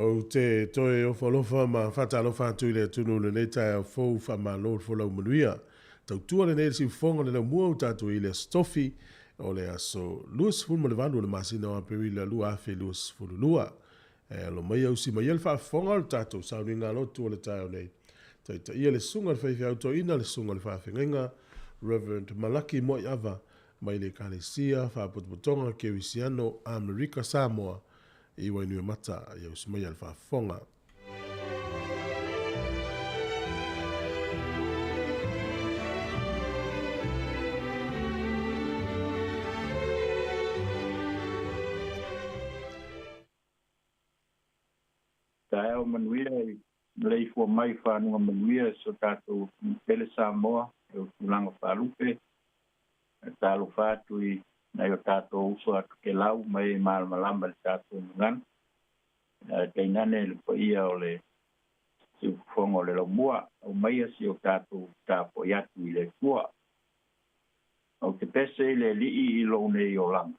o te toe o folofa ma whatalofa atu i le tunu le neta o fou wha ma lor folau manuia. Tau tua le nere si fonga le mua o tatu i le stofi o le aso luas fun ma le valu le masina o aperi le lua afe luas funu lua. Lo mai au si mai el wha fonga o tatu sa uni ngā lotu o le tai o nei. Tai ta ia le sunga le whaiwhi auto ina le sunga le whawhengenga Reverend Malaki Moi Ava mai le Kalesia whaputuputonga ke wisiano Amerika Samoa i wainua mata i au simai al whafonga. Tae o manuia i lei fua mai whanua manuia so tātou pele Samoa e o tulanga whalupe. Tālo whātu i nei o tātou uso atu ke lau mai malama le tātou ngan. Kei nane le po ia o le si fongo le lo mua o mai si o tātou tāpo iatu i le tua. O te pese le lii i lo nei o langa.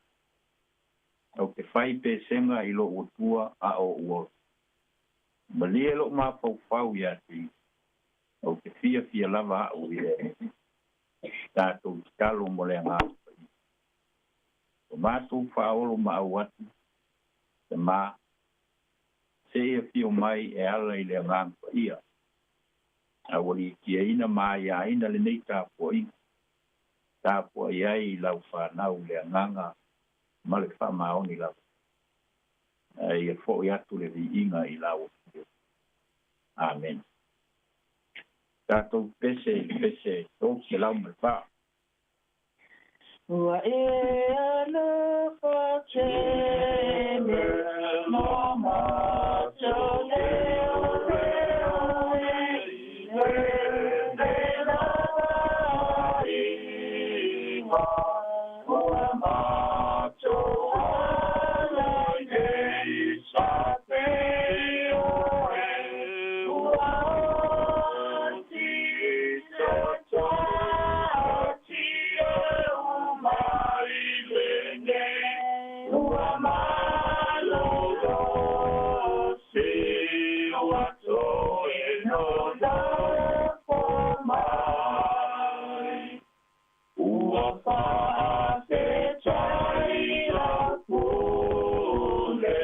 O te whai pesenga i lo o tua a o uo. Malie lo ma fau iati. O te fia lava o i le tātou talo mo le ngā. O mātou whaolo ma au atu, te mā, se e fio mai e ala i le ngāngpa ia. A wari kia ina mā ia ina le nei tāpua i. Tāpua iai i lau whanau le nganga, ma le whamaoni lau. Ia fo i atu le vi inga i lau. Amen. Tātou pese, tō ke lau me pā. Wa e ala whakene mama tole o reo e ne lawa i wa ua mato ala i sa pe o e ua ti se tati e umai lene ua malo lo si ua to e no la mai ua pa te chai la pule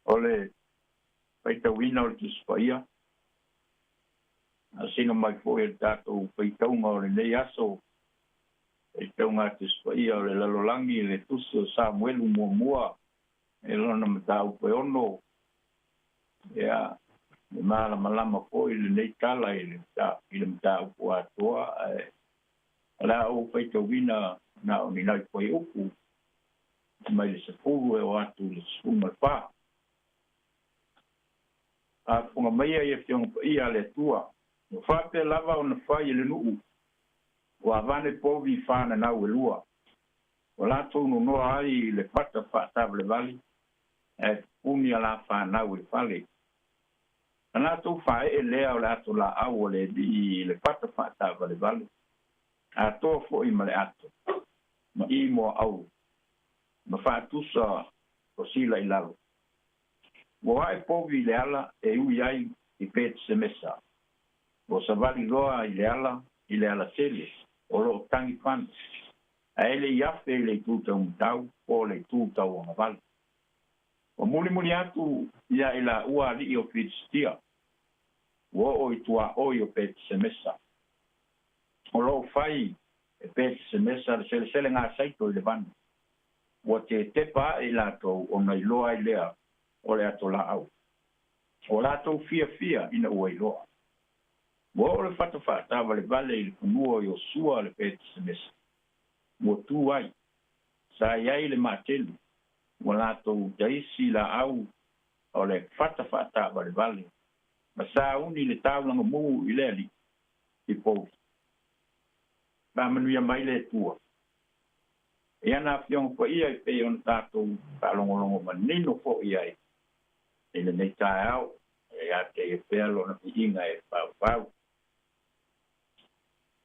Ole, paita wina o te spaia. Asina mai fo e tātou paitaunga o le nei aso. Paitaunga te spaia o le lalolangi le tuso Samuelu mua. E lona matau pe ono. Ea, le malama fo i le nei tala i le matau po atoa. Ala o paitau wina na o ni nai koe upu. Mai le sepulu e o atu le sepulu pā. A funga mai e fiong ia le tua. No fate lava o na fai le nuu. O avane povi fana na lua. O la tonu no ai le pata fata le vali. E uni ala fana le vali. ana tu fa e le o la to la au le di le pata fata vale vale a to fo I male ato ma I mo au ma fa tu sa o sila I lalo wo ai povi le ala e u ai I pet se mesa wo sa vali loa I le ala sele o lo tangi fan a ele iafe le tu tau o le tu tau o vale o muli atu ia ila ua li o fitistia wo o I tua o I o pet se mesa o lo fai e pet se mesa le sele ngā saito I le vanu wo te tepa I lato o nei loa I lea o le ato la au o lato fia ina ua I loa wo o le fata vale I le kunua I o sua le pet se mesa wo tu ai sa iai le matelu wo lato daisi la au o le fata vale ma sa uni le taulanga mu I le ali I pou ba manuia mai le tua e ana fiong po ia I pe on tato ka longo manino fo ia I le nei tai au e a te e pelo na inga e pau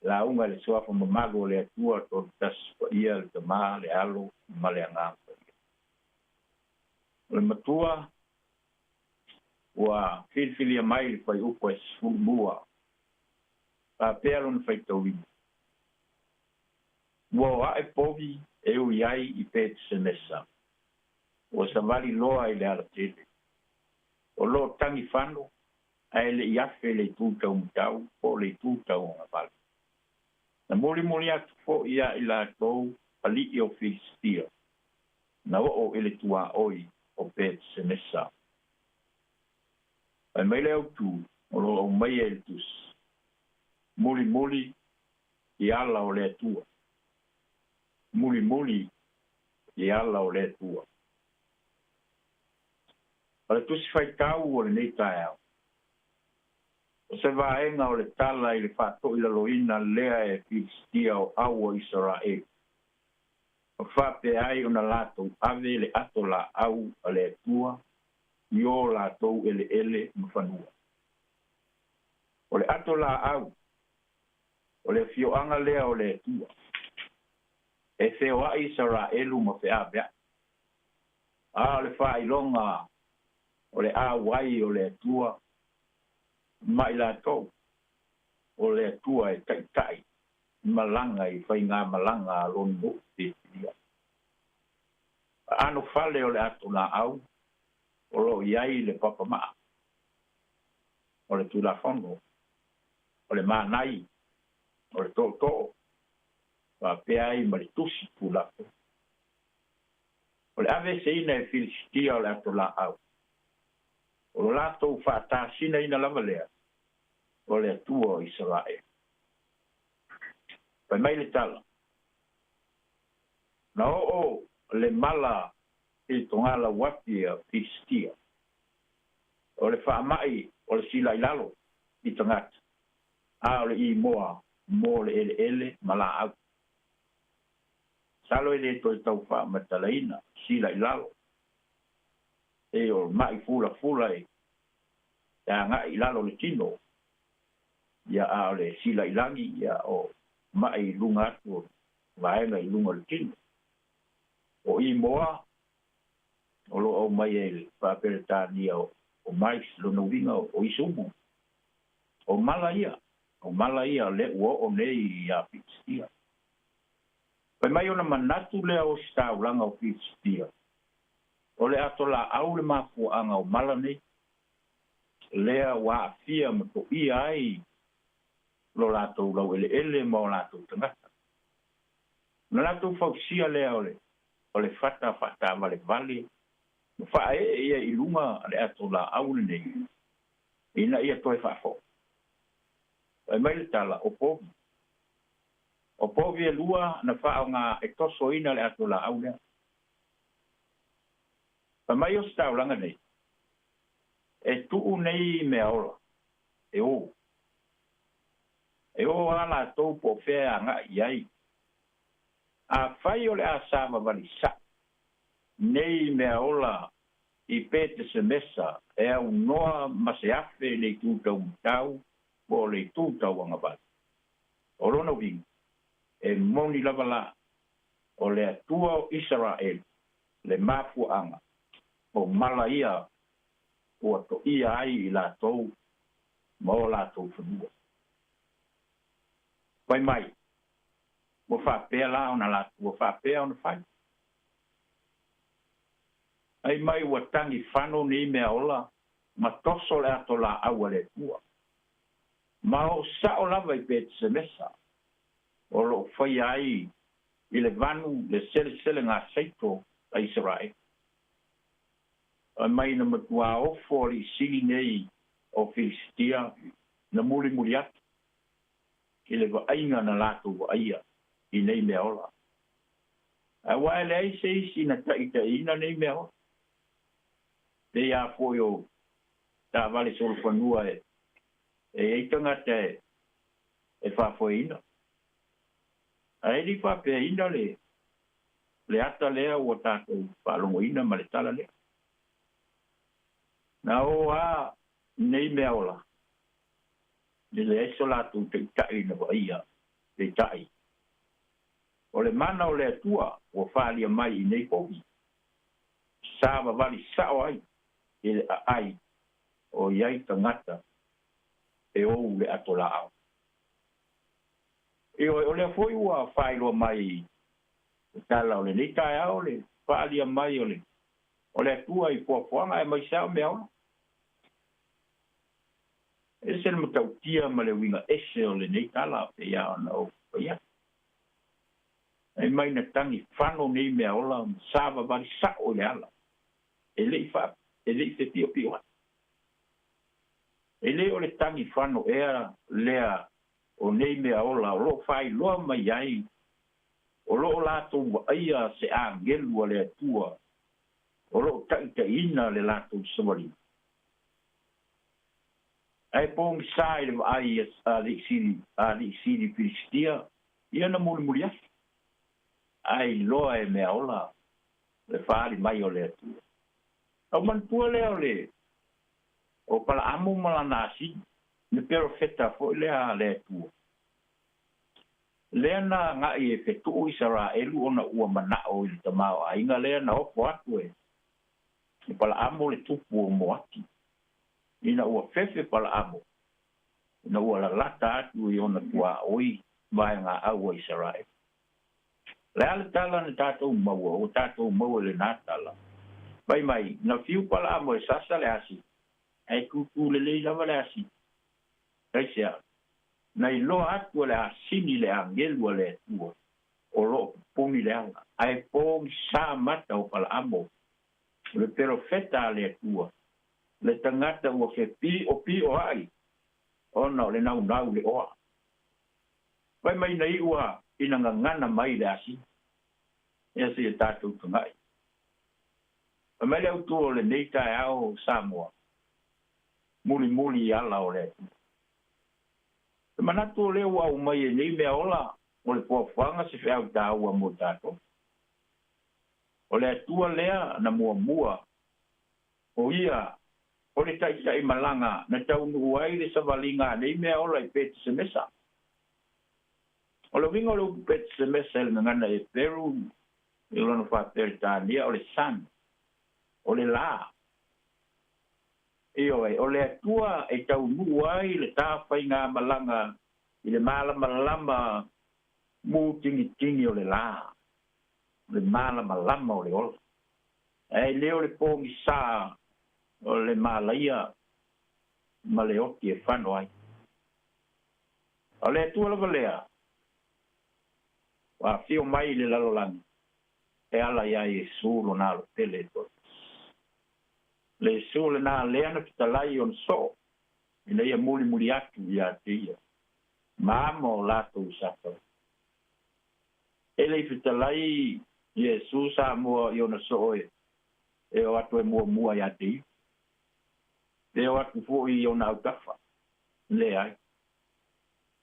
la unga le soafa mamago le atua to tas po ia le tama le alo ma le anga le matua wa filfilia mai le fai upo e sfumua pa pelo na fai tauwi wa e povi e u iai I pet se mesa o sa vali loa I le ala tele o lo tangi fano a ele iafe le tūtau mtau o le tūtau o ngapale na mori atu fo ia I la tou pali I o filistia na o ele tua oi o pet se mesa ai mai le autu o lo o mai ele tus muli I ala o le tua muli I ala o le tua ale tusi fai tau o le nei tae au o se vaenga o le tala I le whato I la loina lea e filistia o aua Israel o whape ai o na lato ave le ato la au a le tua I o lato ele mawhanua o le ato la au o le fioanga lea o le tua e feo a Israelu ma fe abea a le whailonga o le awai o le tua mai la tau o le tua e tai malanga I whai ngā malanga londo te tia ano fale o le ato la au o lo iai le papa maa o le tula fono o le manai o le tō pa peai ma le tusi tula o le ave se ina e filistia o le ato la au o lo lato whaata sina ina lava lea o le atua o Israel pai mai le tala na o le mala e tongala wapi a filistia o le whaamai o le sila ilalo I tangata a o le I moa mo le ele mala au salo ele to tau fa matalaina sila ilalo e o mai fula e ya nga ilalo le tino ya a le sila ilangi ya o mai lunga tu vai na lunga le tino o I moa o lo o mai ele pa peretani o mai lo no vinga o isumu o malaia le o nei ya filistia pai mai ona manatu le o staulanga o filistia o le ato la au le mafuanga o mala nei lea wa afia ma to I ai lo lato lau ele ma o lato tangata na lato fausia lea o le fata vale fa ia ilunga le ato la au nei ina ia toi fa fo ai mai le tala o povi e lua na wha nga e toso ina le ato la au lea. Pa mai o stau langa nei. E tuu nei mea ola. E o. E o ala tau po fea nga iai. A whai o le a sama vali sa. Nei mea ola I pete se mesa e au noa ma se afe le tūtau tau o le tūtau anga bat. O lona wingi, e moni lava la o le atua o Israel, le mafuanga, o mala ia o ato ia ai I la tau, ma o la tau whanua. Pai mai, mo whapea la ona la, mo whapea ona whai. Ai mai ua tangi whano ni mea ola, ma toso le ato la aua le tua. Ma o sa o lava I pete se mesa, o lo whai ai I le vanu le sele ngā seito a Israel. Ai mai na matua ofo li sili nei o Filistia na muri atu. I le ainga na lātou wa aia I nei mea ola. A wae le aise isi na taita ina nei mea ola. Te ia fōio tā vale solo whanua e eitanga te e whāwhoi ina. A eri whāpea ina le ata lea ua tātou whālongo ina ma le tala lea. Na o a nei mea ola. Le eso lātou te itai na wa ia, te itai. O le mana o le atua, o whālia mai I nei pohi. Sāwa wali sao ai, I le ai, o iai tangata, e ou le ato la au. E o le foi ua whailoa mai, tala o le nei tae au le, whālia mai o le atua I fuafuanga e mai sao mea ola. E se le matautia ma le winga ese o le nei tala pe ia ona o ia. E mai na tangi whano nei mea ola sāwa wari sa'o le ala. E lei te pio pio. E lei o le tangi whano ea lea o nei mea ola o lo whai loa mai ai. O lo lātou wa aia se a ngelu a le atua. O lo taita ina le lātou samari. Ai pong sai le ai a li siri Filistia ia na muri as ai loa e mea ola le fali mai o le tu o man tu le ole o pala amu mala nasi le perfetta fo le a le tu le na nga I fe tu Israel ona ua mana o I tamao ai nga le na o atu e pala amu le tupu mo ati ina ua fefe pala amo. Ina ua la lata atu I ona tua oi vai ngā aua Israel. Le ale tala na tātou maua, o tātou maua le nā tala. Pai mai, na fiu pala amo e sasa le asi. Ai kuku le lei lava le asi. Kai sea, na I loa atu le asini le angelua le tua. O lo pongi le anga. Ai pongi sa mata o pala amo. Le perofeta le tua. Le tangata ua ke pi o ai. Ona le nau le oa. Pai mai nei ua ina ngana mai le asi. Ia se e tātou tungai. Pai mai le autu o le neita e ao Samoa. Muli ala o le. Pai manatu o le ua umai e nei mea ola. O le puafuanga se whiau tā ua mo tātou. O le atua lea na mua. O ia o le tai malanga na taunu ai le savalinga nei mea ola I pete se mesa. O le winga o le pete se mesa le ngana e Peru I lona whaperitania o le san. O le la. O le atua e taunu ai le tāwhai ngā malanga I le malama mu tingi o le la. Le malama o le ola. E leo le pongi saa o le malaia ma le oki e whano ai. O le atua lava lea. Wa fio mai le lalolangi. E ala ia e sūlo nā lo tele to. Le sūlo nā lea na fitalai on so. Ina ia muri atu ia te ia. Māma o lātou sata. E le fitalai Iesu Samoa I ona so e. E o atu e mua ia te ia. E o atu fo I ona autafa. Le ai.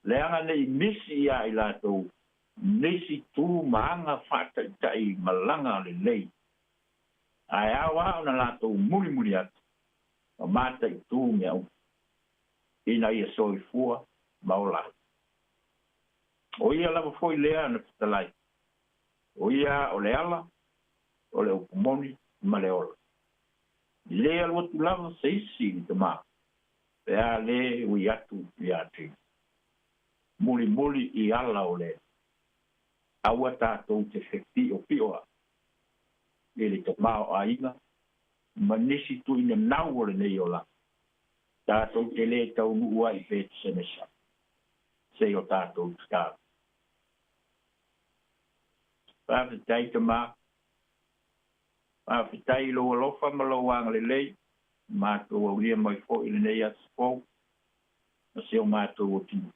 Le anga nei misi ia I lātou. Nesi tu maanga whakaitai malanga le lei. ai awa ona la tu muli atu o mata I tu mea ina ia soi fua maola o ia lava foi lea na fitalai o ia o le ala o le ukumoni ma le ola lea lua tu lava se isi ni tama pe a le ui atu I ati muli I ala o le aua tātou te whekti o pioa le tama o aina ma nisi tu ina nau o le nei o la tātou te le tau nuua I pēti senesa se o tātou tika pāwhitai tama pāwhitai lo alofa ma lo wanga le lei mātou au lia mai fo I le nei asfo ma se o mātou o tinu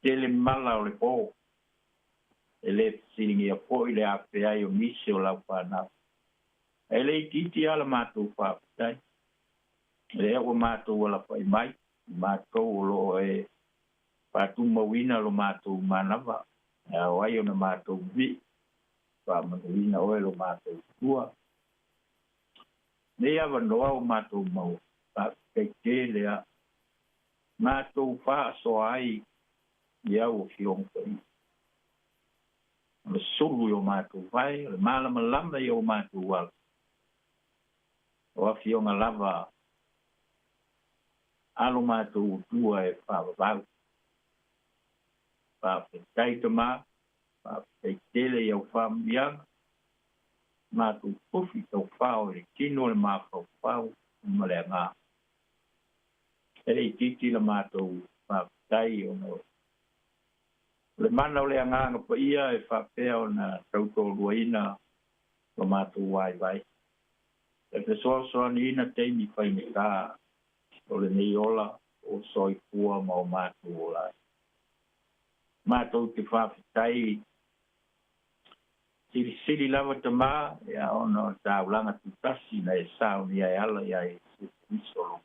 te le mala o le pō e le siringi a fo I le APR o misi o lau whanau e le titi ala mātou pāwhitai le o mātou ala whai mai mātou o lo e pātu mawina lo mātou manawa o ai o na mātou vi whamawina o e lo mātou tua le awa noa o mātou mau pāwhitai te lea mātou wha so ai ia o fiong pai le suru o mātou vai le malama lama I o mātou wala o a fionga lava alo mātou tua e whawawau whawhitai tama whawhitai tele I au whamianga mātou pufi tau whao le kino le mawhau ma le ngā e le titi la mātou whawhitai o no le mana o le anganga pa ia e whapea o na tautolua ina o mātou vai e te soa ni ina teimi whai me kā o le nei ola o soi pua ma o mātou o lai mātou te whawhitai siri lava te mā e a ono tāulanga tutasi na e sao ni ai ala ia e iso lo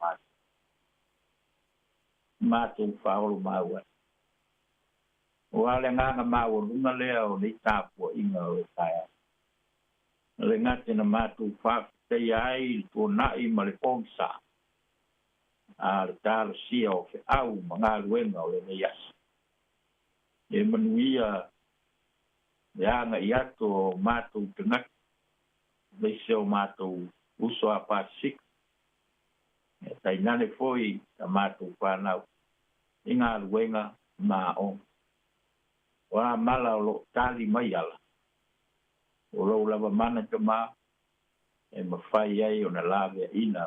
mātou whaolo māua o ale nganga māua lunga lea o nei tāpua inga o e taia le ngate na mātou whawhitai ai tō nai ma le pōngsa a le tālo sia o fe au ma ngā luenga o le nei asa e manuia le anga I ato o mātou tangaki le se o mātou uso a pāsik e tainane foi a mātou whanau I ngā luenga mā o wa mala o lo tali mai ala o lo lava mana te mā e mawhai ai o na lawe ina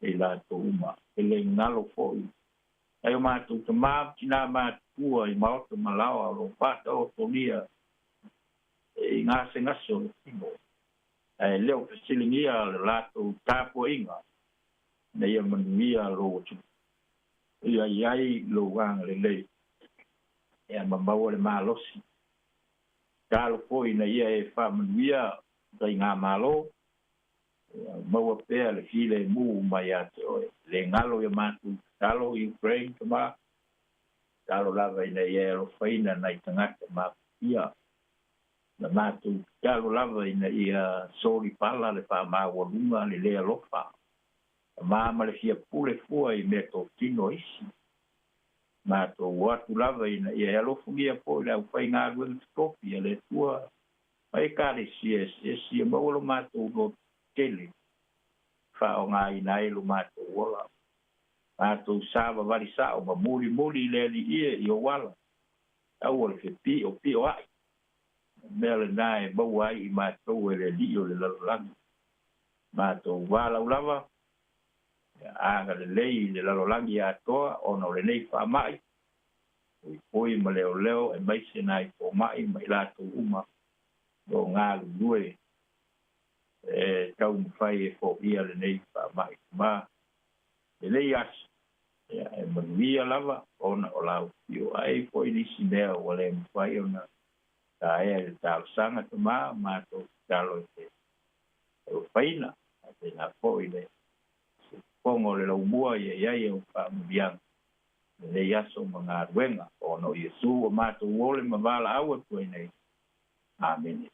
e la to uma e le ngalo foi ai o mātou te mā tina mātua I maoto malawa o lo pata o tonia e ngā se ngaso o tino e leo pesilingia le lato tāpua inga na ia manuia lo tu ia iai lo wanga le lei e a mamau le malosi. Tālo foi na ia e whamanuia dai ngā malo, maua pēr le file mū mai ate oe. Le ngalo ia mātu tālo Ukraine ka mā, tālo lava ina ia e lo whaina nai tangata mā ia. Na mātu tālo lava ina ia sori pala le wha māua lunga le lea lofa. Māma le fia pule fua I mea tō tino isi. Mātou watu lava ina ia alofu ngia po le au whai ngā ruenga tikopi a le tua mai kāre si maulo mātou lo tele whao ngā ina elu mātou wala mātou sāwa wari sāo ma muri le li ia I o wala au ole fe pi o ai mea le nāe mau ai I mātou e le li o le lalolangi mātou wala ulava anga le lei le lalolangi atoa ono le nei whamai poi ma leo e maise nai po mai mai lato uma o ngā lue e tau mwhai e fo ia le nei whamai ma le lei as e manuia lava ona o lau pio ai poi nisi mea o le mwhai ona ta ea le tau sanga te ma to talo e te whaina te nga poi le pongo le lau mua ia o whamubianga le yaso mga ruenga o no Yesu o mātou wole mavala awa tue nei. Amen.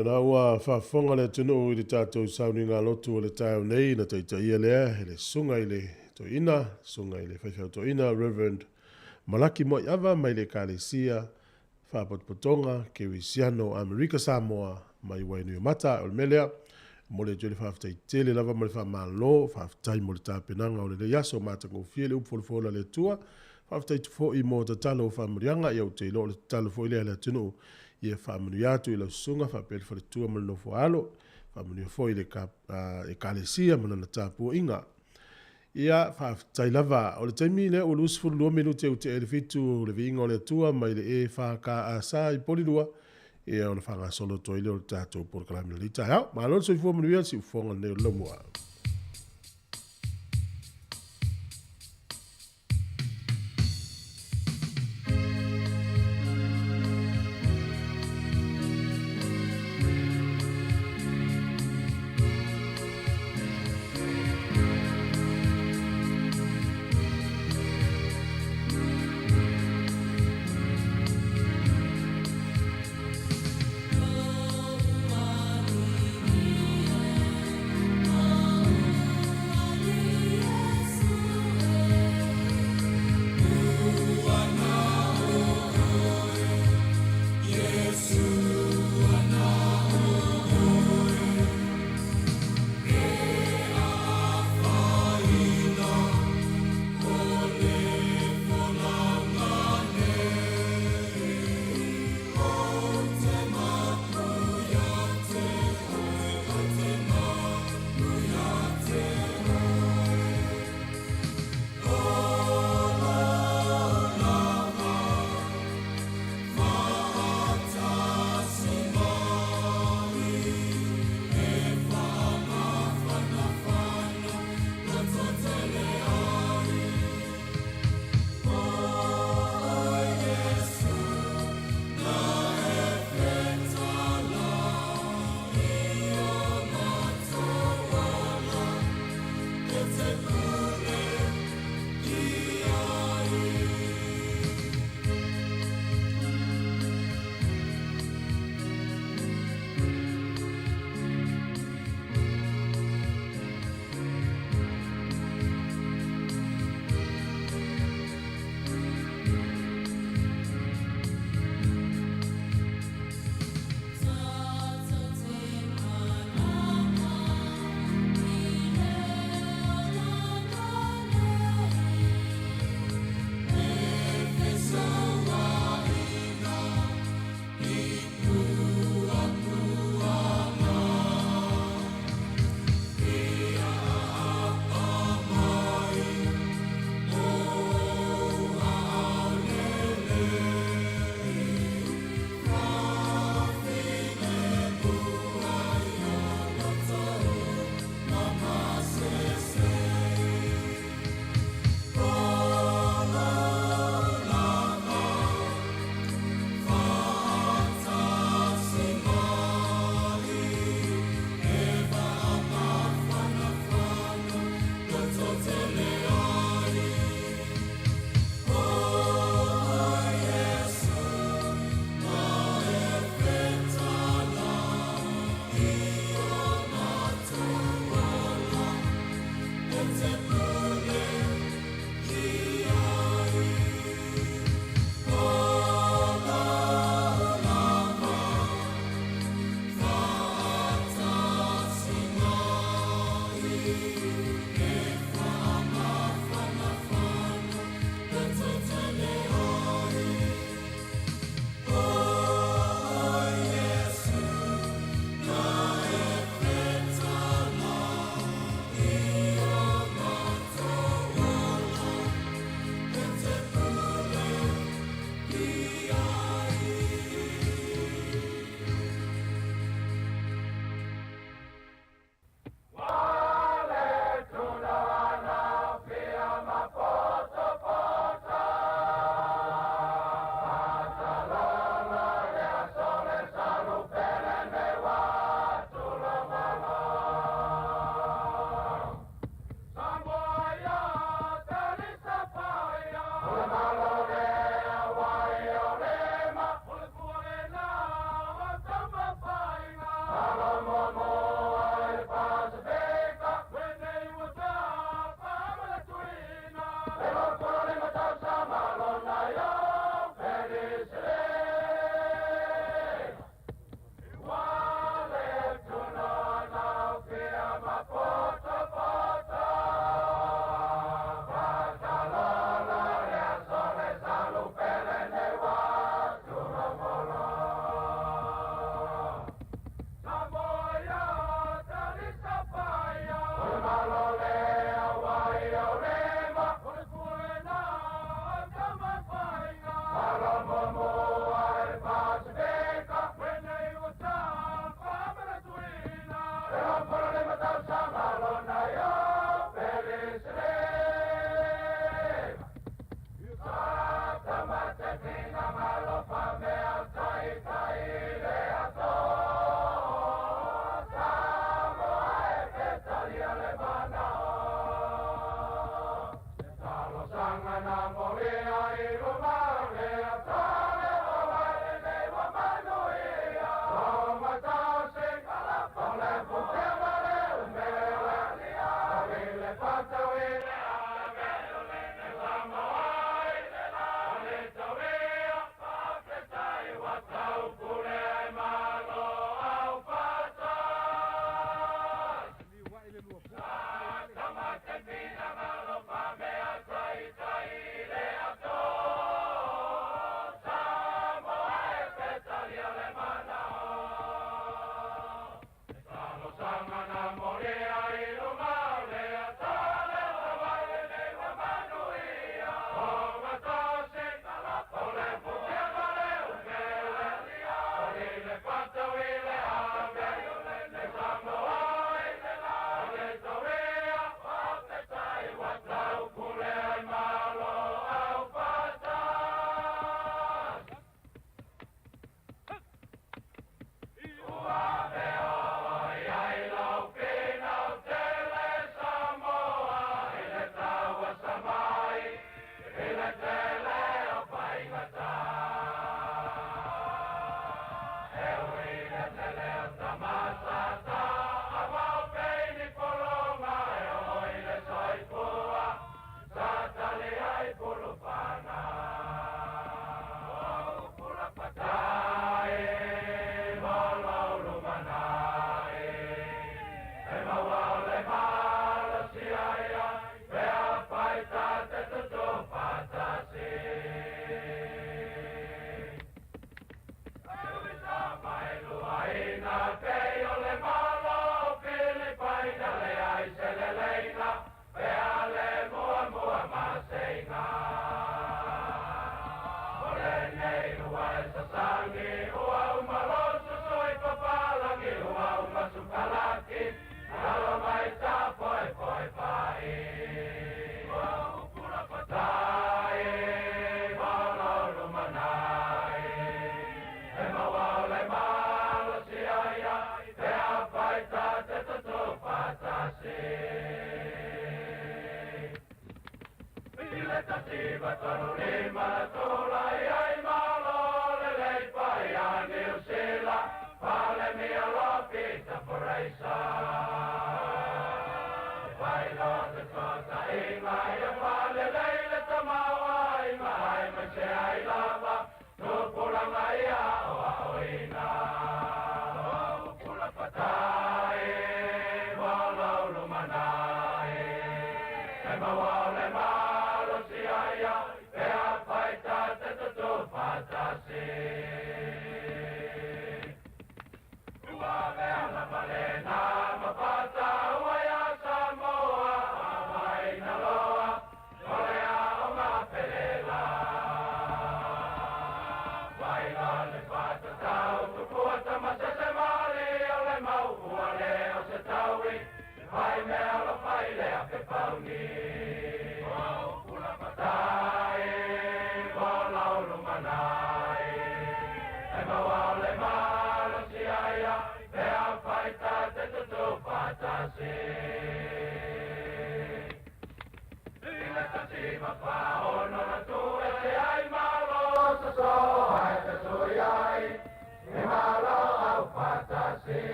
le na ua whaafonga le tunu i le tātou sauni ngā lotu o le tāu nei na teita ia lea, he le sunga i le toina, sunga i le whaiwhau toina, Reverend Malaki Moi Ava, mai le kālesia, whaapotopotonga, ke wisiano Amerika Samoa, mai wainu i mata o le melea, mo le jole whaaftai tele lava mo le whaamalo, whaaftai mo le tāpenanga o le yaso mātango fie le upfolfola le tua, whaaftai tufo i mo tatalo o whaamurianga i au te ilo le tatalo fo i le tunu ia whaamuni atu i lau sunga, whaapele whare tua mo le nofo alo, whaamuni fo i le kālesia mo na tāpua inga. Ia whaaftai lava o le taimi le o le usfuru 2 minuti au te fitu le vinga o le tua mai le e whaaka asa i polilua, ia o le whanga solo toile o le tātou por kalamina lita. Hau, maa lor soi fua manuia si ufonga neo lomua.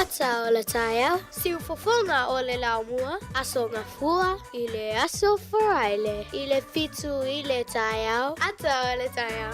Ata o le taia, si ufofonga o le laumua, aso ngā fua, I le aso wharaile, I le fitu I le taia, ata o le taia.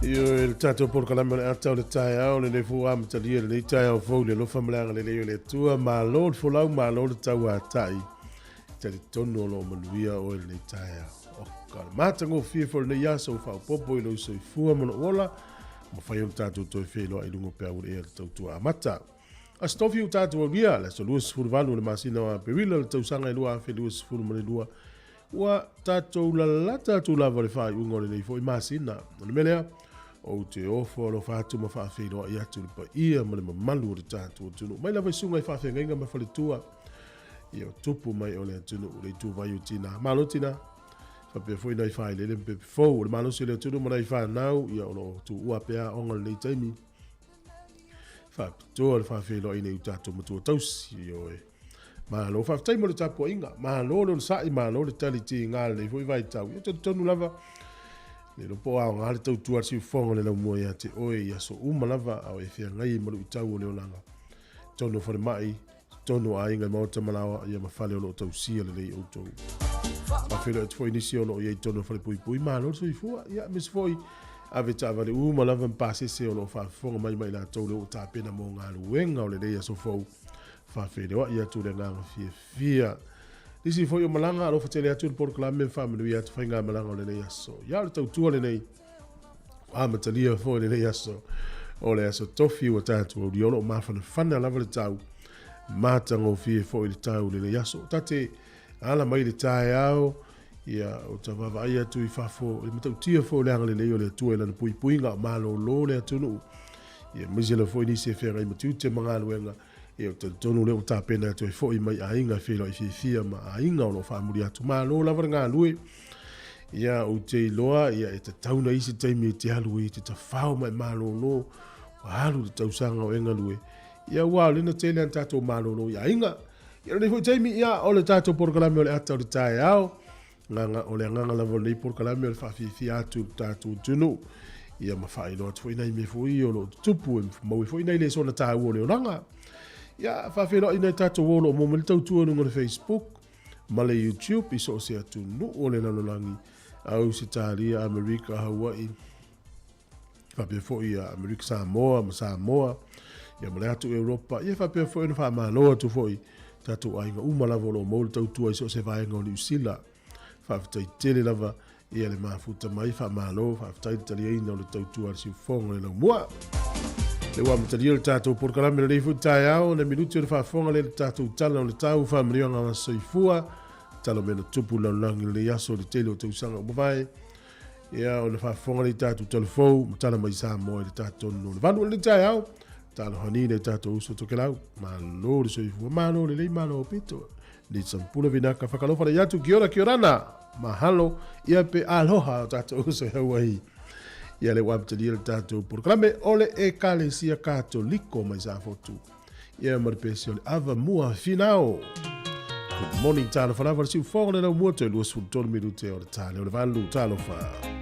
Io il tato por kalama le ata o le tae au le fu am talia le tae au fo le lo famlanga le le tua ma lo fo lau ma lo tau a tai tali tono lo manuia o le tae o kala matango fifo le yaso fa popo I lo so fu mo ola mo fai un tato to fe lo I lungo pe au le tau tua mata a stofi u tato o via le so lus fu valu le masina a perila le tau sanga lu a fe lus fu mo le lua wa tato la lata tu la vale fai un ngole nei fo I masina le melea o te ofo lo fatu ma fa fe lo ia tu pa ia ma le malu de tato tu mai la vesunga I fa fe ngenga ma fa le tua io tupu mai o le tunu le tu vai utina malotina fa pe foi nai fa le pe fo le malo se le tunu mai fa nau io lo tu APR on le taimi fa tu le fa fe lo ine utato mo tu tos io ma lo fa taimo le tapo inga ma lo sa I ma lo le tali ti nga le foi vai tau io tonu lava le lo po a nga le tau tu arsi fonga le mo ia te oi ia so lava au e fia ngai mo utau le olanga tonu for mai tonu a inga mo te malawa ia ma fale o lo tau sia le o tau ma fele et foi inisio lo ia tonu for pui ma lo so I fu ia mis foi ave tava le lava passe se o lo fa fonga mai la tau le o ta pena mo nga luenga o le ia so fo fa fele wa ia tu le nga fia Isi foi o malanga alo fatele atu por klame family ia tfainga malanga le nei aso. Ya le tau tua le nei. Matalia foi le nei aso. O le aso tofi o tatu o diolo ma fana lava le tau. Matango fie foi le tau le nei aso. Tate ala mai le tae au ia o tavava ia tu I fafo le matau tia foi le anga le nei o le tua le pui nga malo lo le atu no. Ia mizela foi ni se fera I matu te manga luenga. e o te tonu leo ta pena to fo i mai ainga filo i fia ma ainga o lo fa muri atu ma lo la nga lui ia o te loa ia e te tauna isi te mi te halu i te fao mai malo lo wa halu te tausanga o enga lui ia wa lina te le tato malo lo ia inga ia le fo te mi ia o le tato porkalame o le ata o le tae ao nganga o le nganga la vo le porkalame o le fa fia atu tato tunu ia ma fai lo atu ina i me fo i o lo tupu mo fo ina le so na ta o le oranga ia fa filo ina tato wolo mo mo tau tu no Facebook ma le YouTube i so se atu no o le lalolangi au se taria America Hawaii fa pe fo ia America Samoa ia ma le atu Europa ia fa pe fo ina fa ma lo atu fo i tato ainga uma la volo mo tau tu i so se vai ngo New Zealand fa fa tele lava ia le mafuta mai fa ma lo fa fa tele ina le tau tu ar si fonga le mua le wa mtaria le tatou porkalame le futai ao na minuti le fafonga le tatou tala le tau fa mrio nga soifua talo mena tupu la langi le yaso le tele o tausanga o vai ia o le fafonga le tatou telefou mtala mai sa mo le tatou no le vanu le tai ao talo hani le tatou uso tokelau ma lo le soifua ma lo le malo pito le sampula vinaka fakalofa le yatu kiorana mahalo ia pe aloha tatou uso Hawaii ia le waptali le tatou porkalame ole e kalesia katoliko mai sa fotu ia marpesi ole ava mua finao good morning talo fa lava si fo le mua te lu su ton minute o talo le valu talo fa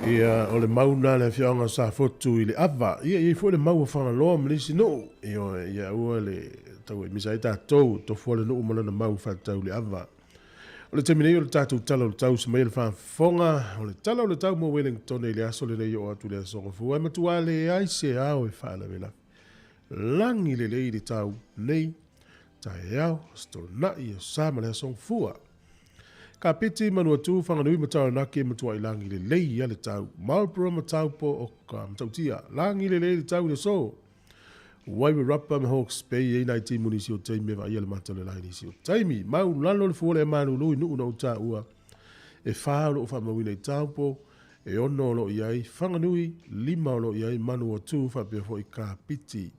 Ia o le mauna le fianga sa fotu i le ava. Ia fo le mau whanga loa malisi no. Ia ua le tau e misa i tātou to fo le no umana na mau whatau le ava. O le teminei o le tātou tala o le tau sa mai le whanfonga. O le tala o le tau mo Wellington e le aso le nei o atu le asonga fua. E matua le aise ao e whaala vela. Langi le lei le tau nei. Tae au, stol na i o sama le asonga fua. Ka piti manua tu whanganui matau nake matua i langi le lei a le tau. Marlborough matau po o ka matau tia. Langi le lei le tau le so. Waiwe rapa me Hawke's Bay e nai timu nisi o teimi wa ia le matau le lai nisi o teimi. Mau lalo le fuole e manu lui nuu na uta ua. E whaa lo ufa mawina i tau po. E ono lo iai. Whanganui lima lo iai manu o tu whapea fo i ka piti.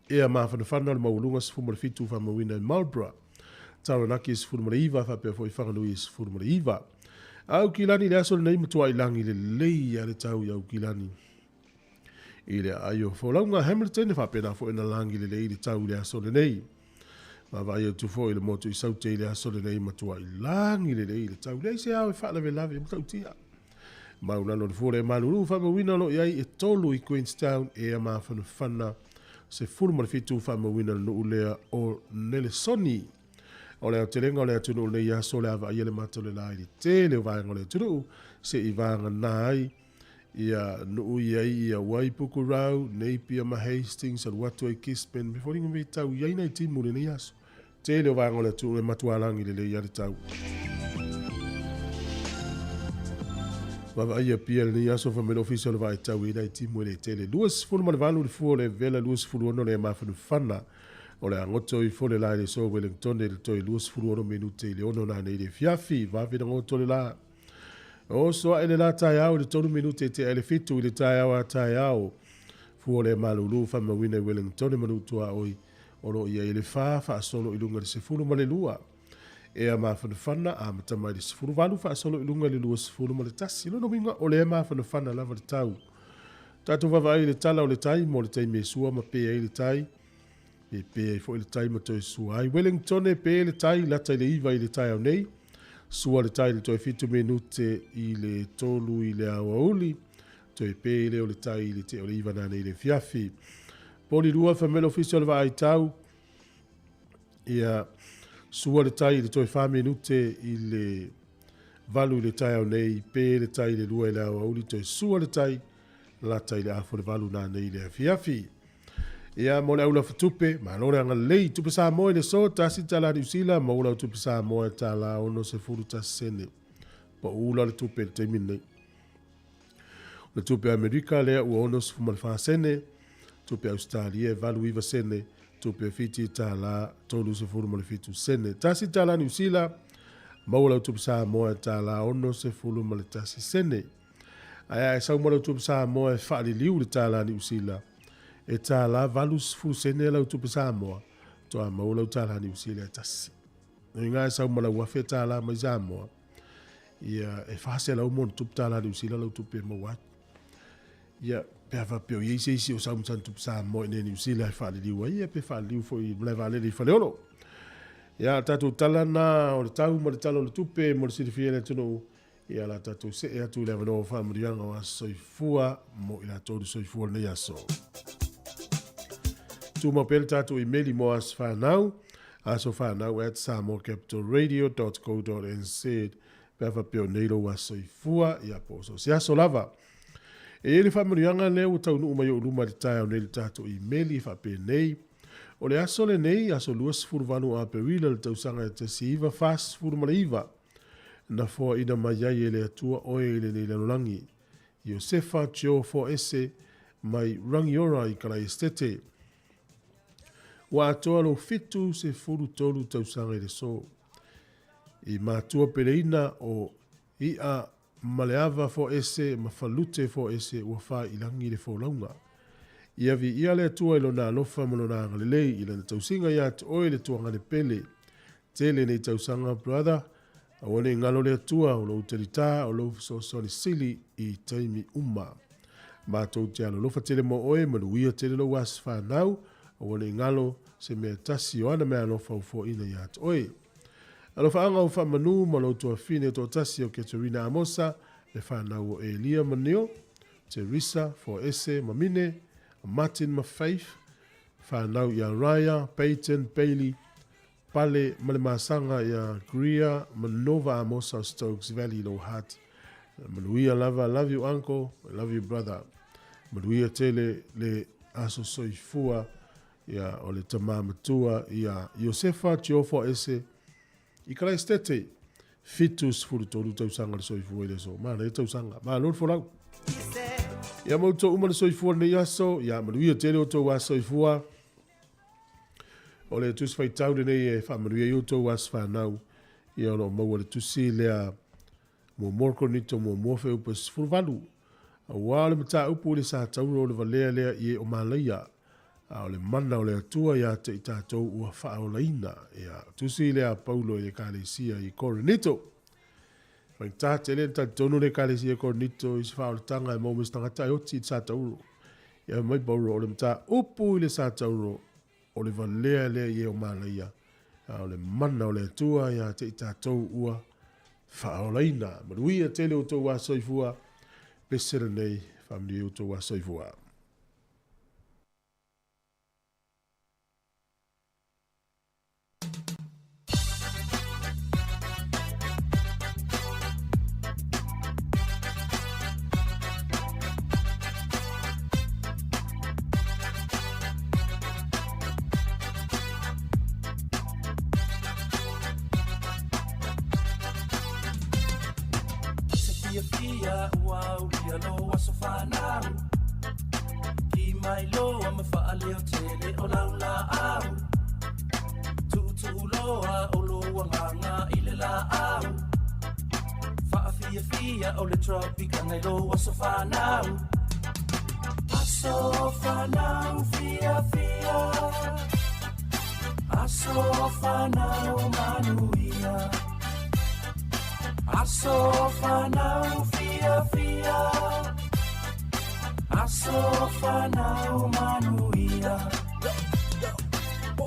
Ea maa whanawhana le maulunga sifu le fitu wha mawina i Marlborough. Tau naki is furu mara iwa, whapea fo i whanganui is furu mara iwa. Au kilani le aso le nei matua i langi le lei a le tau i au kilani. I le aio wholaunga Hamilton e whapena fo ina langi le lei le tau le aso le nei. Ma vai au tu fo i le motu i saute i le aso le nei matua i langi le lei le tau. Lei se au e whalawe lawe matau tia. Maunano le fore e manuru whamawina lo iai e tolu i Queenstown e a maa whanawhana se furu mara fitu whamawina no ulea o Nele Soni. O leo te renga o leo tunu nei aso le awa ia le mato le lai li te leo vanga o leo tunu se i vanga nai ia nuu ia Waipuku Rau, nei pia ma Hastings al watu ai Kispen before inga me tau iai nei timu le nei aso te leo vanga o leo tunu le matualangi le ia le tau Wawa ia pia le nei aso whamelo official vai tau i nei timu le te le luas fulu malevalu le fuo le vela luas fulu ono le mawhanu whana o le angoto i fole la le so Wellington le toi luas furuoro minute i le ono na nei le fiafi vavi na ngoto le la. O so ele la tai au le tonu minute te ele fitu i le tai au a tai au. Fuole malulu whama wina i Wellington e manutua oi o lo ia i le wha solo i lunga le sefulu ma le lua. E a mawhanawhana a matamai le sefulu walu wha solo i lunga le lua sefulu ma le tasi. Lono minga o le mawhanawhana lava le tau. Tatu wawai le tala o le tai mo le tai me sua ma pe e le tai. E pe fo le tai mato sua ai Wellington e pe le tai la tai le iva i le tai au nei sua le tai le toi fitu minute i le tolu i le awauli toi pe le o le tai le te o le iva na nei le fiafi poli lua famelo official va ai tau ia sua le tai le toi fa minute i le valu i le tai au nei pe le tai le lua i le awauli toi sua le tai la tai le afo le valu na nei le fiafi Ia mo le aula fatupe, ma lore anga lei tupe sa moe le so tasi tala ni usila, ma ula tupe sa moe tala ono se furu tasi sene. Pa ula le tupe le teimine. Le tupe Amerika lea ua ono se fumalfa sene, tupe Australia valu iwa sene, tupe fiti tala tolu se furu male fitu sene. Tasi tala ni usila, ma ula tupe sa moe tala ono se furu male tasi sene. Aya e sa umala tupe sa moe faali liu le tala ni usila. E tā la valus fusene lau tupe Samoa, toa maulau tā la ni usile tasi. No inga e sau mala wafe tā la mai Samoa, ia e whase lau mon tupe tā la ni usile lau tupe mawat. Ia peawa peo isi o sau mtan tupe Samoa ne ni usile ai whaali liu, ia pe whaali liu fo i mle vale li whale ono. Ia tatu tala na o le tau ma le talo le tupe mo le sirifiele tunu, ia la tatu se e atu le vano whamurianga wa soifua mo ila toru soifua nei aso. Tuma pele tatu i meli mo as whanau, aso whanau at samocapitalradio.co.nz pewa peo neiro wa soifua i aposo. Si aso lava. E ele whamurianga leo tau nuu mai o luma di tai au neli tatu i meli whape nei. O le aso le nei, aso luas furuvanu a pewila le tausanga te si iwa fast furumara iwa. Na fo ina mai ai ele atua oe ele nei lanolangi. Iosefa Chio fo ese mai rangi ora i kala estete. Wa atoa lo fitu se furu tolu tausanga ele so. I mātua pereina o ia maleava fo ese mafalute fo ese ua wha ilangi le fo launga. Ia vi ia le atua ilo na alofa malo na angalelei ila na tausinga ia te oe le tuanga le pele. Tele nei tausanga brother. Awane ngalo le atua o lo utelita o lo so sili i taimi uma. Mātou te alo lofa tele mo oe manuia tele lo was whanau. Awane ngalo se mea tasi o ana mea alofa ufo ina ia te oe. Alofa anga ufa manu ma lo tua fine to tasi o Katerina Amosa le whanau o Elia Manio, Teresa for Ese Mamine, Martin ma Faith, whanau ia Raya, Peyton, Bailey, Pale Malemasanga ia Gria, Manova Amosa Stokes Valley Low Heart. Manuia lava, love you uncle, I love you brother. Manuia tele le aso soifua, ia o le tamamatua, ia Josefa Tiofo Ese, I kala estete, fitus furu tolu tausanga le soifua ile so, mana e tausanga, ma lor folau. Ia mauto uma le soifua ne yaso, ia manuia tele o tau wa soifua, o le tus fai tau de ne e wha manuia i o tau was whanau, ia ono maua le tusi lea, mo morko nito mo mofe upa sfurvalu. A wale mata upu le sa tauro le valea lea i o malaia. A le mana o le atua ia te itatou ua faa o laina. Ia tusi lea paulo i kalesia i koronito. Whaita te le ta tonu le kalesia i koronito i sfaa o le tanga e maumis tangata i oti i sa tauro. Ia mai paulo o le mata upu i le sa tauro o le valea lea i o malaia. A le mana o le atua ia te itatou ua Faolaina, maruia tele o tau wa soifua, pesera nei, family o tau wa soifua. Fia wow dia lo asofana ki mai lo am fa le tele o la la au tu lo o lo nga ile la au fa fia o le tropic ngai lo asofana fia asofana manuia Asofana fia Asofana manuia o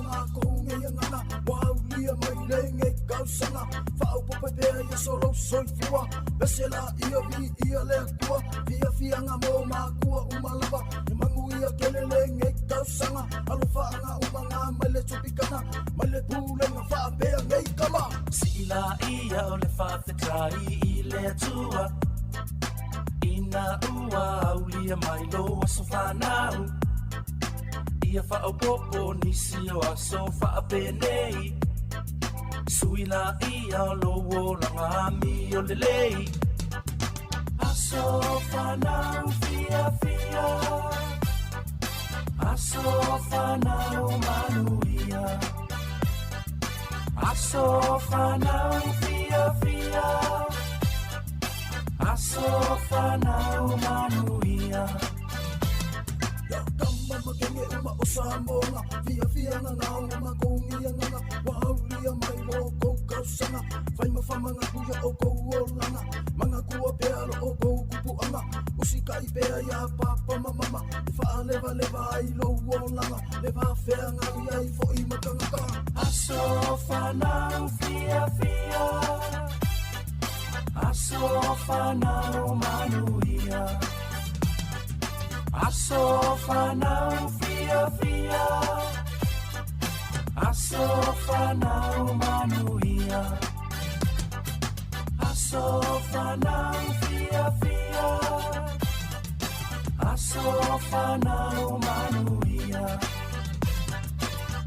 nga ko ngana wa lia mai lenge kausana fa o pepe ya solo soy fua besela ia le kua fia nga mo ma kua umalava manguia kelele nge kausana alufa nga umanga male tupikana male pule nga fa be nge kama sila ia o le fa te trai ile tua ina ua ulia mai lo asofana ia fa o popo nisi o aso fa penei suila ia o lo langa mi o lelei aso fa na fia aso fa na manuia aso fa na fia aso fa na manuia Magenge uma osamonga fia nga nga makongi nga waulia mai lo ko kausanga fai mafamanga kuya o ko olanga manga kuwa pelo o ko kupu anga usika ipea ya papa mama fa leva ai lo olanga leva fenga ia i fo i matanga aso fana fia aso fana manuia Asofana fia Asofana manuia Asofana fia Asofana manuia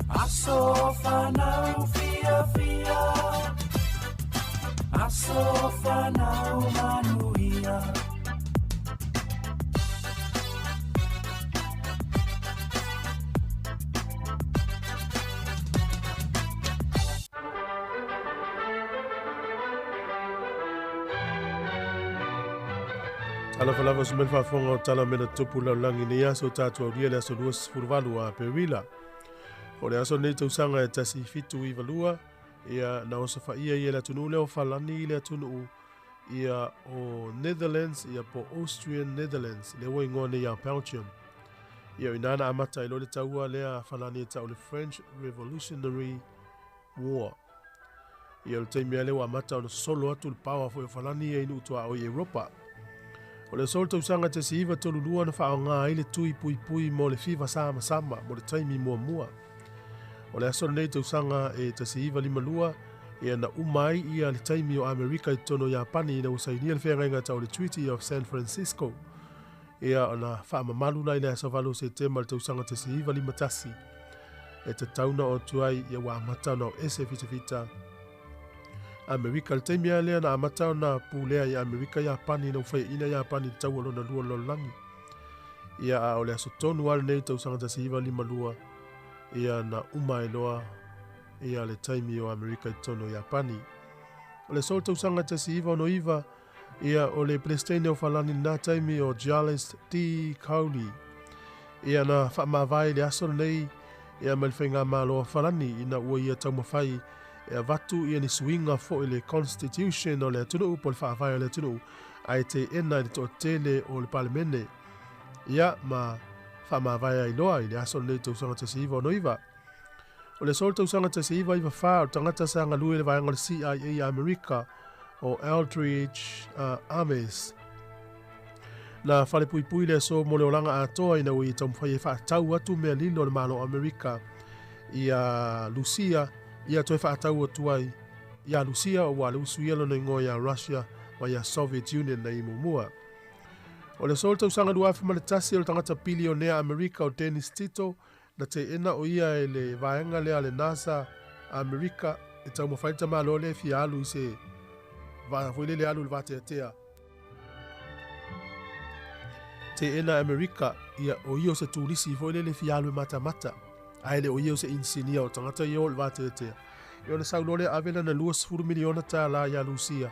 Asofana fia Asofana manuia Ala falava sumen whafonga o tala mena tupu lau langi ni aso tātua ria le aso luas furuvalu a Perila. O le aso nei tausanga e tasi fitu i valua, ia na osa whaia i le atunu leo whalani i le atunu ia o Netherlands, ia po Austrian Netherlands, le ua ingoa nei a Belgium. Ia o inana amata i lo le taua lea whalani e tau le French Revolutionary War. Ia le taimi ale wa mata ona solo atu le pawa fo falani e inu tua o Europa. O le sol tausanga te siiva tolu lua na whao ngā ile tui pui pui mo le fiva sama sama mo le taimi mua mua. O le aso nei tausanga e te siiva lima lua ia na umai ia le taimi o Amerika i tono Japani na usainia le whenga tau le Treaty of San Francisco. Ia ona whaamamalu nai le aso valo se tema le tausanga te siiva lima tasi. E te tauna o tuai ia wa amata na o ese fita Amerika le taimi a lea na amata na pulea i Amerika Japani na ufai ina Japani tau alona lua lolangi. Ia a o le aso tonu ale nei tausanga te siiva lima lua ia na umai loa ia le taimi o Amerika i tono Japani. O le sol tausanga te siiva ono iwa ia o le Palestine o falani na taimi o Giles T. Cowley. Ia na whaamawai le aso nei ia malwhenga maloa falani ina ua ia taumawhai ia vatu ia ni suinga fo i le Constitution o le atunu upo le whaawai o le atunu ai te ena i le toa tele o le palemene. Ia ma whaamawai ai loa i le aso nei tausanga te siiva ono iwa. O le sol tausanga te siiva iwa wha o tangata sa ngalue le vaianga le CIA Amerika o Eldridge Ames. Na whale pui pui le so mo le olanga atoa ina ui taumwhai e whaatau atu mea lilo le malo Amerika ia Lucia ia toi whaatau o tuai ia Lucia o wale usuia lona ingo ia Russia wa ia Soviet Union na imumua. O le sol tausanga duafi maletasi o le tangata bilionea Amerika o Dennis Tito na te ena o ia e le vaenga lea le NASA Amerika e tau mawhaita malo le fi alu i se fuile le alu le vate atea. Te ena Amerika ia o io se tulisi fuile le fi alu mata mata. Aile o io se insinia o tangata io le vate atea. Io le saulole avela na 2 miliona ta la ia Lucia.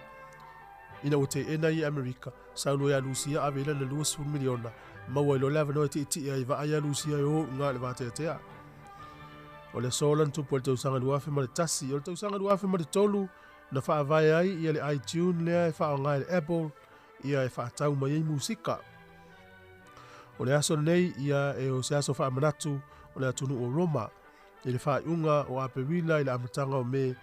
Ina o te ena i Amerika, saulo ia Lucia avela na 2 miliona. Maua ilo lava no iti ai va ia Lucia o ngā le vate atea. O le solan tupu le tausanga duafe ma le tasi, o le tausanga duafe ma le tolu, na whaavai ai ia le iTunes lea e whao ngai le Apple, ia e whaatau mai ei musika. O le aso nei ia e o se aso whaamanatu o le atunu o Roma, i le whaaiunga o Aperila i le amatanga o me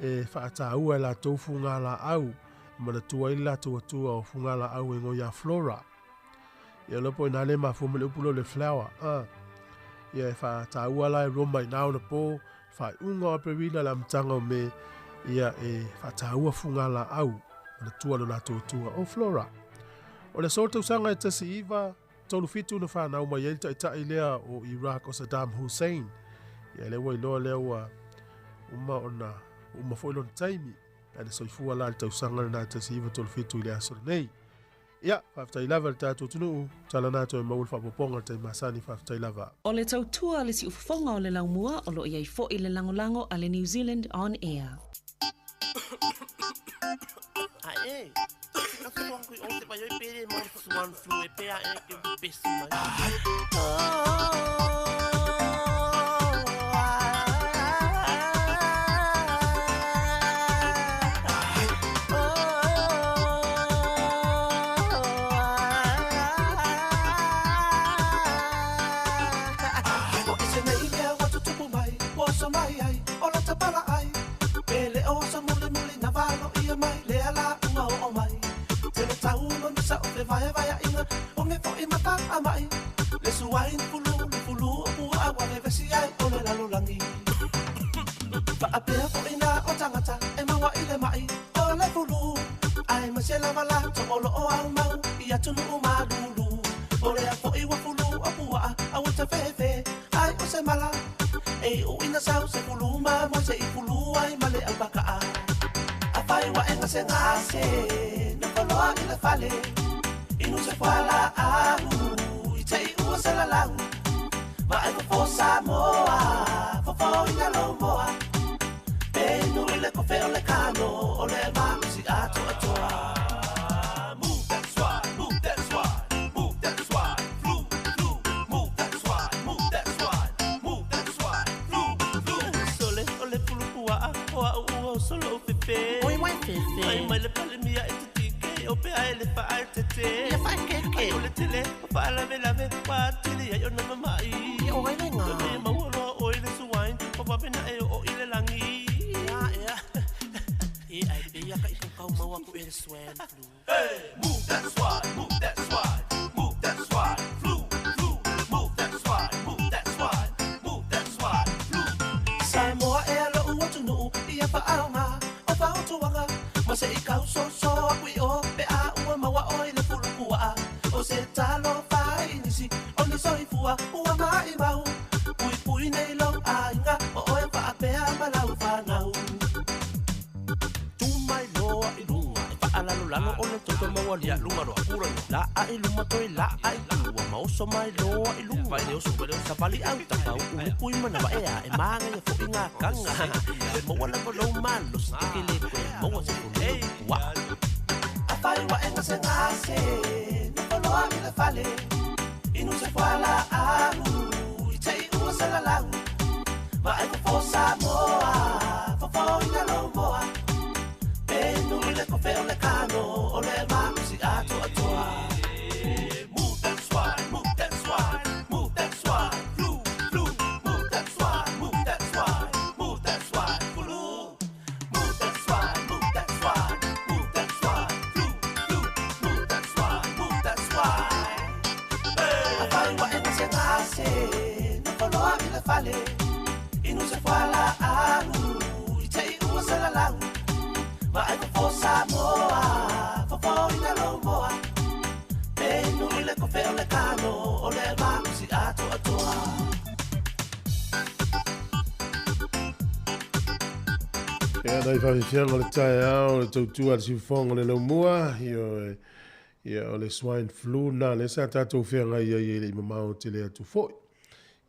e whaataua i la tofu ngā la au, ma na tua i la tua o funga la au e ngoia Flora. Ia lopo i nale ma fumele upulo le flower. Ia e whaataua la e Roma i nao na po, whaaiunga o Aperila la amatanga o me ia e whaataua funga la au, ma na tua no la tua o Flora. O le sorta usanga e tasi iwa, tolu fitu na whanau mai elta i tai lea o Iraq o Saddam Hussein. Ia lewa i loa lewa uma foilo na taimi. Ane soifua la le tausanga na tasi iwa tolu fitu i lea sora nei. Ia, whaftai lava le tātou tunu, tala nātou e maul whapoponga te masani whaftai lava. O le tautua le si ufafonga o le laumua o lo iai fo i le langolango a le New Zealand On Air. Ae, na se wangu i o te pai oi pere mo swan flu e pea e ke besi mai. Vai vai inga o me fo imata amai le suain fulu o agua le vesi ai o le lalulangi pa apea fo ina o tangata e mawa ile mai o le fulu ai ma se lava la to o lo o au mau ia tunu o malulu o le fo iwa fulu o pua a uta fefe ai o se mala e o ina sau se fulu ma mo se fulu ai male al baka a fai wa enga se ngase na falo ile fale inu se kwala ahu i te ua se la lau ma e fo Samoa fo ina lo moa e nu ile ko feo le kano o le mamu si ato atoa move that swat move that swat move that swat flu move that swat move that swat move that swat flu sole ole fulu pua o solo fefe oi mai fefe ai mai le pale mia e o pe ai le fa tete ia fa ke o le tele fa lave pa tele ia no mai ia o ai nga me ma o ile suain o pa pena e o ile langi ia ia ka ikang kau mau aku ele swine flu. Hey, move that swine, move that swine, move that swine, flu, flu, move that swine, move that swine, move that swine, flu. Samoa e alo ua tunu ia whaaonga, o whaotuanga, ma se ikau so kui o pe a ua maua oi le fulu pua, o se talo whai inisi, o ni soifua, ua mai mau, pui pui nei lo a inga, o oe whaapea malau whanau. Lalo o le toto maua lia lunga roa pura la a iluma toi la a ilua mauso mai loa iluma vai leo super sa pali au takau upui mana va e manga ia fo inga kanga e mo wala ko lo malos ke le ko mo se ko le wa a fai wa enga se ngase ni ko lo ami la fale inu se fala a u tei u se la la va e fo Samoa fo inga lo moa le kofe o le kano o le maku si ato atoa. Move that swine, move that swine, move that swine, flu, flu, move that swine, move that swine, move that swine, flu. Move that swine, move that swine, move that swine, flu, flu, move that swine, move that swine. A fai wa ena se ngase, no koloa mi le fale, inu se fala alu, I tei ua se la lau. Ma ai fo Samoa, fo ina lo moa. E nui le kofe o le kano, o le maku si ato atoa. Ia dai whawhiwhianga le tae au, le tautua le siwhonga le lau mua, ia o le swine flu, nā le sa tātou whianga ia i le mamao te le atu foi.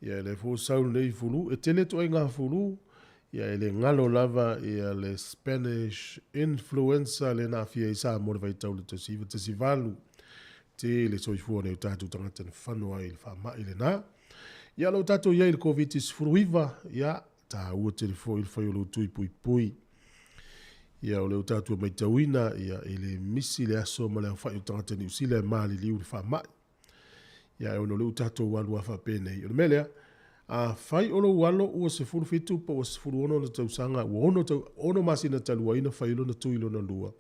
Ia le fo saulu nei fulu, e tele to ai ngā fulu, ia ele ngalo lava ia le Spanish influenza le na fia I sa mo le vai tau le te sivalu te le soifua le tatu tangata le whanua I le whama I le nā. Ia lo tatu ia I le COVID-19 furuiva, ia ta ua te le fo I le whaiolo tui pui pui. Ia o le tatu mai tauina, ia ele misi le aso ma le whai o tangata ni usile maali liu le whama. Ia ono le tatu walua whapene I o le melea, a fai olo walo ua se furu fitu pa ua se furu ono na tausanga ua ono masina taluaina fai ilo na tui ilo na lua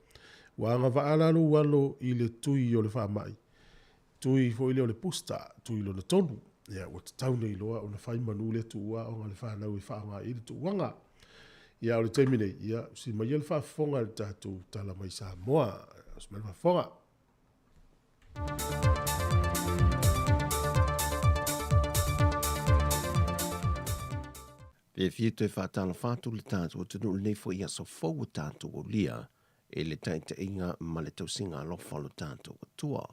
ua anga vaalalu walo I le tui o le whamai tui fo ile o le pusta tui ilo na tonu ia ua te taune iloa o na fai manu le tu ua o nga le whanau I whaanga I le tu wanga ia o le taimine ia si mai le whafonga le tatu tala mai Samoa si mai le whafonga E fitu e whaatala whātu le tātou te nuu nei fo ia so fau tātou o lia e le taita inga ma le tausinga alofa lo tātou o tua.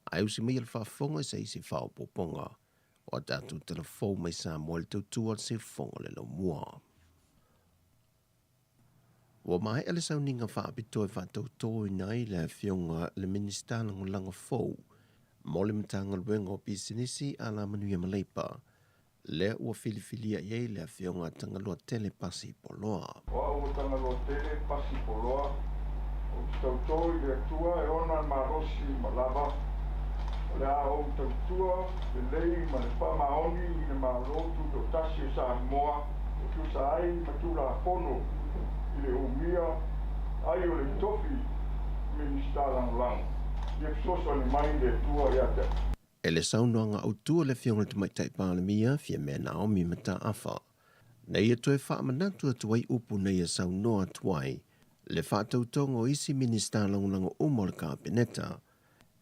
Ai usi mai le whaafonga se isi whao poponga o tātou te la fau mai sa mo le tautua se fonga le lau mua. Wa mai ele sau ninga whaapito e whaatau tōi nai le fionga le minista lango langa fau mo le mtanga luenga o pisinisi a la manuia maleipa. Le ua filifilia iei le fionga tangaloa tele pasi poloa. O tangaloa tele pasi poloa. O tautoi le tua e ona marosi malava. Le a o tautua, le lei ma le pamaoni I le marotu do tasi e Samoa. O tu sa ai matula fono I le umia. Ai o le tofi minista lang. Ia soso ni mai le tua iata. E le saunoanga au tua le fionga te mai taipāle mia fia mea Naomi mata awha. Nei e toe wha manatu atuai upu nei e saunoa tuai. Le whaatautonga o isi minista langulango umore ka peneta.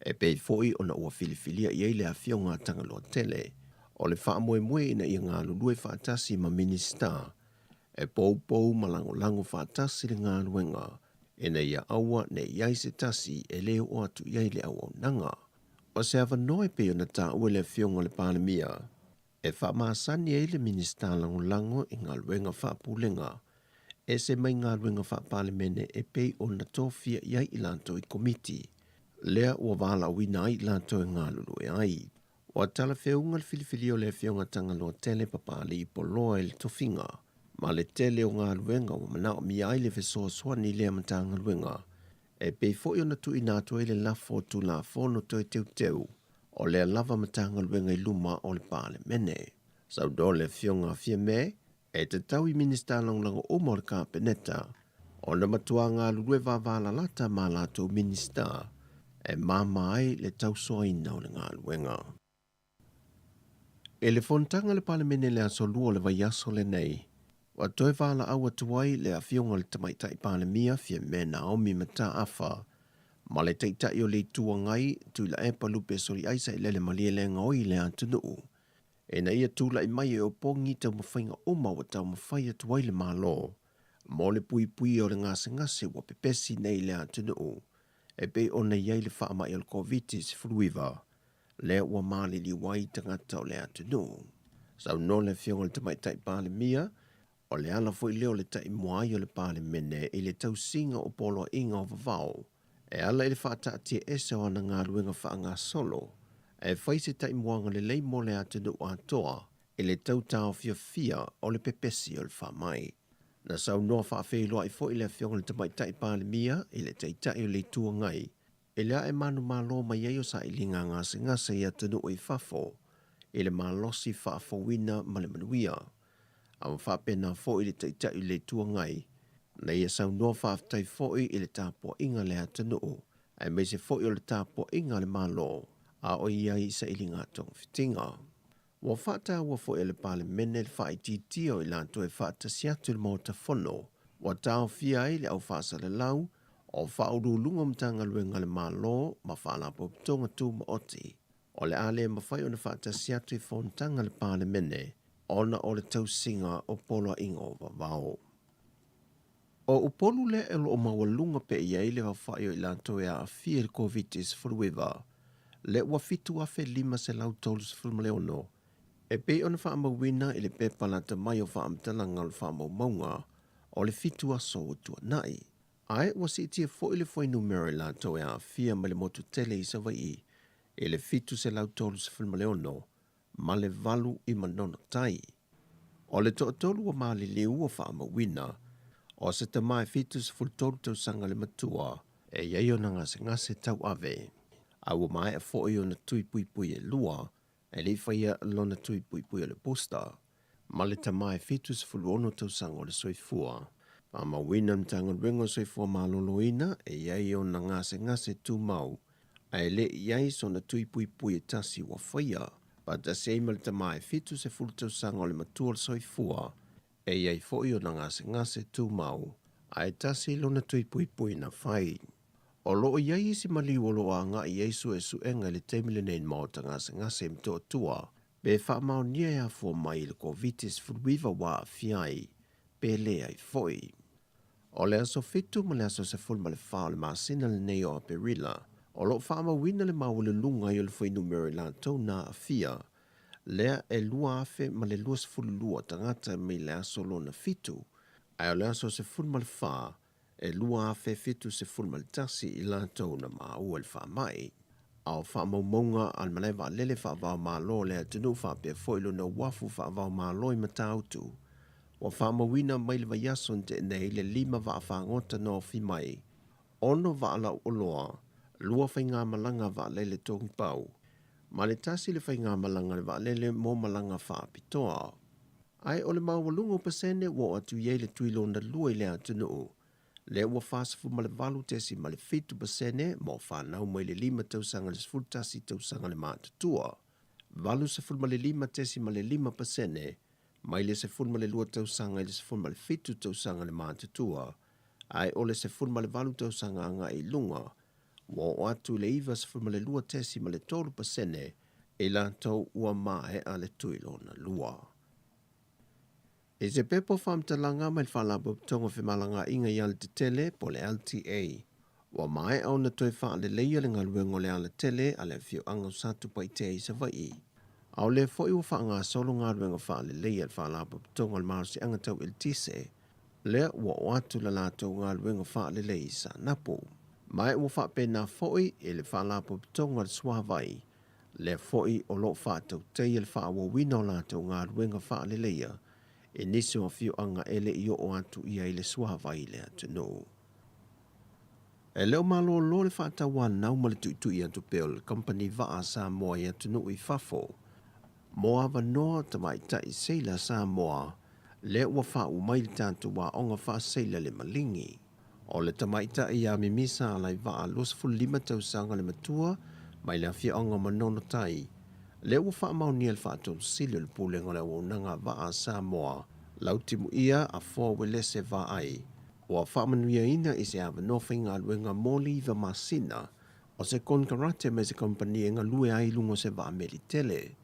E pei foi ona ua filifilia iei le a fionga tangaloa tele. O le wha moe moe ina ia ngā lulue whaatasi ma minista. E pou malango whaatasi le ngā luenga. Ina ia aua ne iai se tasi e leo o atu iei le au nanga. O se awa noe pe ona ta ue le fionga le palemia. E wha maasani e le minista lango I ngā luenga wha pulenga. E se mai ngā luenga wha palemene e pei ona tōwhia iai I lanto I komiti. Lea ua wala wina ai lanto I ngā lulu e ai. O tala whiunga le filifilio le fionga tangaloa tele papali I poloa le tofinga. Ma le tele o ngā luenga o manao mi ai le fesoa swani le amatanga luenga. E pei foi ona tu inato ele lafo tu la fono to teu o le lava matanga luenga I luma o le pale mene. Sau do le fionga fia me, e te tau I minista langlango o morka peneta, O na matua ngā lulue vāvala lata mā lātou minista, e māma ai le tausoina o le ngā luenga. E le fontanga le palemene le aso lua le vai aso le nei, wa toe vala awa tuai le awhionga le tamaitai palemia fia me Naomi mata afa, ma le teitai o le tua ngai tu la e palupe sori aisa i lele malie le ngoi le antunuu. E na ia tūla i mai e o pongi tau mawhainga oma wa tau mawhai atuai le malo, mo le pui pui o le ngase wa pepesi nei le antunuu, e pe o na iai le wha mai o le COVID-19 fruiva, le ua mali li wai tangata o le antunuu. Sau no le fionga le tamaitai pale mia, o le ala foi leo le tai moai o le pale mene i le tau singa o polo inga o vavao, e ala i le whaata atia ese o ana ngā ruenga wha ngā solo, e whaise tai moanga le lei mo le atunu atoa, i le tau tau fia o le pepesi o le wha mai. Na sau noa wha awheiloa i fo i le fionga le tamaitai pale mia, i le teitai o le tua ngai, i lea e manu malo mai ei o sa i linga ngase i atunu o i fafo, i le malosi wha awhawina ma le manuia. Awa whapena fo i le teitai le tua ngai, na ia sau noa whaftai fo i le tāpua inga le atanu, ai me se fo i o le tāpua inga le malo, a o ia i sa ili ngā tong fitinga. Wa whata ua fo i le pale mene le wha i titio i lanto e whata siatu le mauta fono, wa tau fia i le au whasa le lau, o wha uru lunga mtanga luenga le malo, ma whala poptonga tu ma oti, o le ale ma whai o na whata siatu i fontanga le pale mene, ona o le tausinga o polo inga o vavao. O upolu le elo o mawalunga pe iei le whawhai o ilanto e a fia le COVID-19 furuiva, le ua fitu afe 5 se lau tolus fulmaleono, e pe ona wha amawina i le pepa lata mai o wha amtalanga le wha maunga, o le fitu aso o tua nai. Ae ua si itia fo i le fwai numero ilanto e a fia ma le motu tele i sa vai, e le fitu se lau tolus fulmaleono, ma le valu i manono tai. O le to'atolu wa maali liu o wha amawina, o se te mai fitus fultolu tau sanga le matua, e iaio na ngase tau ave. Au mai e fo i o na tui pui pui e lua, e li whaia lona tui pui pui o le posta, ma le te mai fitus fuluono tau sanga o le soifua. Pa amawina mtanga rengo soifua maloloina, e iaio na ngase tu mau, e le iai so na tui pui pui e tasi wa whaia, pa ta seima le te mai fitus e fultau sanga o le matua le soifua, e iai fo i o na ngase tu mau, a e tasi lona tui pui pui na whai. O loo iai isi mali o loo a ngā i eisu e suenga le teimile nein mao ta ngase mtoa tua, be wha mao nia ea fua mai le COVID-19 furuiva wa fiai, pe lea i foi. O le aso fitu ma le aso se fulma le whao le maasina le nei o a perila, o loo wha ama wina le mao le lunga i o le fwai numero i lantou na a fia, lea e lua afe ma le luas fululua tangata me le aso lo na fitu, ai o le aso se fulma le wha, e lua afe fitu se fulma le tasi i lantou na maa ua le wha mai. Ao wha maumonga al malewa lele wha vau maa lo le atunu wha pe foilo na wafu wha vau maa lo i matautu. Wa wha mawina mai le vaiaso nte nei le 5 wha whangota no fi mai. Ono wha ala uloa, lua whai ngā malanga wha lele tongi pau. Ma le tasi le whai ngā malanga le wha lele mo malanga wha apitoa. Ai o le mawalungo pasene wa atu yei le tuilo na lua i le atunu. Le ua whasafu ma le valu tesi ma le fitu pasene mo whanau mai le 5 tausanga le sful tasi tausanga le mātutua. Valu se ful ma le 5 tesi ma le 5 pasene, mai le se ful ma le 2 tausanga le sful ma le fitu tausanga le mātutua. Ai o le se ful ma le valu tausanga anga i lunga, wa o atu le iwa se ful ma le 2 tesi ma le 3 pasene, e la tau ua mae a le tuilo na lua. E se pepo whamtalanga mai whalabo tonga whimalanga inga i ale te tele po le LTA. Wa mai au na toi wha le leia le ngaluengo le ale tele ale fio anga satu pa i te i sa vai. Au le fo i wa wha ngā solo ngaluengo wha le leia le whalabo tonga le marasi anga tau il tise. Le wa o atu la lato ngaluengo wha le leia sa napo. Mai wa wha pe na fo i e le whalabo tonga le swa vai. Le fo i o lo wha tau tei le wha wa wino lato ngaluengo wha le leia. E nisi o fiu anga ele i o atu ia i le suava i le atu no. E leo malo lo le whata wan nau ma le tuitu i atu peo le company vaa Samoa i atu no i fafo. Mo ava noa tamai ta i seila Samoa, le ua wha umai le tātu wa onga wha seila le malingi. O le tamaita I a mimisa alai vaa los fulima tausanga le matua, mai le fia onga manono tai. Le ua wha mauni al wha tonu sili le pulenga le wunanga vaa Samoa, lautimu ia a fua welese vaa ai. Ua wha manuia ina I se ava nofenga luenga moli va masina, o se konkarate me se kompani nga lue ai lungo se vaa meli tele.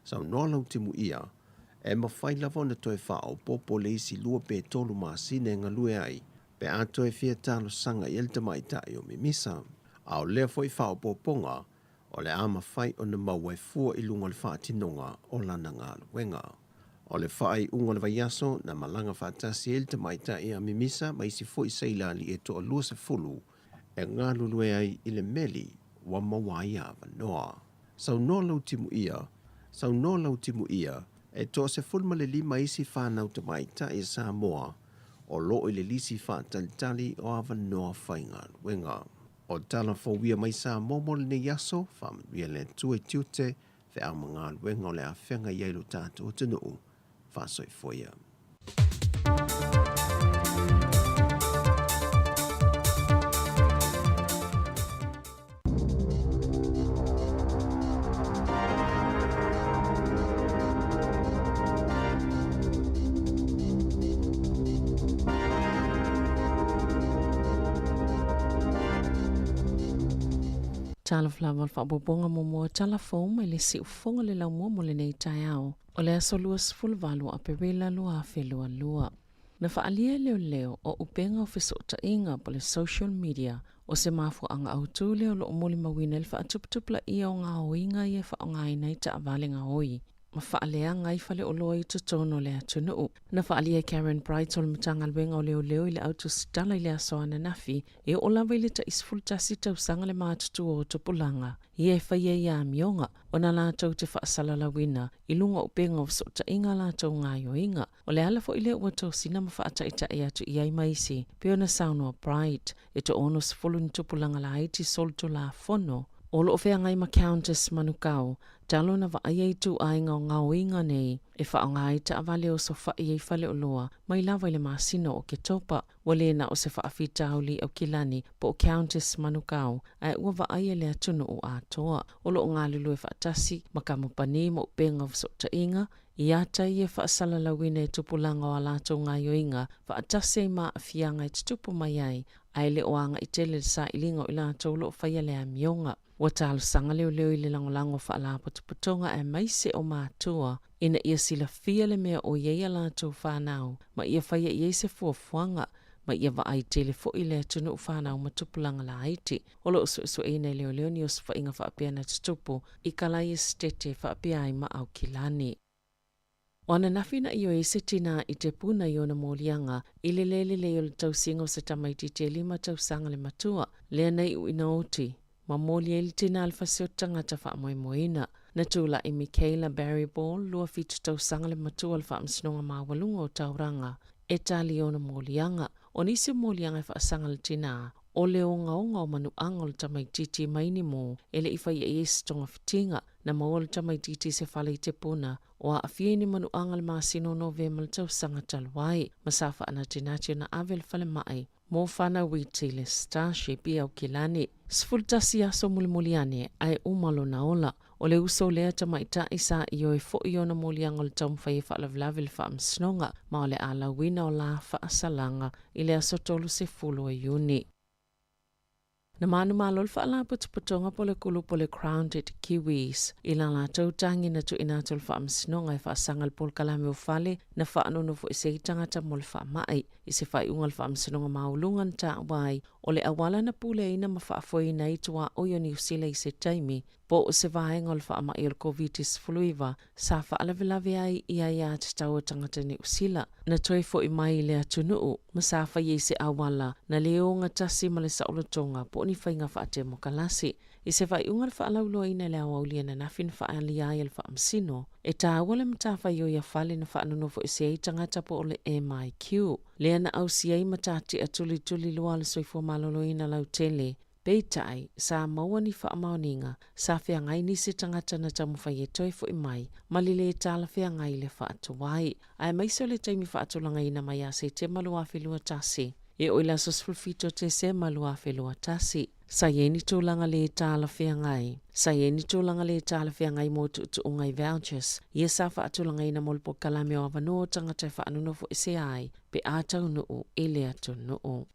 Sau noa lautimu ia, e mawhai lava na toe wha o popo le isi lua pe tolu masina nga lue ai, pe a toe fia talo sanga I elta maita I o mimisa. Au lea foi wha o poponga, o le ama whai o na maua fua I lungo le wha tinonga o lana ngā luenga. O le whai ungo le vaiaso na malanga whatasi elta maita I a mimisa ma isi foi seila li e toa lua se fulu, e ngā lulue ai I le meli wa mawai ava noa. Sau noa lau timu ia, e toa se fulma le lima isi whanau te maita I Samoa, o loo I le lisi whaatalitali o ava noa whainga luenga. O tala fawia mai Samoa mo le ne yaso, whamanuia le tue tiute, fe au mga luenga o le a whenga iailu tātou tunu, whasoi foia. Tala flawa whaabobonga mo mua tala foam e le si ufonga le lau mua mo le nei tai au. O le aso lua sifulvalu a perila lua a whelua lua. Na whaalia leo o upenga o whisota inga po le social media o se mafu anga autu leo lo omoli mawina le whaatuptupla ia o ngā oinga ia whaongai nei ta avale ngā oi. Ma whaalea ngai whale o loa I tutono le atunuu. Na whaalia Karen Bright o le matanga luenga o leo I le auto stala I le aso ana nafi e o lawa I le ta isfultasi tausanga le mātutu o tupulanga. Ie whaia ia mionga o na lātou te whaasala lawina I lunga upenga o sota inga lātou ngāio inga. O le alafo I le ua tau sina ma whaata ita e atu I ai maisi. Peo na saunoa Bright e to ono sifulu ni tupulanga la haiti solto la fono. O loo whea ngai ma Countess Manukau, talo na waai ei tu ainga o ngau inga nei, e wha o ngai ta avale o so whai ei whale o loa, mai lawa ile masino o ke topa, wale na o se wha awhitauli au kilani po o Countess Manukau, ai ua waai e lea tunu o atoa. O loo ngā lulu e whaatasi, makamupani mo upenga o sota inga, Iata ia whaasala lawina e tupulanga o alato ngā yoinga, whaatase ma awhianga e tutupu mai ai, ai le oanga I tele sa ilinga o ilato lo whaia lea mionga. Watalo sanga leo I le langolango whaalapo tuputonga e maise o mātua, ina ia sila fia le mea o iei alato whanau, ma ia whaia iei se fuafuanga, ma ia wa ai tele fo I le tunu whanau ma tupulanga la haiti. Olo usu ina leo ni os whainga whaapea na tutupu, I kalai estete whaapea ai ma au kilani. O ana nawhina I o e se tina I te puna I ona mōlianga, I le lele leo le tausinga o se tamaiti te 5 tausanga le matua, lea nei u ina oti. Ma mōli e li tina alfaseo tangata wha moe moina. Na tūla I Michaela Barry Ball, lua fitu tausanga le matua le wha msinonga mawalunga o tauranga, e tali ona mōlianga. O nisi mōlianga e wha asanga le tina, o leo ngaonga o manuanga o le tamaititi maini mō, ele I whai e tonga fitinga, na maua le tamaititi se whale I te puna, o a awhie ni manuanga le masino no ve mal tausanga talwai, masafa ana tinatio na avel whale mai. Mō whana witi le Starship I au kilani. Sfultasi aso mulimuliane ai umalo na ola. O le uso lea tamaita isa I o e fo I ona molianga o le taumwhai e whaalavlawe le whaamsnonga, ma o le alawina o la whaasalanga I le asotolu se fulo e uni. Na manu malol whaala putuputonga po le kulu po le Crowned Kiwis. I la la tautangi na tu inatul whaamsnonga e whaasangal pol kalame o whale na whaanono fo ise itangata mo le whaamai. I se whai ungal whaamsnonga maulungan ta wai o le awala na pule ina ma whaafoi na itua oyo ni usila I se taimi. Po o se vaenga o le whaamai o le COVID-19 sa whaalavelave ai I ai at tau tangata ni usila. Na toi fo I mai le atunuu, masafa I se awala na leo ngatasi ma le saolotonga po ni whainga whaate mo kalasi. I se whai ungal whaalauloa ina le awaulia na nafin whaali ai al whaamsino. E tā wale mtafa yo ia whale na whaanono fo ise ai tangata po o le MIQ. Lea na au siai matati a tuli loa le soifua malolo ina lau tele. Peitai, sa maua ni whaamaoninga, sa whea ngai ni se tangata na tamu whai e toi fo I mai, malile e tala whea ngai le whaatuwai. Ai maiso le taimi whaatulanga ina mai a se te malu a whilua tasi. e o ila sosfulfito te se malua whelua tasi. Sa yeni tūlanga le tāla whiangai. Sa yeni tūlanga le tāla whiangai mō tuungai vouchers. Ia sa whaatulanga ina molpo kalame o avano tangata whaanunofo ese ai, pe ātau nuu e le atu nuu.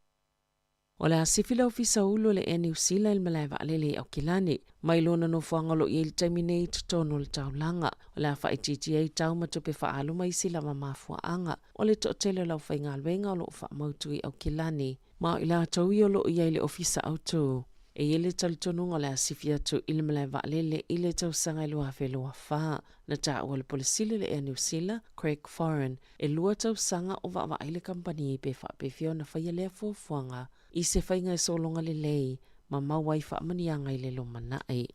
O le asifila ofisa ulo le eni usila il malai vaalele au kilani, mai lona no whangalo i il taimine i tutono le taulanga, o le awha i TTA tau matupe whaalu mai sila mamafua anga, o le totele lau whaingalwenga o lo wha mautu i au kilani, ma ila tau i o lo i le ofisa au tū. E ile talitonunga le asifia tu il malai vaalele i le tau sanga i lua whelua wha, na ta ua le polisile le eni usila, Craig Foreign, e lua tau sanga o wa ile kampani i pe whapefio na whaialea fuafuanga, i se whainga e solonga le lei, ma mawai whaamanianga i le lomanai.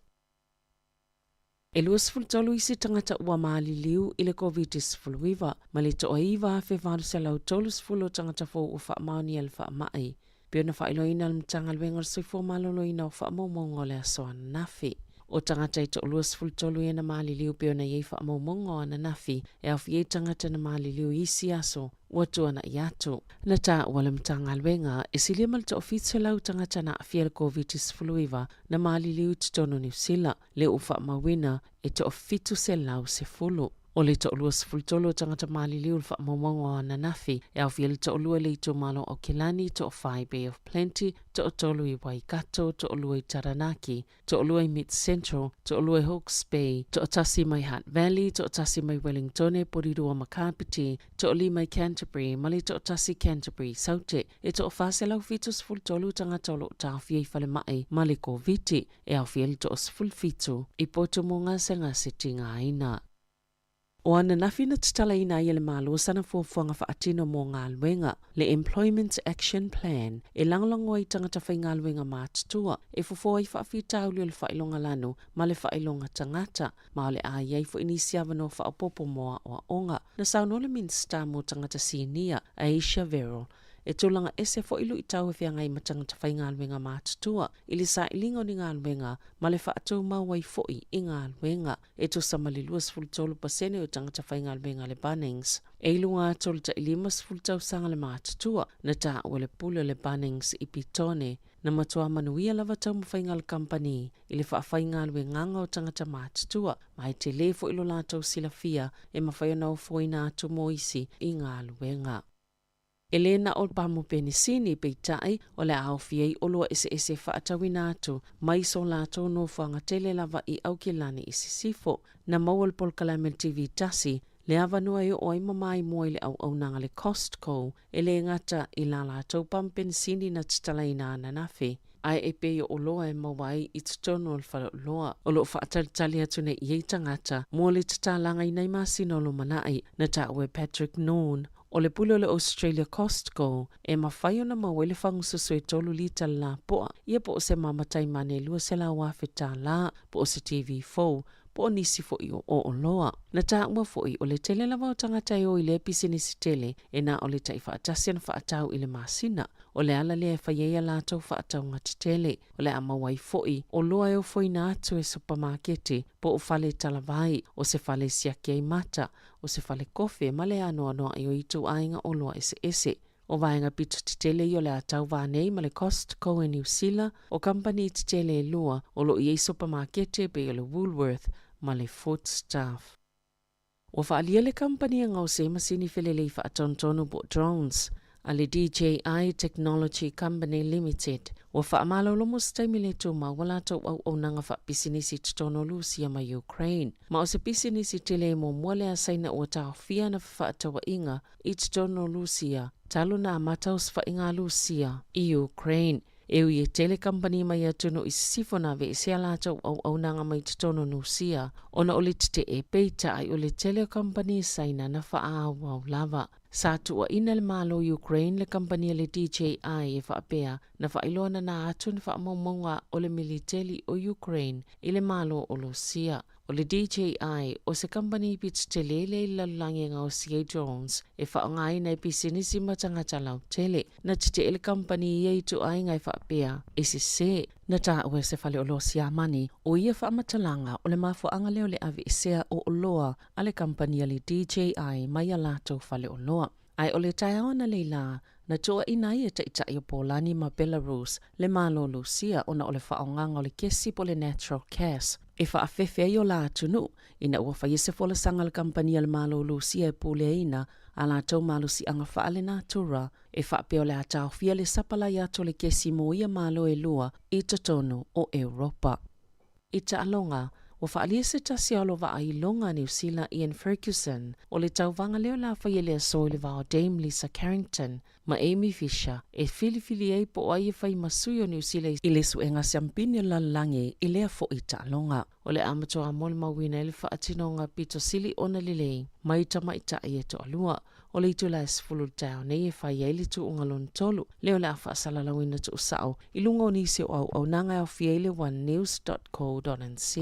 E luas fultolu i se tangata ua maali liu i le COVID-19, ma le toa iwa fe varu se lau tolus fulo tangata fo u whaamaoni al whaamai. Pio na whailoina al mtanga lwenga soifo maloloina o whaamaumongo le asoana nafi. O tangata i to luas fultolu e na maali liu pio na yei whaamaumongo ana nafi, e au fie tangata na maali liu i siaso, ua tuana i atu. Na ta wale mtanga lwenga, e silia malta ofitse lau tangata na afia le COVID-19 na maali liu titono New Zealand, le ufa mawina e to ofitu se lau se fulu. O le to luas fultolo tangata maali liu le whaamamongo ana nafi, e au fie le to lua le ito malo o Kilani, to Whai Bay of Plenty, to tolu i Waikato, to lua i Taranaki, to lua i Mid Central, to lua i Hawke's Bay, to tasi mai Hutt Valley, to tasi mai Wellingtone, Porirua Makapiti, to li mai Canterbury, mali to tasi Canterbury, saute, e to whase lau fitus fultolo tangata lo ta fie i whale mai, mali ko viti, e au fie le to osful fitu, i poto monga senga setinga aina. O ana nafina tatala ina ia le malo sana fuafuanga whaatino mō ngā luenga, le Employment Action Plan, e langalango i tangata whai ngā luenga mātutua, e fufoa i whaafitau le whailonga lanu, ma le whailonga tangata, ma le a iei fu inisiava no whaapopo moa o onga, na saunole minsta mo tangata sinia, Aisha Verrill, e tūlanga ese fo ilu i tau e whiangai matangata whai ngā luenga mātutua, ili sa ilingo ni ngā luenga, ma le whaatou mawai foi i ngā luenga, e to samali luas fultolu pasene o tangata whai ngā luenga le Bunnings. E ilu ngā tolu ta ilimas fultau sanga le mātutua, na ta ua le pula le Bunnings i pitone, na matua manuia lava tau mawhai ngā le company, ili whaafai ngā luenga o tangata mātutua, ma e te le fo ilo lātou sila fia, e mawhai anau foi nā tu moisi i ngā luenga. Elena o pamu penisini peitai o le aofiei olua ese whaatawina atu, mai so lato no whanga tele lava i Aukilani i sisifo, na mawal polkalame TV tasi, le avanua i o mamai moi le au nanga le Costco, e le ngata i la lato pamu penisini na titalaina ana nafi. Ai e pe o loa e mawai i tutono le whala loa. O lo whaatalitali atu ne i tangata, mua le tatalanga i nei masino lo manai, na ta ue Patrick Noon. O le pulo le Australia Costco, e mawhai o na mawele whangususu e tolu lita la poa, ia po o se mamatai mane lua se la wawheta la, po o se TV4, po o nisi fo i o loa. Na ta ua fo i o le tele lava o tangata o i le pisinisi tele, e na o le tai whaatasian whaatau i le masina, o le ala le e whaiea lātou whaatau ngati tele, o le amawai fo i, o loa e o fo i na atu e supermarkete, po o whale talavai, o se whale siaki ai mata, o se whale kofe, ma le anoa i o itu ainga o loa ese. O vaenga pitu titele i o le atau vānei ma le Costco e New Zealand, o company titele e lua, o lo i e supermarkete pe o le Woolworth, ma le Food Staff. O whaalia le company ngau se masini whelele i whaatontono bo drones, a le DJI Technology Company Limited, o whaamalo mos taimi le tō mawala tau au nanga wha pisinisi tutono Lucia ma Ukraine. Ma o se pisinisi tele mo mwale a saina o tau fia na whaatawa inga i tutono Lucia, talo na amataus wha inga Lucia i Ukraine. E ui e tele company mai atuno i sifona ve se ala tau au nanga mai tutono Lucia, ona ole te e peita ai ole tele company saina na wha lava. Sa tua ina le malo Ukraine le company le DJI e whaapea na whailona na atun whaamamonga o le militeli o Ukraine i le malo o Lucia. O le DJI o se company pits tele le lalangi ngau CA drones e whaongai na pisinisi matangata lau tele na tite ele company i tu ai ngai whaapea e se na ta ue se whale o Lucia mani o ia whaamatalanga o le mafuanga leo le ave isea o loa ale company le DJI mai a lato whale o loa. Ai o le taeao na leila, na toa ina ia taitai o Polani ma Belarus, le malo Lucia ona o le whaonganga o le kesi po le natural gas. E whaafefe o la atunu, ina ua whaiese fola sanga le kampania le malo Lucia e puleina, a la tau malo si anga whaale nā tura, e whaapeo le atao fia le sapala ia to le kesi mo ia malo e lua i tatonu o Europa. I ta alonga, wa whaalia se tasi alo wa ai longa New Zealand Ian Ferguson, o le tauwanga leo la whaiele a soi le wao Dame Lisa Carrington, ma Amy Fisher, e filifili ei po ai e whai masui o New Zealand i le suenga siampini la lange i lea fo i ta alonga. O le amatoa mole mawina e le whaatinonga pito sili ona lilei, mai tama i ta e to alua, o le itu la esfulu tau nei e whai eili tu ungalon tolu, leo le awha asala lawina tu usao, i lunga o nisi o au nanga au fiele onenews.co.nz.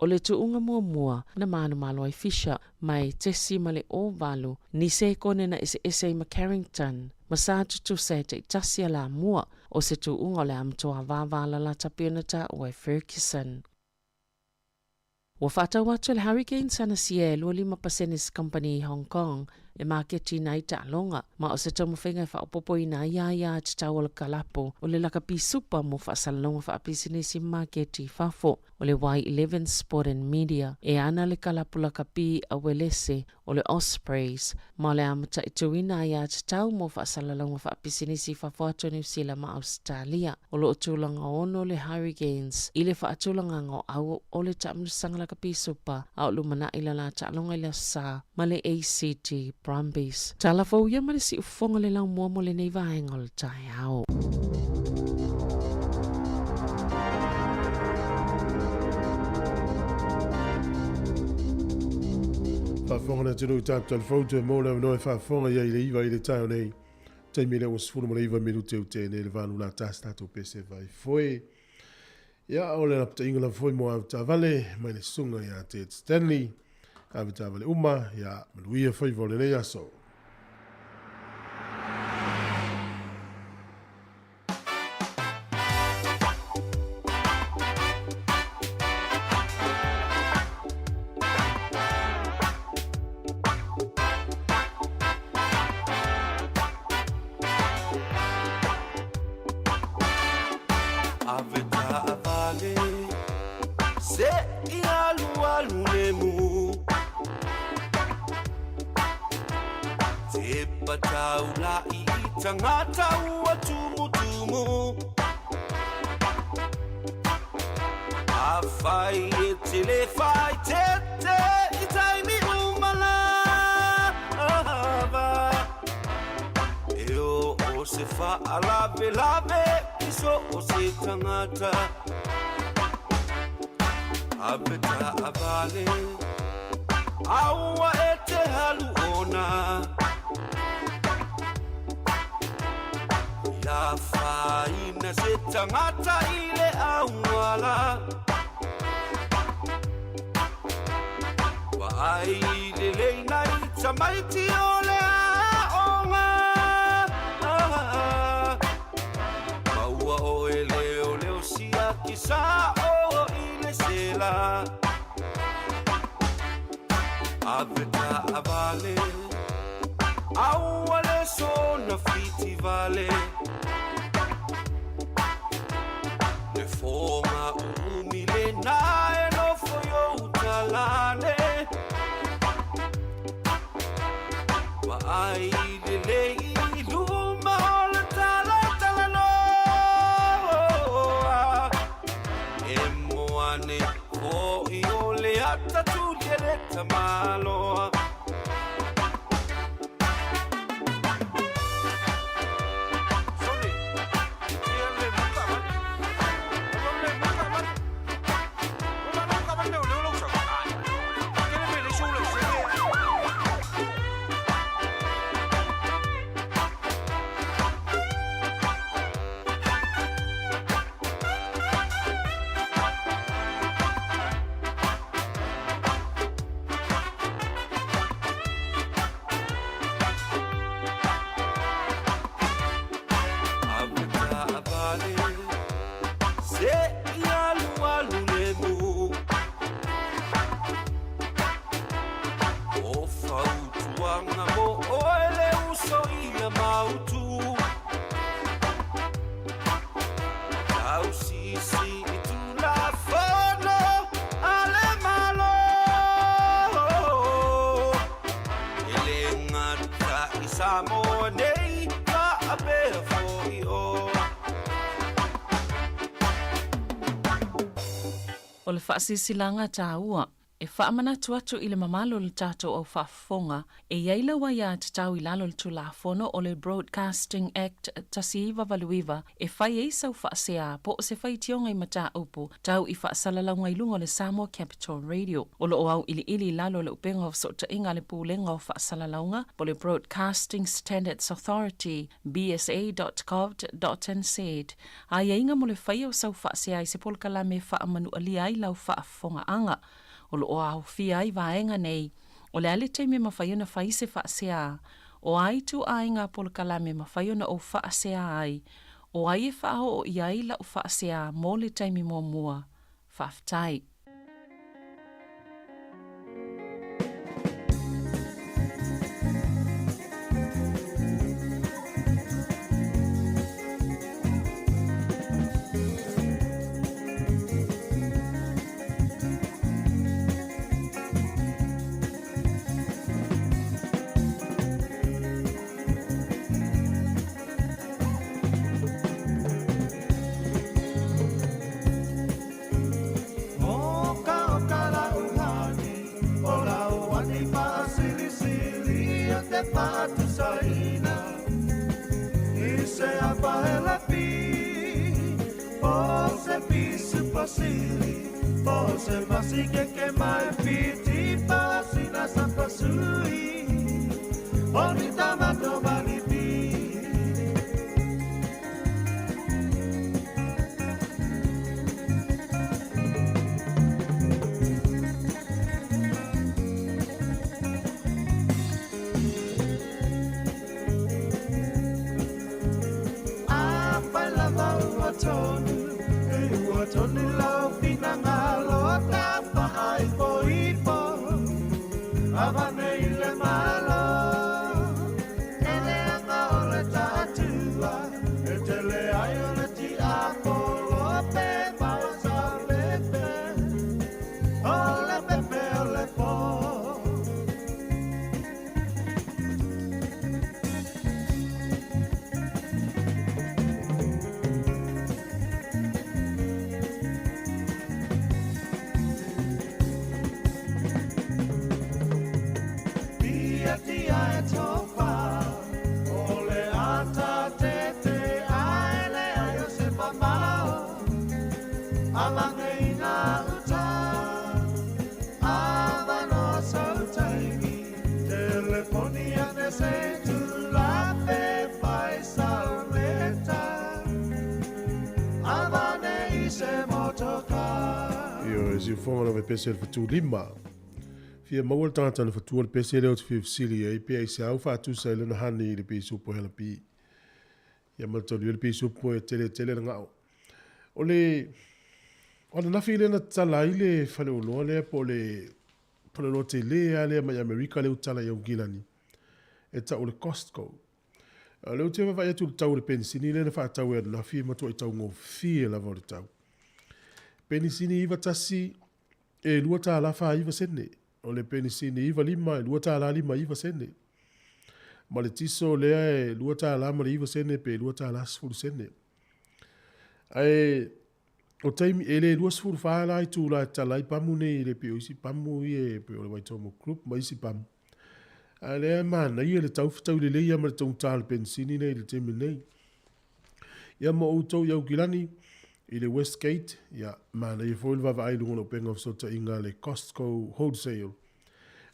O le tuunga mua na manu malo ai Fisher, mai tesi ma le o valu, ni se kone na ese ma Carrington, ma sa tutu se te tasia la mua, o se tuunga o le amtoa vavala la tapiona ta o e Ferguson. Wa whata watu le hurricane sana sie lua 5% company i Hong Kong, e marketi na i ta longa, ma o se tamu whenga wha opopo i na ia te tau o le kalapo, o le lakapi supa mo wha salalonga wha apisinisi marketi fafo, o le Y11 Sport and Media, e ana le kalapo lakapi a welese, o le Ospreys, ma le amata i tuina ia te tau mo wha salalonga wha apisinisi fafo ato New Zealand ma Australia, o le otulanga ono le hurricanes, i le wha atulanga ngo au o le tamu lakapi supa, au lumana ila la ta longa ila sa, ma le ACT Brumbies. Tala fau ia ma le si ufonga le lau mua mo le nei vaenga o le tai au. Whafonga na tino tāp talafau te mōna no e whafonga ia i le iwa i le tai o nei. Tai mele o sifuru mo le iwa menu te ute nei le vanu la tas tato pese vai foe. Ia o le napta inga la foe mo au ta vale, mai le sunga ia te Stanley. Ave ta vale uma, ia manuia foe vole nei aso. apea fo I o. O le whaasisilanga tā ua, e whaamana tuatu I le mamalo le tātou au whaafonga, e iaila wa ia te tau I lalo le tulafono o le Broadcasting Act tasiiwa valuiwa, e whai e sau whaasea po o se whai tionga I mata upu, tau I whaasalalau ngai lunga le Samoa Capital Radio. O lo au ili lalo le upenga o sota inga le pūlenga o whaasalaunga, po le Broadcasting Standards Authority, bsa.gov.nz. A inga mo le whai o sau whaasea I se polkala me whaamanu alia I lau whaafonga anga. O lo au fia I vaenga nei, o le ale te me mawhaiona whai se whaasea, o ai tu ainga polkala me mawhaiona o whaasea ai, o ai e whao o iai la o whaasea mō le taimi mō mua, whaftai. Forse pasi che mai fiti pasi na santa sui ogni tamato valipi a bailava uatonu uatonu lau pinangalo tapahai poipo avane ile malo ele anga ole tatua etele ayole ti akolo pe basa pepe ole pepe ole po Si fonga no pese for tu lima. Fia maua tata no for tu pese le o fi sili e pe se au fa tu se le no hani le pe supo hela pi. Ya ma to le pe supo e tele nga. Ole ona na fi le na tala ile fa le lo le po le tele ale ma America le tala yo gilani. E ta o le Costco. Le te va ya tu tau le pensini le na fa tau e na fi ma to tau ngo fi la vo tau. Penisini iwa tasi e lua tā lafa iwa sene. O le penisini iwa lima e lua tā la lima iwa sene. Ma le tiso lea e lua tā la ma le iwa sene pe lua tā la sfuru sene. Ai o taimi e le lua sfuru whaala i tū la tala i pamu nei le pe o isi pamu i e pe o le Waitomo Group ma isi pamu. Ai lea mana i e le taufitau le leia ma le tau tā le penisini nei le temi nei. Ia mo outou iau kilani I le Westgate, ia, mana I fōi lwa vai lungo no penga sota inga le Costco Wholesale.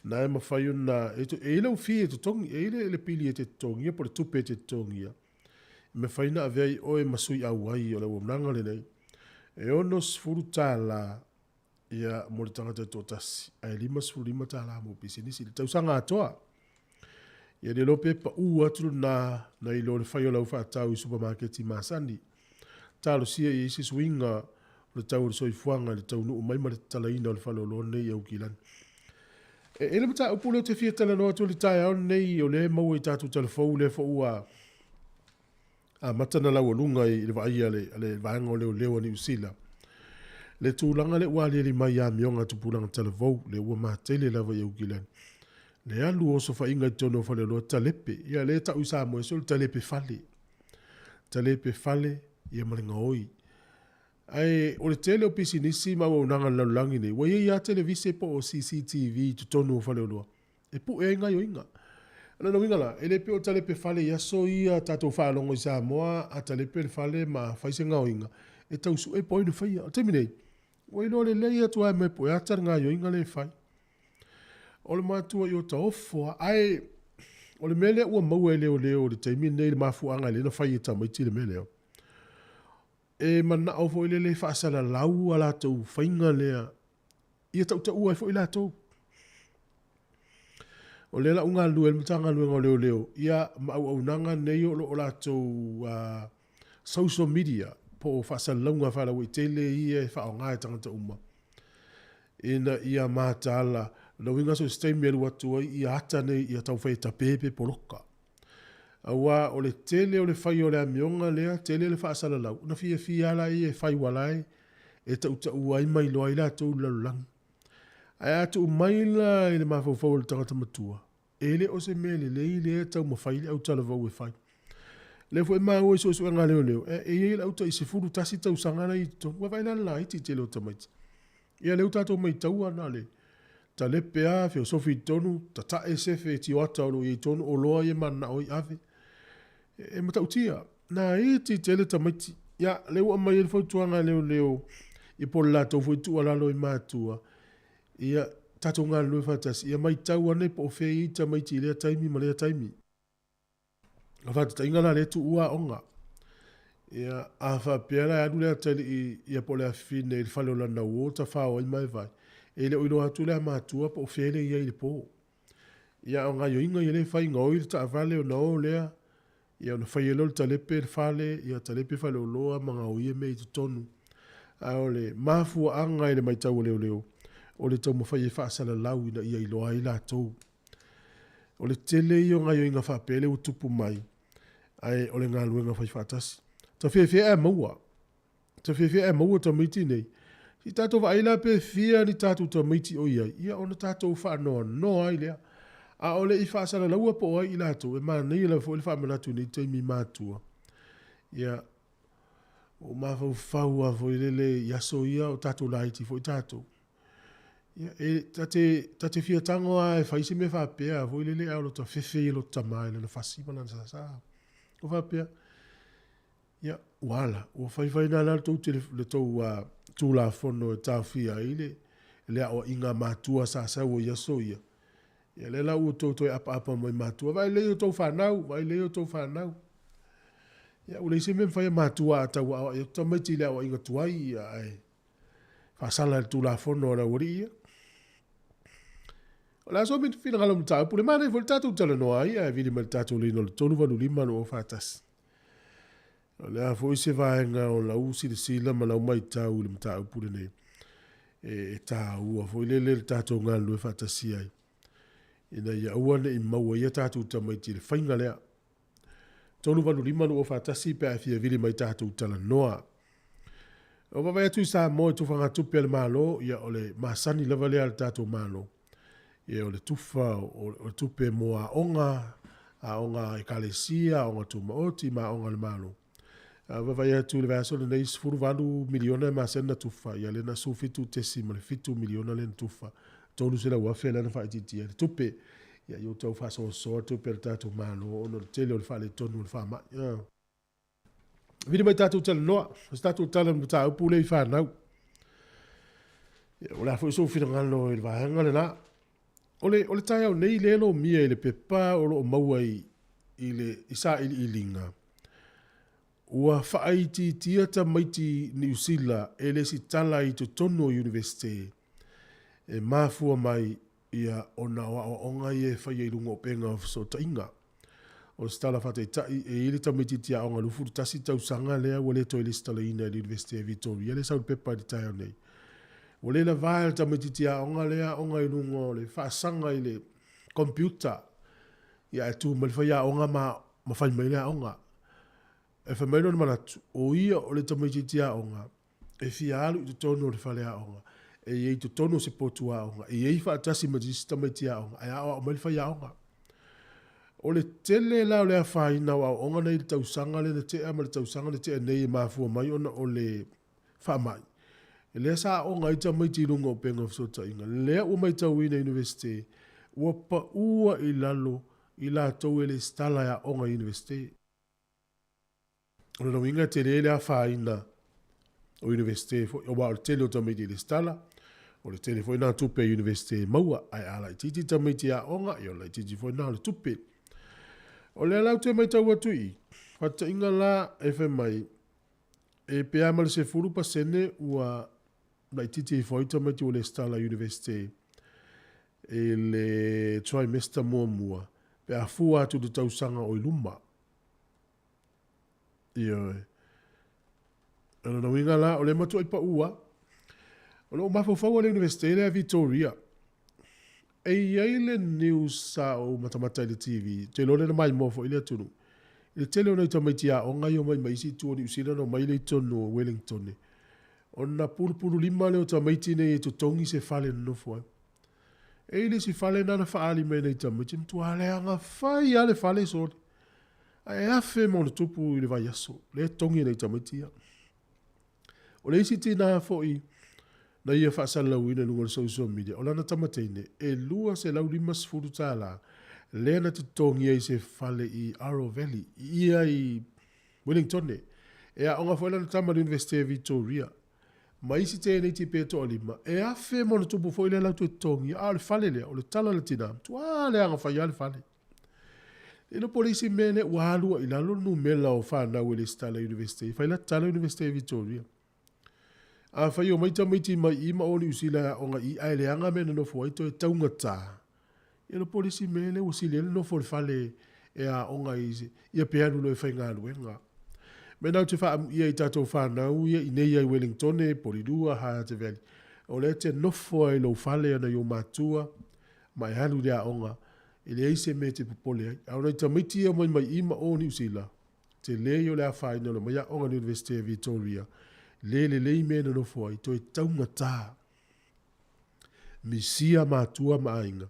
Na e mawhai una, e lau fi e te tongi, e le pili e te tongi, e po le tupe e te tongi, ia. Me whaina a vei oe masui au wai o le wamnanga le nei. E ono sfuru tāla, ia, mo le tangata tōtasi. Ai lima sfuru lima tāla mo pisinisi, le tausanga atoa. Ia le lope pa aturu na ilo le whai o lau whaatau I supermarketi Masani. Talo sia I isi swinga le tau le soifuanga le tau nuu mai ma le talaina o le whalolo nei au kilan. E le mata upu leo te fia tala noa tu le tai au nei o le maua I tatu telefou le fōua a matana lau alunga I le vaia le vaanga o leo ni usila. Le tūlanga le wale li mai a mionga tupulanga telefou le ua mātele lava I au kilan. Le alu o sofa inga I tono whalelo talepe. Ia le tau isa mo e sol talepe fale. talepe fale ia malenga oi. Ai, o le tele o pisi nisi ma o nanga lalangi nei. Wa ia televise po o CCTV tu tonu o fale o loa. E pu e ngai o inga. Ana no inga la, ele pe o talepe fale ia so ia tatou whaalongo i Samoa a talepe fale ma whaise ngā o inga. E tau su e poinu whaia. O temi nei, wa ilo le leia tu ai me po e atar ngā o inga le whai. O le mātua i o ta ofo, ai, o le mele ua maua e leo le teimi nei le mafu anga le na whai e tamaiti le mele o. E mana au fo ile le whaasala lau ala tau whainga lea. Ia tau ta ua e fo ila tau. O le la unga lue, le mtanga lue ngā leo leo. Ia mau au nanga nei o la tau social media. Po whaasala lau ngā whala wei tele ia e whao ngā e tangata uma. Ina ia mata ala. Na winga so stay meru atua ia ata nei ia tau whai ta pepe poloka. Awa o le tele o le whai o le amionga lea, tele le whaasala lau. Na fia ala i e whai walai, e tau uai mai loa i la tau lalulangi. Ai atu umaila i le mawhawhau le tangata matua. Ele o se mele le i le tau mawhai le au tala vau e whai. Le fo e maa oi so ngā leo leo. E i lau tau i se furu tasi tau sangana i tonu. Wa vaina la i ti tele o tamaiti. Ia leo tato mai tau ana le. Ta le pea feo sofi tonu, ta ta e sefe ti o ata olo i tonu o loa i mana oi ave. E matautia, na e ti tele tamaiti. Ia, leo a mai e fautuanga leo, i po la tau fautua lalo i mātua. Ia, tato ngā lue fatasi, ia mai tau ane po fe i tamaiti lea taimi, ma lea taimi. A fata ingana le tu ua onga. Ia, a fa pera adu lea tali i po lea fine, il fale o lana uota fao i mai vai. E le oilo atu lea mātua po fele ia i le po. Ia o ngā yoinga i le whai ngoi ta avale o nao lea. Ia o na whai elo le talepe le fale, ia talepe fale o loa mga o ie mei tu tonu. A o le mafua anga i le maitau leo leo. O le tau mawhai e whaasala lau ina ia i loa i la tau. O le tele i o ngā yoinga whapele o tupu mai. Ai o le ngā luenga whai whaatasi. Ta whewhea e maua. Ta whewhea e maua ta miti nei. I tātou whaila pe fia ni tātou ta miti o iai. Ia ona tātou whaanoa noa ai lea. A ole i whaasana laua po ai i lātou. E maa nei la fo ili whaamanatu nei teimi mātua. Ia o mawhau whaua fo i lele yaso ia o tātou laiti fo i tātou. Ia e tate fia tangoa e whaise me whapea fo i lele au lo ta whewhe i lo tamai le na whasimana na sa. O whapea. Ia wala. O whaiwhaina la tau te le tau tūla whono e tāwhia ile, le o inga mātua sa sau o yaso ia. Ia le lau o tōtoi apa mai mātua, vai leo tau whanau, vai leo tau whanau. Ia ule se me mwhai mātua a tau a, ia tamaiti le o inga tuai ia, ai. Whasala le tūla whono na uri ia. O la so mi whina ngalo mtau, pule mana i fol tātou tala noa ia, e vili mai tātou lino le tonu vanu lima no o whātasi. Le a foi se vaenga o la usi de sila ma lau mai tau le mta upure nei. E ta ua foi le tatou ngā lue fatasi ai. Ina ia ua ne i maua ia tatou tamaiti le whainga lea. Tonu vanu lima no o fatasi pe a fia vili mai tatou tala noa. O wawai atu i sa mo e tufa ngā tupe le malo, ia o le masani lava lea le tatou malo. Ia o le tufa o tupe mo a onga e kalesia, a onga tumaoti, ma onga le malo. Vavai atu le vaso le nei sifuru valu miliona e masena tufa. Ia le na su fitu tesi ma le fitu miliona le tufa. Tolu se la wafe le na whaititia. Le tupe, ia iau tau whaso o soa tupe le tatou malo. Ono le tele o le wha le tonu le wha mai. Vini mai tatou tala noa. Mas tatou tala le ta upu le i whanau. Ia o la fo iso fina ngalo i le vahanga le na. O le tai au nei le lo mia i le pepa o lo maua i le isa ili ilinga. Ua whaaiti tiata maiti New Zealand e le si tala i to tono university. E mafua mai ia ona o onga i e whai e rungo penga so tainga. O stala whate tai e ili tamiti tia onga lufuru tasi tau sanga lea wale to ili stala ina i University of Victoria. Le saun pepa di tai nei. Wale la vael tamiti tia onga lea onga i rungo le whaasanga i le computer. Ia e tu malwhai a onga ma whai mai lea onga. E whamaino na manatu, o ia o le tamaitia onga, e fia alu i te tono le whale a onga, e iei te tono se potu a onga, e iei whaatasi ma jisi tamaitia onga, e awa o mali whai a onga. O le tele la o le awhaina wa o onga nei le tausanga le te ama le tausanga le te nei mafua mai ona o le whamai. E lea sa o ngai ta mai tirunga o penga fsota inga. Lea o mai tau ina universite ua pa ua i lalo i la tau ele stala ya o ngai universite. O le winga te le awhaina o universite o wa o tele o tamai le stala. O le tele foi na tupe universite maua ai ala i titi tamai te a onga i o la titi foi na le tupe. O le lau te mai tau atu i, whata inga la e whe mai, e pea male se furu pa sene ua lai titi i whaita mai te o le Stala University, e le trimester mua, pea fua atu te tausanga o i luma. Ia e. Ano na winga la, o le matu ai pa ua, o le o mafau le University le a Victoria, e iai le news sa o matamata i le TV, te lone na mai mofo i le atunu. I le tele o nei tamaiti a o ngai o mai maisi tua ni usila no mai le tonu o Wellington. O na puru lima le o tamaiti nei e to tongi se fale no fo. E le si fale na faali me nei tamaiti mtu ale anga fai ale fale so. Ai afe mo le tupu i le vai aso, le tongi nei tamaiti a. O le isi tina fo i na ia whaasala uina lunga le social media. O lana tamateine, e lua se lau lima sifuru tala, lea na te tongi ai se fale i Arrow Valley, ia i Wellington. E a onga fwela na tama le University of Victoria. Ma isi te nei te peto o lima, e a fe mona tupu fo ile lau te tongi, a le fale lea, o le tala le tina, tua le anga fai ale fale. E no polisi mene uhalua i lalo nu mela o whanau ele Stala University, fai la tala University of Victoria. A whai o maita maiti mai ima o ni usila o nga i aile anga mena no fo aito e taunga tā. E no polisi mele usili ele no fo le fale e a o nga isi. Ia peanu no e whai ngā luenga. Mena te wha ia i tatou whanau ia i nei ai Wellington e Porirua haa te veli. O le te nofo ai lo fale ana i o mātua mai halu rea o nga. E le eise me te popole ai. A ona i ta maiti ia mai ima o ni usila. Te lei o le a whaina lo mai a o nga University of Victoria. Le mena no foi to e taunga tā. Misia mātua maainga.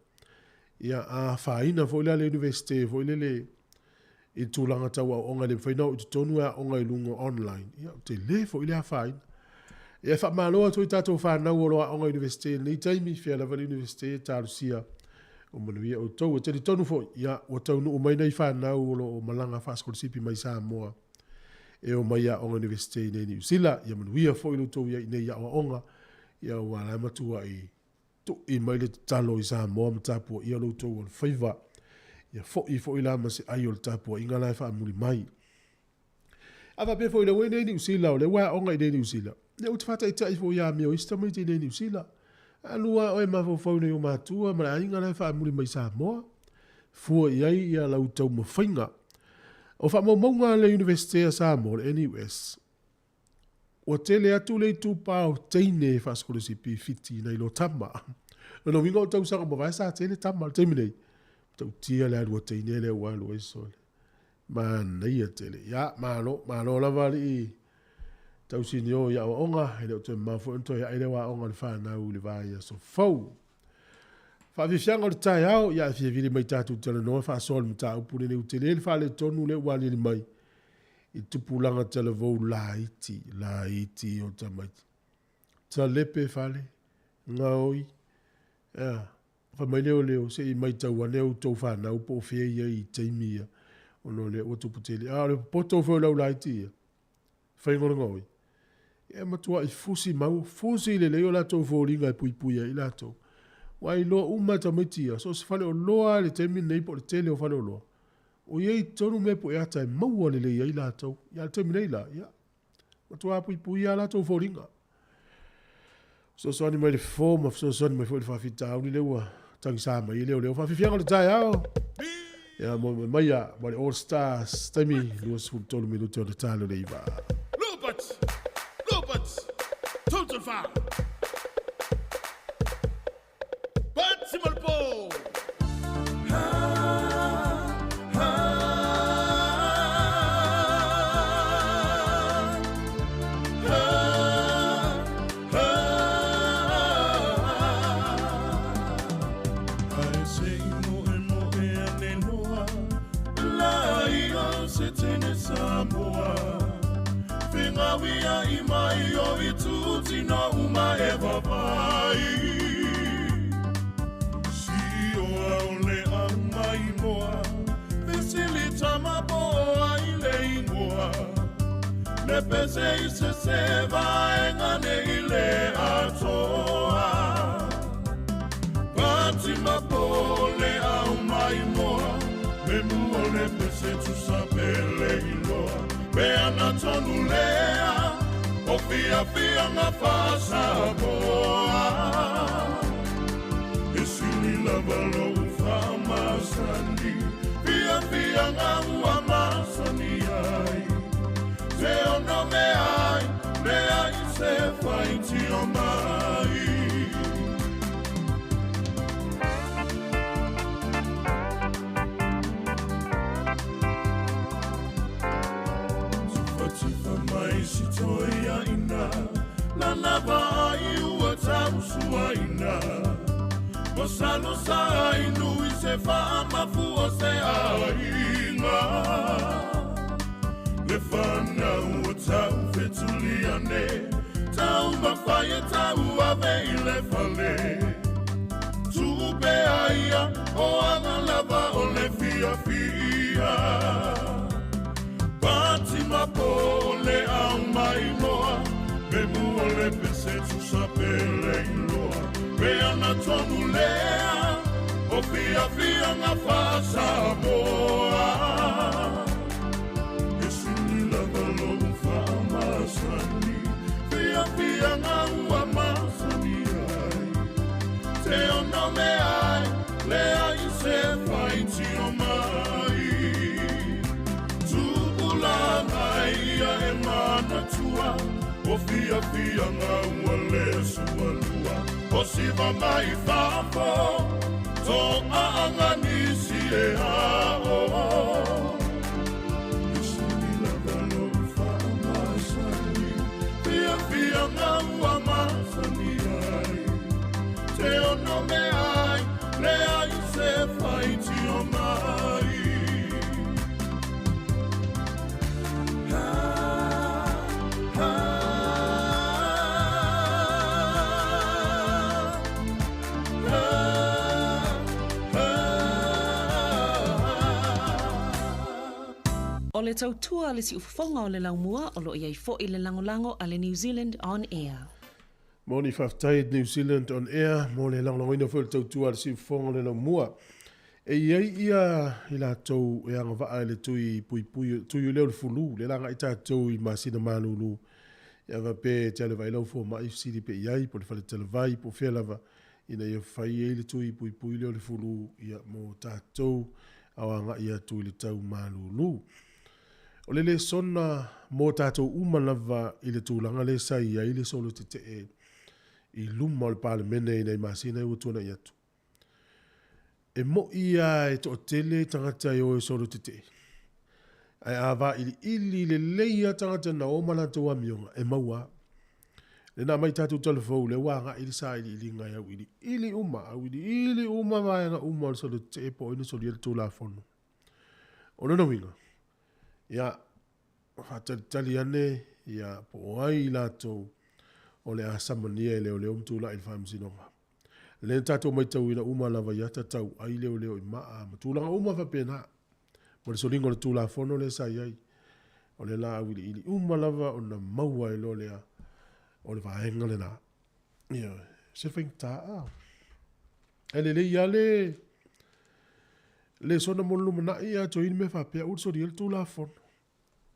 Ia a whaina fo le university, fo le i tūlanga tau a onga le whainau i tonu a onga i lunga online. Ia te le fo le a whaina. Ia wha māloa to i tātou whanau o loa onga university, nei taimi whia lava university tārusia o manuia o tau. Te li tonu fo, ia o tau nu o mai nei whanau o lo o malanga whaskolisipi mai Samoa. E o mai a onga university nei New Zealand, ia manuia fo i luto ia nei a onga, ia o ala matua i mai le talo i Samoa matapua ia luto o whaiva, ia fo i lama se ai o le tapua, inga lai wha amuri mai. Awa pe fo i lawe nei New Zealand, o le wā onga i nei New Zealand, ne uti whata i tai fo ia mea o istamiti nei New Zealand, anua o e mafo faune o matua, mara inga lai wha amuri mai Samoa, fua i ai ia lau tau ma whainga. O wha maunga le University of Samoa, NUS, o tele atu le tūpau teine whaskolisipi fiti nei lo tama. No wingo o tau sanga mawai sa tele tama, teimi nei. Tau tia le adua teine le walo e sole. Ma nei a tele. Ia, malo lava li i tau sinio ia o onga, hele o te mafo ento ia aile wa onga le whanau le vai so fau. Whawhiwhianga o le tai au, ia e whiawhiri mai tātou tala noa, whaasol mta upune ne utele, le whale tonu le wali li mai. I tupulanga tala vau la iti o tamaiti. Ta lepe whale, ngā oi. Ia, whamai leo, se i mai tau aneu tau whanau, po whia ia i teimi ia. Ono le o tuputele. Le poto whau lau la iti ia. Whaingona ngā oi. Ia matua i fusi mau, fusi le leo la tau whauringa i puipuia i la tau. Wai loa umata maitia, so se fale o loa le temi nei po le tele o fale o loa. O iei tonu me po e ata e maua le iei la tau, ia le temi nei la, ia. Matua apu i pui a la tau fōringa. So soani mai le fōma, so soani mai fōi le whawhita au ni leua, tangi sā mai leo whawhiwhianga le tai au. Ia mai a, mai le All Stars, temi, lua sūn tolu me lute o le talo le iwa. Lupert, total far. Simulpo. ngawia I mai o I tuti no uma e wawai. Si o aole a mai moa, vesili tama boa I le ingoa. Ne pese I se vaenga ne I le atoa. Pati mapole au mai moa, me mua ne pese tu sapele iloa. Pe ana tonu lea, o fia nga fasa boa. E sili lava lo fama sandi, fia nga ua masani ai. Te ono me ai se faiti o mai. Mai si toia ina, na nava ai ua tausua ina. Masalo sa inu I se whaamafu o se ainga. Le whana ua tau whetuliane, tau mawhaia tau ave I le whale. Tupe aia o anga lava o le fia fia. Pati mapole au mai moa, me mua le pese tu sapele iloa. Me ana tonu lea, o fia nga fasa moa. E sini lava lomu whaamasani, fia nga ua masani ai. Te ono me ai, lea I se faiti o mai. Ia e mana tua, o fia nga ua le sualua. O siva mai whafo, tō aanga nisi e hao. Isini lava lo whaamasani, fia nga ua masani ai. Te ono me ai, le ai se faiti o mai. O le tautua le si ufafonga o le laumua o lo iai fo I le langolango a le New Zealand on air. Moni whaftai New Zealand on air, mo le langolango fo le tautua le si ufafonga o le laumua. E iai ia I la tau e anga waa le tui tui leo le fulu, le langa I tātou I masina manulu. Ia va pe te ale vai lau fo mai siri pe iai, po le whale tele vai, po whea lava. Ina ia whai e le tui pui leo le fulu, ia mo tātou, awanga ia tui le tau manulu. O le sona mo tātou umalava I le tūlanga le sa ia I le solo te I luma o le palemene I nei masina I utuana I atu. E mo ia e to tele tangata I o e solo te. Ai awa ili le leia tangata na o malatu amionga e maua. Le na mai tātou telefou le wanga ili sa ili ngai au ili uma vaenga uma o le solo te po ina solo ia tūla fono. O nana winga. Ia, whatalitali ane, ia, po ai lato, o le asamania leo mtula I whamsinonga. Le tato mai tau ina uma lava iata tau, ai leo I maa, matulanga uma whapena. Mo le solingo le tula fono le sa iai. O le la awili ili uma lava o na maua lo lea, o le vaenga le na. Ia, se whaingta ele le iale, le sona molu mana ia to in me fa pe urso di tu la fon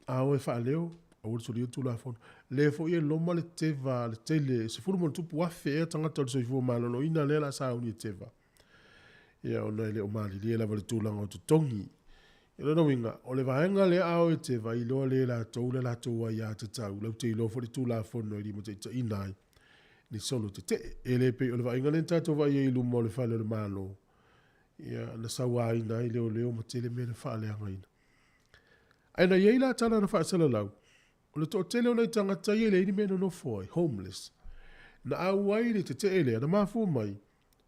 a o fa leo urso di tu la fon le fo ye lo mal te va le tele se fu mo tu po fe tanga to so fu malo no ina le la sa uni te va ia ona le o mali le la va tu la o tu tongi ia no winga o le vaenga le a o te va I lo le la to la to wa ya te tau lo te lo fo tu la fon no I mo te ina ni solo te ele pe o le vaenga le tato va ye lu mo le fa le malo ia na sawa ina I leo ma tele me le whaale anga ina. Aina iei la tana na whaasala lau. O le to tele o nei tangata iei le ini mena no foi, homeless. Na au ai le te te ele, na mafu mai,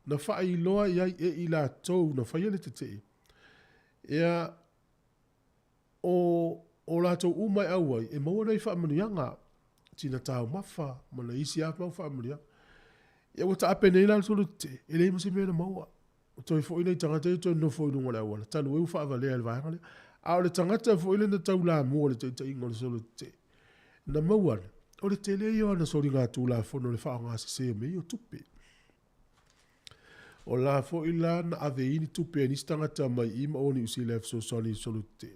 na wha I loa iai e I la tau na whaia le te te. Ia o la tau umai au ai, e maua nei wha manuianga, tina tau mafa, mana isi a mau whaamalia. Ia wata ape nei la solo te, ele ima se mea na maua. O toi fo ina i tangata i toi no fo ina ngole awana. Tanu eu wha avalea le vaengale. A o le tangata fo ina na tau la mua le te ingo le solo te. Na maua le. O le tele i ana sori ngā tū la fono le wha ngā se me i o tupe. O la fo ila na ave ini tupe ni tangata mai ima o ni usi le so soni solo te.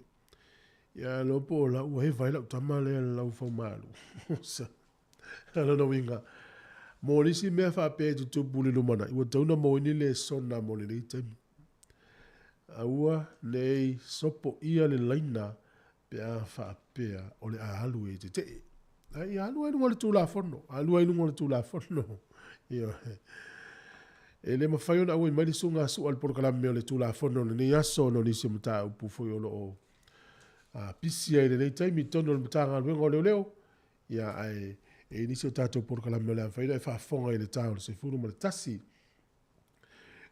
Ia lopo o la ua he vaila utama le lau fau malu. Ala no winga. Mo nisi mea wha pe tu tupu le lumana. Iwa tauna mo ini le sona mo le nei taimi. Aua nei sopo ia le laina pe a wha pea o le ahalu e te te. Ai alu ai nunga le tū la fono. Alu ai nunga le tū la fono. Ia he. E le mawhai ona aua i maili sunga su al porkalame o le tū la fono. Le nei aso no nisi mta upu foi o lo o. Pisi ai le nei taimi tono le mta ngā luenga o leo leo. Ia ai... E nisi o tātou porkalame le awhaida e whaafonga i le tāo se furu ma le tasi.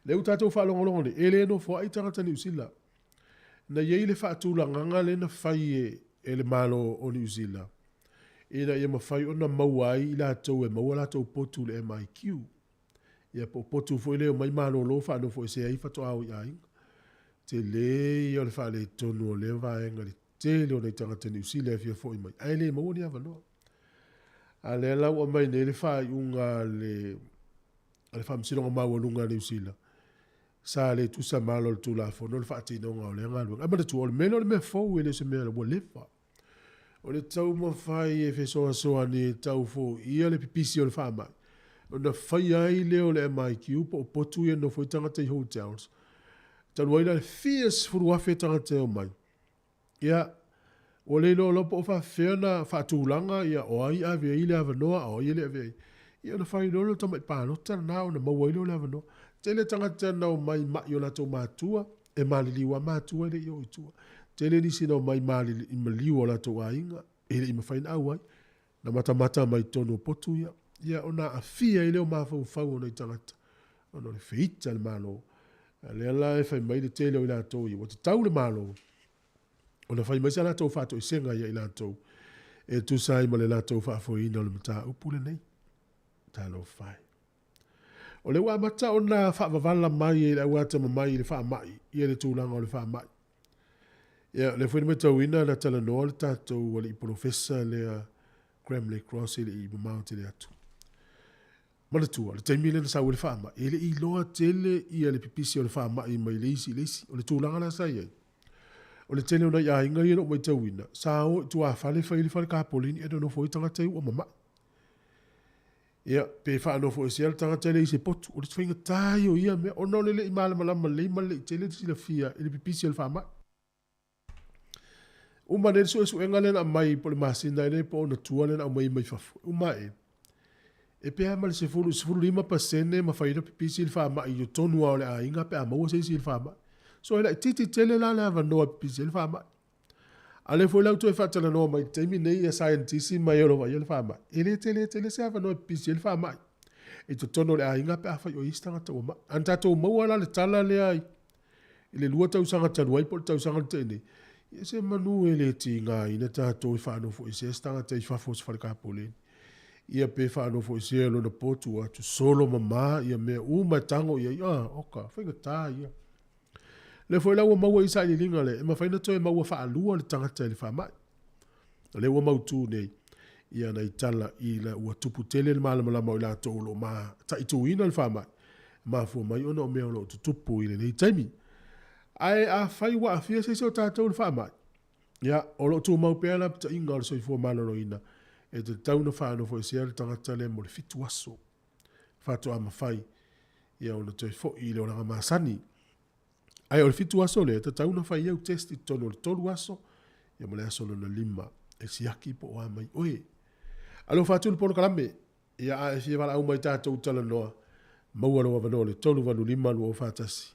Leu tātou whaalongolongo le ele no fo ai tangata ni usila. Na iei le whaatula nganga le na whai e le malo o ni usila. E na ia mawhai o na mauai i la tau e maua la tau potu le MIQ. Ia po potu fo i leo mai malo lo wha no fo i se ai whato au i ainga. Te le i o le wha le tonu o le vaenga le te leo nei tangata ni usila e fia fo i mai. Ai le maua ni awanoa. A le lau o mai ne le whai unga le whamsironga maua lunga le usila. Sa le tusa malo le tula fono le whaatino ngā o le ngaluanga. Ai mata tu o le mena o le mea fau e le se mea le ua lewa. O le tau ma whai e whesoa soa ni tau fo ia le pipisi o le whamai. O na whai ai le o le MIQ po o potu ia no fwoi tangata i hotels. Tanu waila le fierce furu wafe tangata o mai. Ia... O le lo lopo o whawhena whaatūlanga ia o ai ave i le avanoa o i le ave. Ia na whai lolo tamai pānota nao na mawailo le avanoa. Tele tangata nao mai mai o lato mātua e maliliwa mātua le i o itua. Tele nisi nao mai maliliwa o lato ainga e le ima whaina au ai. Na matamata mai tono potu ia. Ia o na awhia i leo mawhau whau o nei tangata. O no le whita le malo. Le ala e whai mai le tele o i lato i. Wata tau le malo. O na whai maisa lātou whātou i senga ia i lātou. E tu sai ma le lātou whaafo ina o le mata upule nei. Tālo whai. O le wā mata o na whaawavala mai e le wata ma mai le wha mai. Ia le tūlanga o le wha mai. Ia le whaini me tau ina na tala noa le tātou wale i professor le Gramley Cross le i mamau te le atu. Mana tua, le taimi le na sau le wha mai. E le i loa tele ia le pipisi o le wha mai mai leisi. O le tūlanga na sai ai. O le tele ona ia inga ia no mai tauina. Sa o tu a fale whaili whale ka polini e no fwoi tangata i o mama. Ia, pe wha no fwoi sial tangata le i se potu. O le tawinga tai o ia mea. O no le i malama le i tele tisi la fia i le pipisi al wha mai. Uma ne so esu enga lena mai po le masina i le po ona tua lena o mai fafu. Uma e. E pe ama le se fulu 5% ma whaida pipisi il wha mai i o tonu au le a inga pe a maua se isi il wha mai. So ela titi tele la le avanoa pipisi le wha mai. Ale foi lau tu e whatala noa mai teimi nei a scientist mai olo vai le wha mai. Ele tele se avanoa pipisi le wha mai. E to tono le a inga pe a whai o istanga tau mai. Anta tau maua la le tala le ai. Ile lua tau sanga tanu ai po tau sanga tene. Ia se manu e le ti ngā ina tātou i whaano fo i se stanga te i whafo se whare kāpoleni. Ia pe whaano fo i se alo na potu atu solo mama ia mea uma tango ia oka, whainga tā ia. Le foi lau maua i sai linga le, e ma whaina toi maua whaalua le tangata i le whamai. Le ua mautu nei, ia nei tala i la ua tupu tele le malamalama o i la tolo ma ta i tuina le whamai. Ma fua mai ona o mea o lo tutupu i le nei taimi. Ai a whai wa a fia se o tātou le whamai. Ia, o lo tu mau pēr la pita inga o le soi fua maloro ina. E te tauna whaano fo i se ale tangata le mo le fitu aso. Whato ama whai. Ia o na toi fo i le o ranga masani. Ai o le fitu aso le, te tauna whai iau testi tono le tolu aso. Ia mo le aso na 5. E siaki po o amai. Oe. Alo whatu le pono kalame. Ia a e fia wala au mai tātou tala noa. Maua loa wanoa le tolu wanu 5 lua whatasi.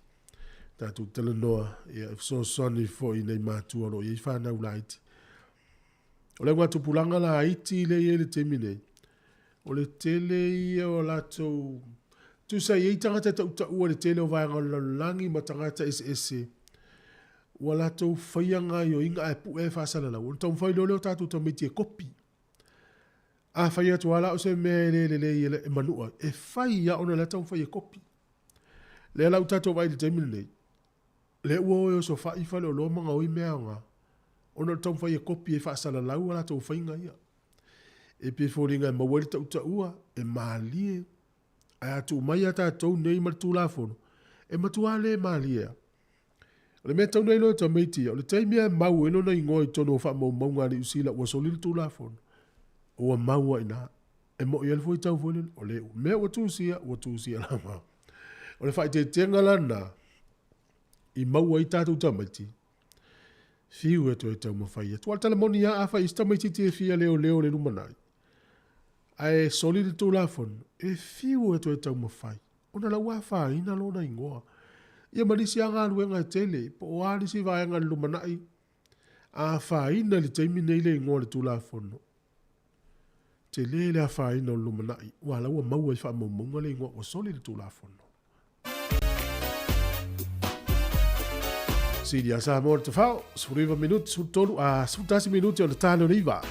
Tātou tala noa, ia so soni fo i nei mātua no, ia i whanau la iti. O le ngatu pulanga la iti le ia le temi nei. O le tele ia o latou, tu sa ia i tangata ta ua le tele o vaianga langi ma tangata ese. Ua latou whaianga i o inga e pu e whasala lau. O tau mwhai leo tātou tau meti e kopi. A whai atu ala o se me le e manua. E whai ia ona le tau whai e kopi. Le lau tato vai le teimini nei. Le ua o so whai whale o loa manga oi mea ngā. Ona le tau whai e kopi e whaasala lau ala tau whainga ia. E pe fōringa e mawari tau ta ua e maalie. A atu mai ata tau nei matu la fono. E matua le maalie. O le mea tau nei loa tau meiti o le teimia mau eno na ingoi tono wha mau maunga ni usila ua solili tu la fono. Ua maua ina. E mo i alfo i tau fono o le mea ua tūsia la mau. O le whai te tenga lana i maua i tātou tau meiti. Fiu e tu e tau mawhai. Tua tala moni a awha i sta meiti te fia leo le rumanai. Ai solili tu la fono. E fiu e tu e tau mawhai. Ona la ua wha ina lona ingoa. Ia marisi a ngā luenga tele, po o alisi vai ngā lumanai. A whaina li teimi nei le ingoa le tula fono. Te le a whaina o lumanai. Wala ua maua i wha maunga le ingoa o soli le tula fono. Sidi a Samoa te whao, suriva minuti, sutonu, sutasi minuti o le tāno riva.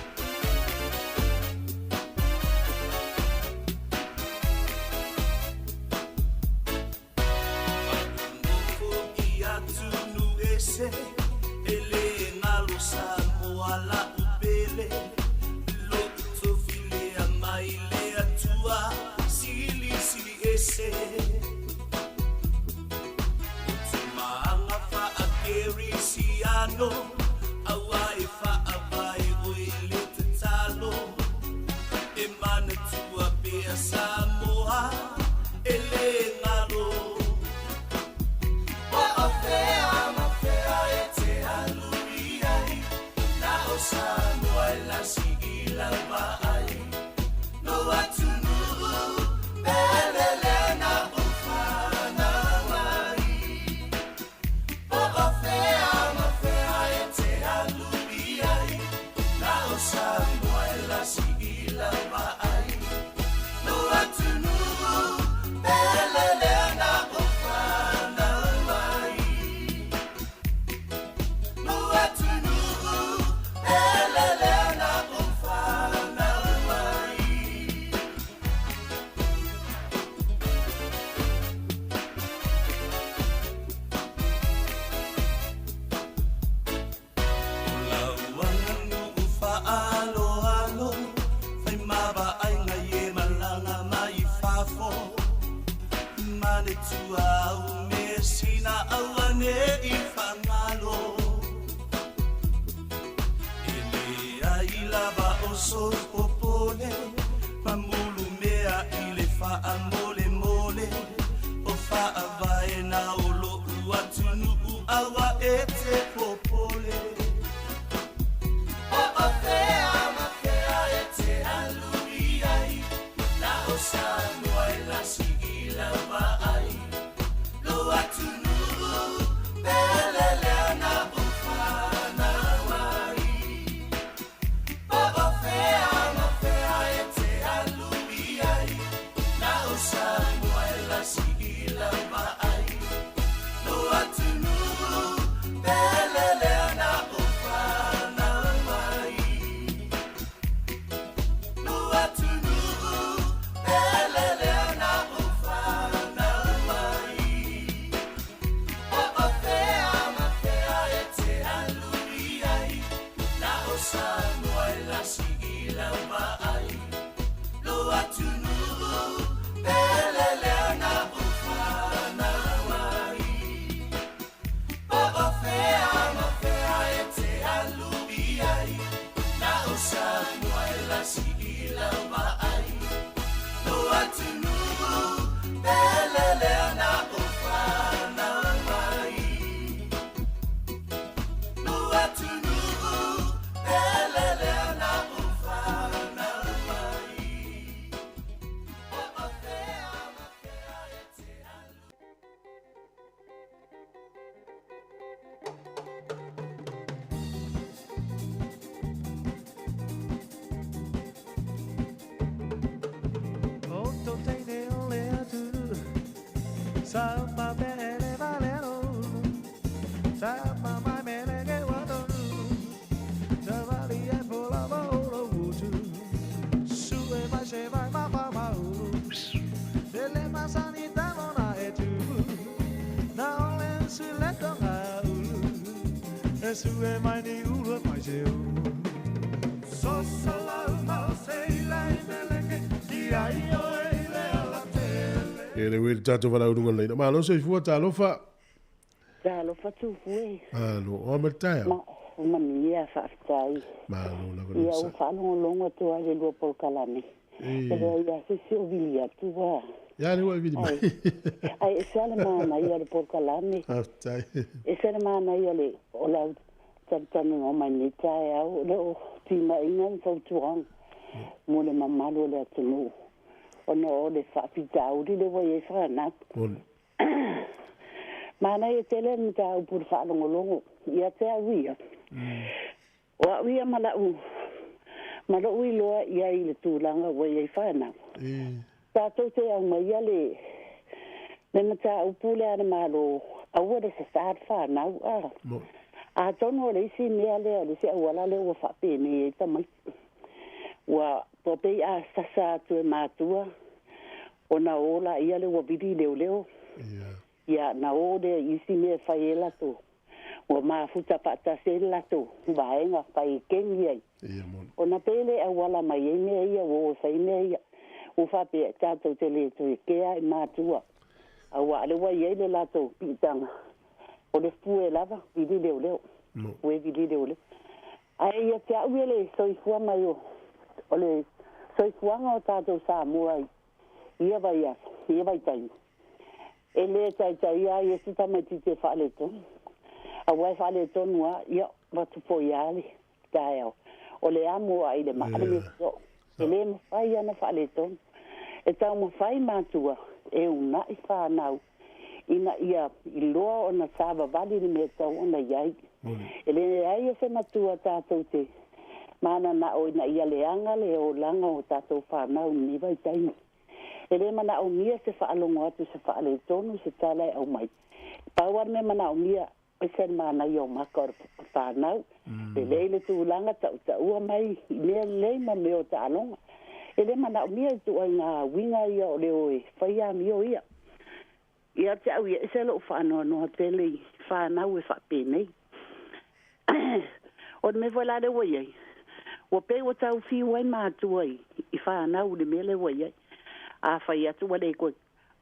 Su le sue mani ulu mai se u. So salau mau sei lai meleke, ki ai o e le ala tele. E le wei tato wala urunga leina. Ma lo se fua ta lofa. Ta lofa tu fue. Ma lo o me taia. Ma mia fa tai. Ma lo la Ia kono o fa no longo tu ale lo por kalame. E ia se se obilia tu va. Ya le wa vidi mai. Ai sale ma ia le por kalame. Ah, tai. E sale ma ia le o la tantani o mai ni tai au le o ti ma inga fa tuang. Mo le mamalo le tunu. Ona o le fa pitau di le wa e fa na. Mana e tele ni ta u por fa longo. Ia te awia. Wa wia malau. Malau i loa ia i le tūlanga wa ia i whanau. Tātou te au mai ale. Le mata upule ana malo. Aua le se saad whanau. A tono le isi mea lea le se awala le ua whapene e tamai. Wa popei a sasa atu e mātua. O na ola ia le ua bidi leo leo. Ia na o le isi mea whai e lato. Wa mafuta pata se lato. Vaenga whai kengi ai. O na pele a wala mai e mea ia o whai mea ia. O whape tātou te le tui kea i mātua. A wale wa iei le lato pitanga. O le fue lava, vidi leo leo. Ue vidi leo leo. Ai ia te au ele soifua mai o. O le soifuanga o tātou Samoa i. Ia vai asa, ia vai tai. E le tai tai ai e sita mai te whale tonu. A wai whale tonu a, ia watu po iale. Tai au. O le amo ai le maare me so. E le mawhai ana whale tonu. E tau mawhai mātua. E una i whanau. Ina ia i loa o na sāwa vali ni me tau o na iai. E le ai e se matua tātou te. Mana na o ina ia leanga le o langa o tātou whanau ni vai taimi. E le mana o mia se whaalongo atu se whaale tonu se tālai au mai. Pauar me mana o mia e sen mana i o maka o whanau. E leile tūlanga tau ua mai mea leima me o tālonga. E le mana o mia tu ai ngā winga ia o leo e whaia mi o ia. Ia te au ia e se lo whanau no tele i whanau e whapene. O me voila le wa iei. O pe o tau fiu ai mātua i whanau le mele wa iei. A whai atu wa le koe.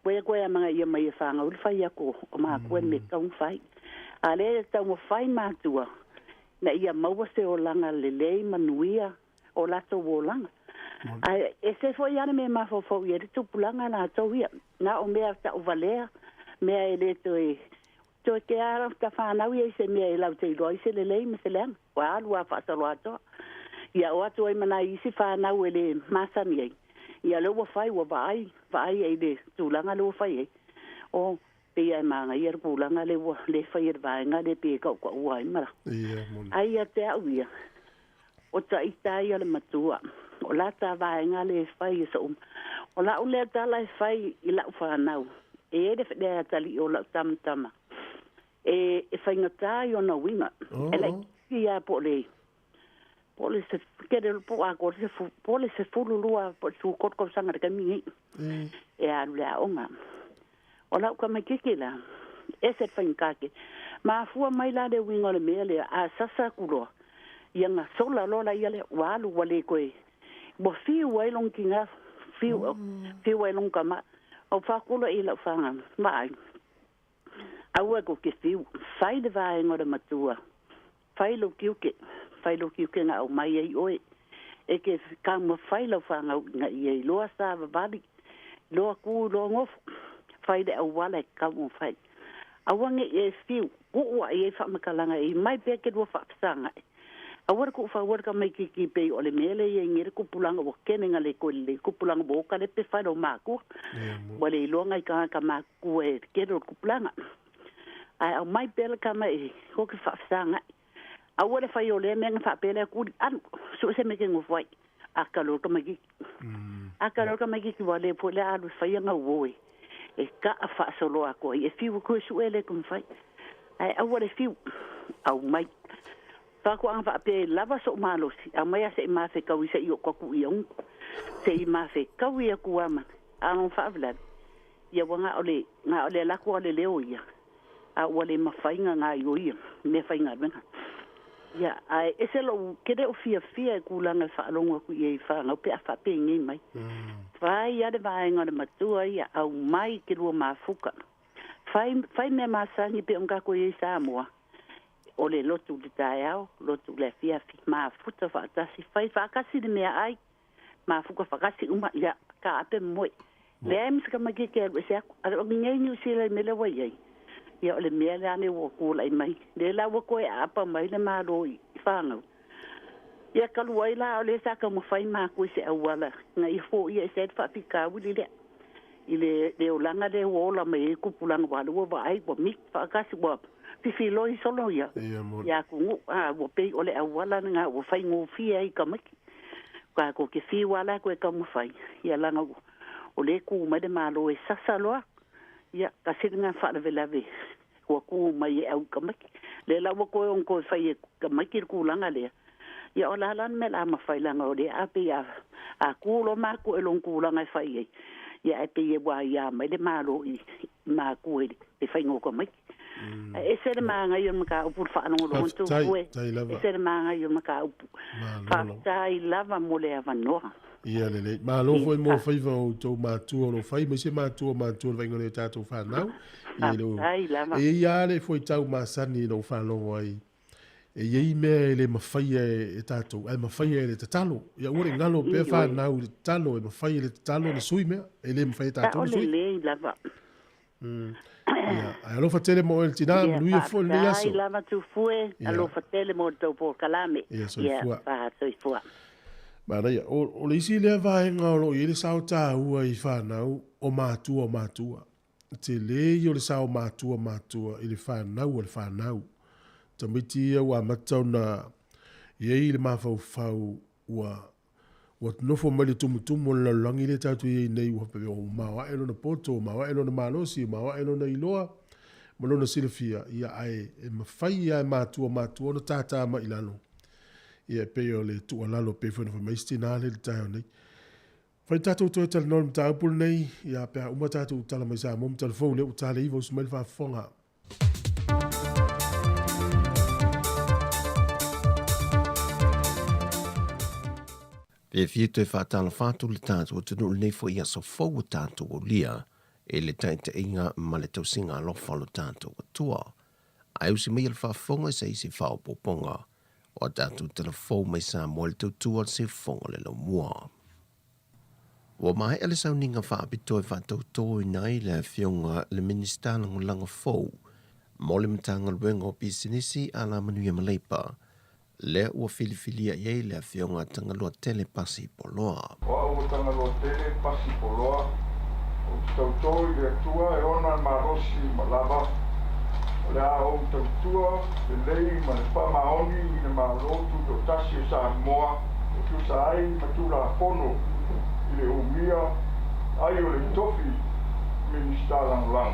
Koe a mga ia mai e whangau le whai ako o maa koe me kaung whai. A le tau mo whai mātua. Na ia maua se o langa le lei manuia o lato o langa. E se foi ana me mafofo ia te tupulanga na tau ia. Na o mea ta o valea. Mea e le toi. Toi ke ara ta whanau ia se mea e lau te iloi se le lei me se leang. Wa alua whaatalo atoa. Ia o atu ai mana isi whanau e le masani ai. Ia leo wa whai wa vai. Vai e le tūlanga leo whai ai. O pe ai maanga ia rupulanga le whai e vaenga le pe kau kwa uai mara. Ai a te au ia. O ta itai ale matua. O la ta vaenga le whai e sa O la ulea ta lai whai i lau whanau. E ere whedea tali o lau tamtama. E whaingata i ona winga. E lai ki a po le. Po le se kere po a kore se po le se fulu lua po su kotko sanga de kami. E a lea onga. O lau ka mai kikila. E se whaingkake. Ma fua mai la de winga le mea le a sasa kuroa. Ia ngā sola lola ia le walu wale koe. Bo fiu wailong ki ngā fiu wailong ka ma. O whakula i lau whanga. Mai. Aua ko ke fiu. Whai le vae ngore matua. Whai lo kiuke. Whai lo kiuke ngā o mai ei oe. E ke kāma whai lau whanga ngā i ei. Loa sāwa bali. Loa kū loa ngofu. Whai le au wale kāmo whai. Awange e fiu. Kua i e whamakalanga i mai peke rua whapsanga e. Awar ko fa war ka mai ki pe o le mele ye ngir ku pulanga bo kenenga le ko le ku pulanga bo ka le pe fa do maku wale longa ka maku e ke do ku pulanga ai mai bel ka mai ko ke fa sanga awar fa yo le men fa pele ku an so se me ke ngo foi akalo ka mai ki wale po le alu fa nga wo e ka fa solo ako e fi ko su ele kum fai ai awar fi au mai Whako anga whape lava so malosi. A mai a se i mawhe kau i se i o koku i aung. Se i mawhe kau i a kuaman. A non whaafilad. Ia wa ngā ole laku ole leo ia. A ole mawhainga ngā i o ia. Me whainga renga. Ya, ai ese lo kede o fia kulanga fa longa ku ye fa no pe fa pe ngi mai. Vai ya de vai ngona matua ya au mai ke lo mafuka. Fai me masangi pe unga ko ye Samoa. O le lotu de taiao, lotu le fia mafuta fa tasi fai fa kasi de me ai. Mafuka fa kasi uma ya ka ape moi. Le am ska ma ke se a ngi ni si le me le wa ye. Ya ole me le ane wo ko lai mai le la wo ko apa mai le ma ro I fanga ya ka lu ai la ole sa ka mo fai ma ko se awala na I fo ya se fa fika wi le le o langa de wo la me ku pulang wa lo wa ai bo mi fa ka si bo fi lo I solo ya ya ku wo pe ole awala nga wo fai ngo fi ai ka mai ka ko ke fi wala ko ka mo fai ya la nga ole ku ma de ma lo sa sa lo ya kasi nga fa le lave ko ku mai au kamaki le la ko on ko fai kamaki ku langa le ya ola lan me la ma fai langa o de ape ya a ku lo ma ku elon ku langa fai ya ape ye wa ya mai de ma lo I ma ku e fai ngo kamaki e se de ma nga yo maka u fa no lo tu e se de ma nga yo maka u fa tai lava mo le avano Ia lele, ma lo foi mo fai va o to ma tu lo fai, me se ma tu vai ngone tato fa nau. E ia le foi tau ma sani no fa lo ai. E ye me le ma fai e tato, ai ma fai le tatalo. Ia ore ngalo pe fa nau talo e ma fai le tatalo le sui me, e le ma fai tato le sui. Le lava. Ia, alo fa tele mo el tina, lui e fo le yaso. Ai lava tu fue, alo fa tele mo to por kalame. Ia, fa so fua. Mana ia, o le isi lea vahenga o lo i le sao tā ua I whanau o mātua. Te le I o le sao mātua I le whanau o le whanau. Tamiti ia ua matau na iei le mawhau ua nofo mai le tumutumu le langi le tatu iei nei ua pepe o mawa elo na poto, mawa elo na malosi, mawa elo na iloa, malo na silafia, ia ai e mawhai ia mātua na tātā ma ilano. Ia pe o le tu alalo pe fo na maisti na le tai nei. Fai tatu to tal no ta pul nei ia pe uma tatu tala mai sa mom telefone le utale I vo smel fa fonga. Pe fiete fa tala fatu le tatu tu no nei fo ia so fo tatu o lia e le tai te inga ma le tau singa lo fa lo tatu o tua. Ai usi mai le fa fonga se isi fa o poponga. O tatu telefone mai sa mo le tutua se fonga le lo mua. Wa mai ele sau ninga wha apito e whatau tō I nai le fionga le minista lango langa fōu. Mo le matanga luenga o pisinisi a la manuia maleipa. Le ua filifilia iei le fionga tanga loa tele pasi poloa. Wa ua tanga loa tele pasi poloa. O tau tō I le tua e ona marosi malava. Le a o tautua, le lei ma le whamaoni I le marotu do tasi o Samoa, o tu sa ai ma tu la fono I le umia, ai o le tofi minista lang.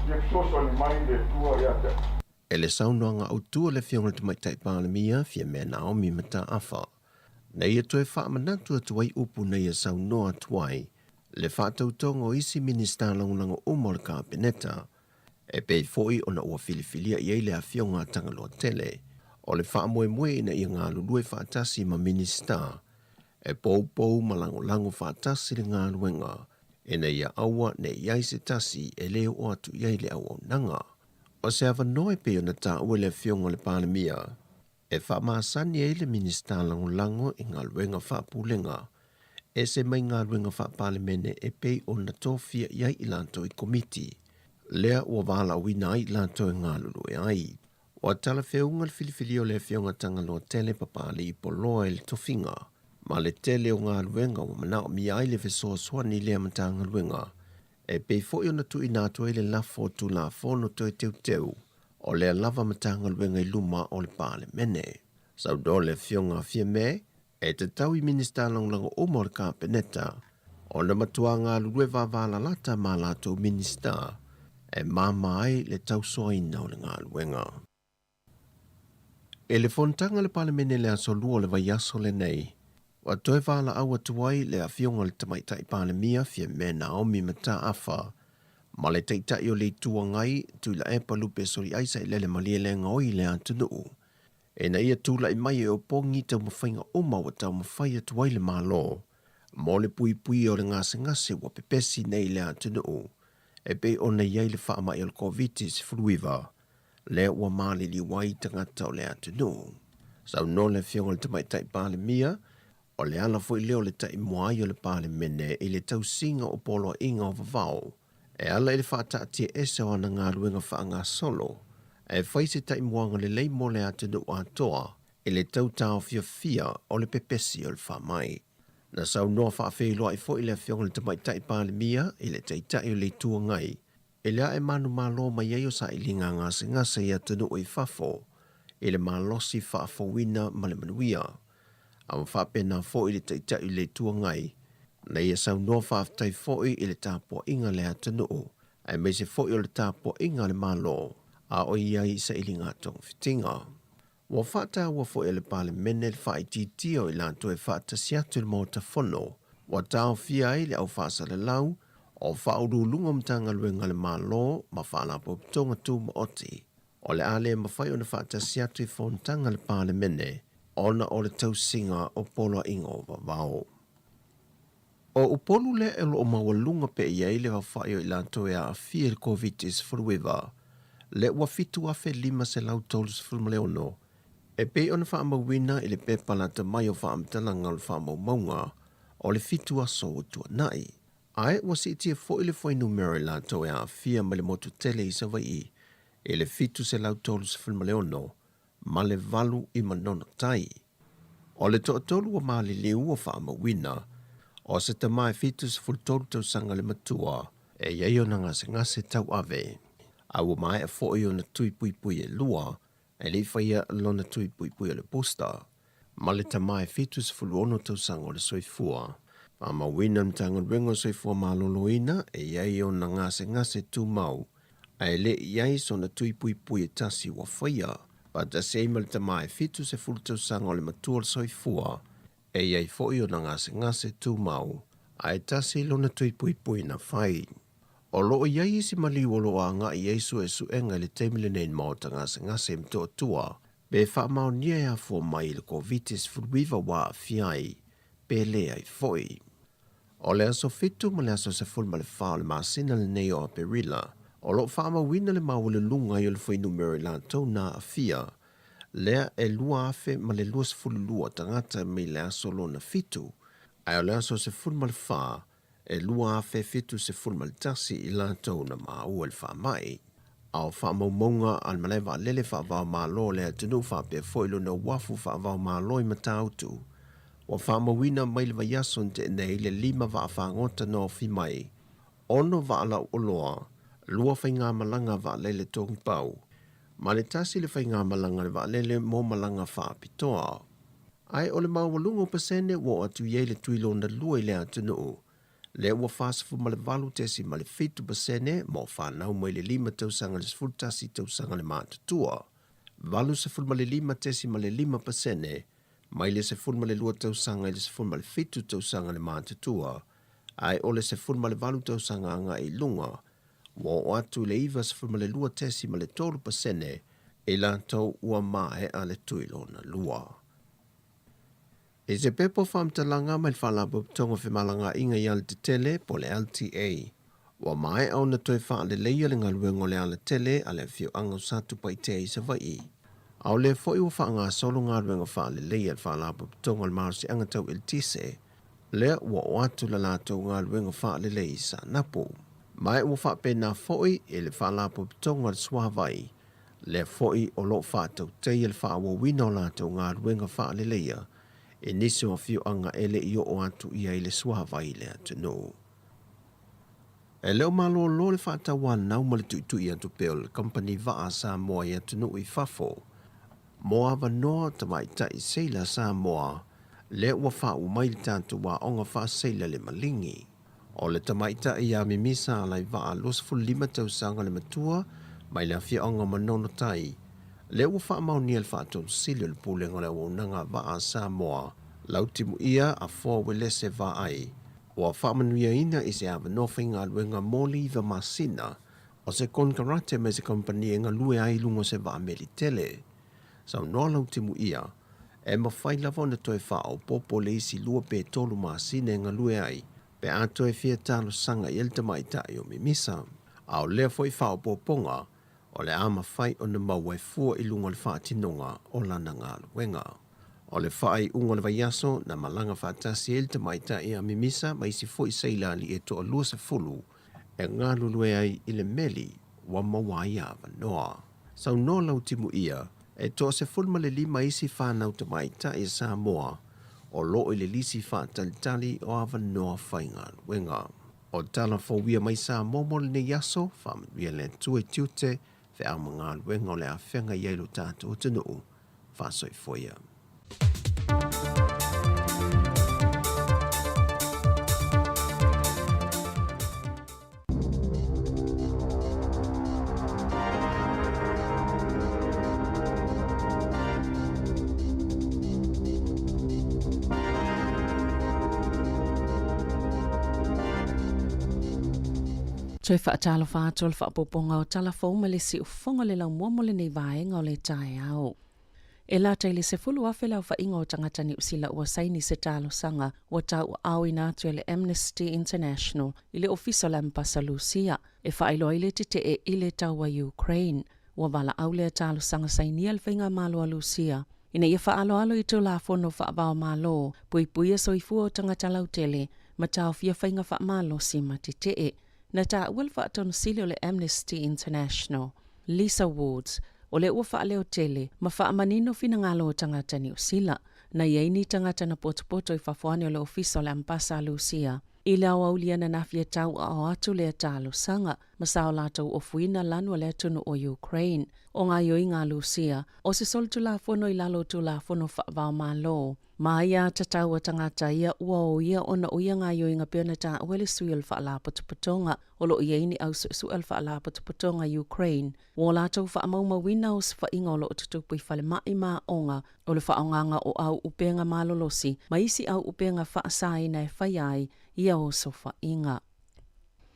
Ia soso ni mai le tua ia te. E le saunoanga au tua le fionga te mai taipana mia, fia mea Naomi mata afa. Nei e toe wha manatu atuai upu nei e saunoa tuai, le whaatautongo isi minista langunanga umol ka peneta, e pei foi ona ua filifilia I le afionga tangaloa tele, o le wha moe ina I ngā lulue whaatasi ma minista, e pou malango whaatasi le ngā luenga, e na ia aua ne iai se tasi e leo o atu iai le au nanga. O se awa noe pe ona ta ue le afionga le palemia, e wha maasani e le minista lango I ngā luenga whaapulenga, e se mai ngā luenga whaapalemene e pei ona tofia iai I lanto I komiti, lea ua wala wina ai lanto e ngā lulu e ai. Ua tala whiunga le filifili o le whiunga tangaloa tele papali I poloa e le tofinga, ma le tele o ngā luenga ua manao mi ai le fesoa swani lea matanga luenga, e pei fo ona tu inato e le lafo tu la fono to e teu, o lea lava matanga luenga I luma o le pale mene. Saudo le whiunga fia me, e te tau I minista lango o ka peneta, o na matua ngā lulu e wavala lata ma lato minista, e mama ai le tau soa ina o le ngā luenga. E le fontanga le palemene le aso lua le vaiaso le nei, wa toe wala awa tuai le afionga le tamaitai palemia fia me Naomi mata afa, ma le teitai o le tua ngai tu la epa lupe sori aisa I lele malie le ngoi le antunuu. E na ia tūla I mai e o pongi tau mawhainga oma wa tau mawhai atu waile mālo. Mo le pui pui o le ngase wa pepesi nei le atunu o. E pe o na iai le wha mai o le COVID-19 furuiva. Le ua mali li wai tangata o le atunu. Sau no le fionga le tamai tai pāle mia, o le ala fo I leo le tai moai o le pāle mene I le tau singa o polo inga o vavao. E ala I le whaata atia ese o ana ngā ruenga wha ngā solo. E whaise tai moanga le lei mo le atunu o atoa, I le tau tau fia o le pepesi o le wha mai. Na sau noa wha awhailoa I fo I le fionga le tamai tai pāle mia, I le tai tai o le tua ngai. E lea e manu malo mai ai o sa I linga ngase I atunu o I fafo. I le malosi wha awhawina ma le manuia. Awa wha pena fo I le tai tai le tua ngai. Na ia sau noa wha awhtai fo I le tāpua inga le atunu o. Ai mai se fo I o le tāpua inga le malo. A o iai sa I linga tong fitinga. Wa whata wa fo I le pale mene le wha I titio I lanto e whata siatu le mo tafono. Wa tau fia I le au whasa le lau. O whauru lunga mtanga luenga le malo ma whalapo tonga tu ma oti. O le ale ma whai o na whata siatu I whontanga le pale mene. Ona o le tau singa o polo ingo vavao. O upolu le elo o mawalunga pe iei le whai o I lanto e a fia le COVID-19 furuiva. Le ua fitu afe 5 se lau tolus fulmaleono. E pe ona wha amawina I le pepa lata mai o wha amtalanga le wha maunga o le fitu aso o tua nai. Ai ua si itia fo I le fwai numero I lanto e a fia ma le motu tele I Savai. E le fitu se lau tolus fulmaleono ma le valu I manona tai. O le to'atolu wa ma le liu o wha amawina o se tamai fitu se fultolu tau sanga le matua e iei o na ngase tau ave. A ua mai a fo I o na tui pui pui e lua e le whaia lona tui pui pui o le posta. Ma le tamai fitu se fuluono tau sanga o le soifua. Ma mawina mtanga rengo soifua maloloina e iei o na ngase tu mau. A le iei so na tui pui pui e tasi wa whaia. Pa ta se ima le tamai fitu se fulu tau sanga o le matua le soifua. E iei fo I o na ngase tu mau. A e tasi lona tui pui pui na whai. O loo iai si mali o loo a ngā I eisu e suenga le teimile nei mao ta ngase mtoa tua. Be wha mao nia ea fo mai le COVID-19 furuiva wa a fiai. Be le ai foi. O le aso fitu ma le aso se ful ma le whao le maasina le nei o a perila. O loo wha wina le mao le lunga I o le fwai numero I lantou na a fia. Lea e lua afe ma le lua se fulu lua tangata me le aso lo na fitu. Ai o le aso se ful ma le wha. E lua afe fitu se fulma le tasi I lantou na maa ua le wha mai. Au wha maumonga al malewa lele wha vau maa lo le atunu wha pe foilo na wafu wha vau maa lo I matautu. Wa wha mawina mai le vayason te nei le 5 wa wha ngota no fi mai. Ono wa ala uloa, lua whai ngā malanga wa lele tongi pau. Ma le tasi le whai ngā malanga le wa lele mo malanga wha pitoa. Ai o le mawalungo pasene wo atu ye le tuilo na lua I le atunu. Le ua whasafu ma le valu tesi ma le fitu pasene mo whanau mai le 5 tausanga le sful tasi tausanga le mātutua. Valu se ful ma le 5 tesi ma le 5 pasene, mai le se ful ma le 2 tausanga le sful ma le fitu tausanga le mātutua. Ai ole se ful ma le valu tausanga anga I lunga, wo atu le iwa se ful ma le 2 tesi ma le 3 pasene, e lantou ua mae a le tuilo na lua. E se pepo whamtalanga mai whalapo tonga whimalanga inga I al te tele po le LTA. Wa mai au na toi wha le leia le ngaluengo le ala tele a le whio anga satu pai te I Savai. Au le fo I wa wha ngā solo ngaluengo wha le leia le whalapo tonga le marasi anga tau il tise. Le wa watu la lato ngaluengo wha le leia sa napo. Mai wa wha pena foi e le whalapo tonga le swavai. Le foi o lo wha tau tei le wha wa wino lato ngaluengo wha le leia. E nisi o whio anga ele I o atu ia I le swavai le atu no. E leo malo lo le whata wan nau ma le tuitu I atu peo le company vaa Samoa I atu no I fafo. Moa wa noa tamai tai seila Samoa, le ua wha umai le tātu wa onga wha seila le malingi. O le tamai tai a mimisa alai vaa los ful 5 tausanga le matua, mai le whio onga manono tai. Le ua wha mauni al wha tonu sili le pūlenga le wunanga vaa Samoa, lautimu ia a 4 welese va ai. Ua wha manuia ina I se awa nofenga luenga moli va masina, o se konkarate me se kompani enga lue ai lungo se va meli tele. Sau noa lau timu ia, e mawhai lava na toi whao popo le isi lua pe tolu maasine ngā lue ai, pe a toi fia talo sanga i elta mai tai o mimisa. Au lea foi whao poponga, o le ama whai o na mawai fua i lunga le whaatinonga o lana ngā luenga. O le whai unga le vaiaso na malanga whaatasi elta mai tai a mimisa ma isi foi seila li e toa lua se fulu, e ngā lulue ai i le meli wa mawai a vanoa. Sau no lau timu ia, e toa se fulma le lima isi whanau te mai tai Samoa, o lo i le lisi whaatalitali o a vanoa whainga luenga. O tala fōwia mai Samoa mo le ne yaso, whamia le tue tiute, fe a mga luenga o le a whenga iailu tātou tanu, whasoi foia. Toi whaatalo whātua whaapoponga o talafou ma le si ufonga le lau mua le nei vaenga o le tae au. E la taile se fulu afe lau whainga o tangatani usila ua saini se talo sanga ua tau au ina atu le Amnesty International i le ofisa Lampasa Lucia e whailo ile te e ile tau wa Ukraine ua wala au le talo sanga saini al whainga malo a Lucia. Ina ia whaalo alo i tu la fono whaabao malo pui so i fua o tangatala utele ma tau fia whainga wha malo si mati te e. Na ta uel whaatonu sili o le Amnesty International, Lisa Wards, o le ua whaaleo tele, ma whaamanino fina ngalo o tangata ni usila, na iaini tangata na potopoto i whafuani o le ofisa o le Ampasa Lucia. I le au auliana na fia tau o atu le talo sanga, ma sao lātou o fuina lanu le atunu o Ukraine. O ngā yoi ngā Lucia, o se sol tu la fono i lalo tu la fono whaavao mā lo. Ma ia tatau a tangata ia ua o ia ona o ia ngā yoi ngā pēna tā uele sui al whaala potopotonga, o lo ia ini au su al whaala potopotonga Ukraine. O lātou whaamauma wina o sifa inga o lo tutupu i whale mai mā onga, o le whaonganga o au upenga malolosi, ma isi au upenga whaasai na e whaiai, ia o sofa inga.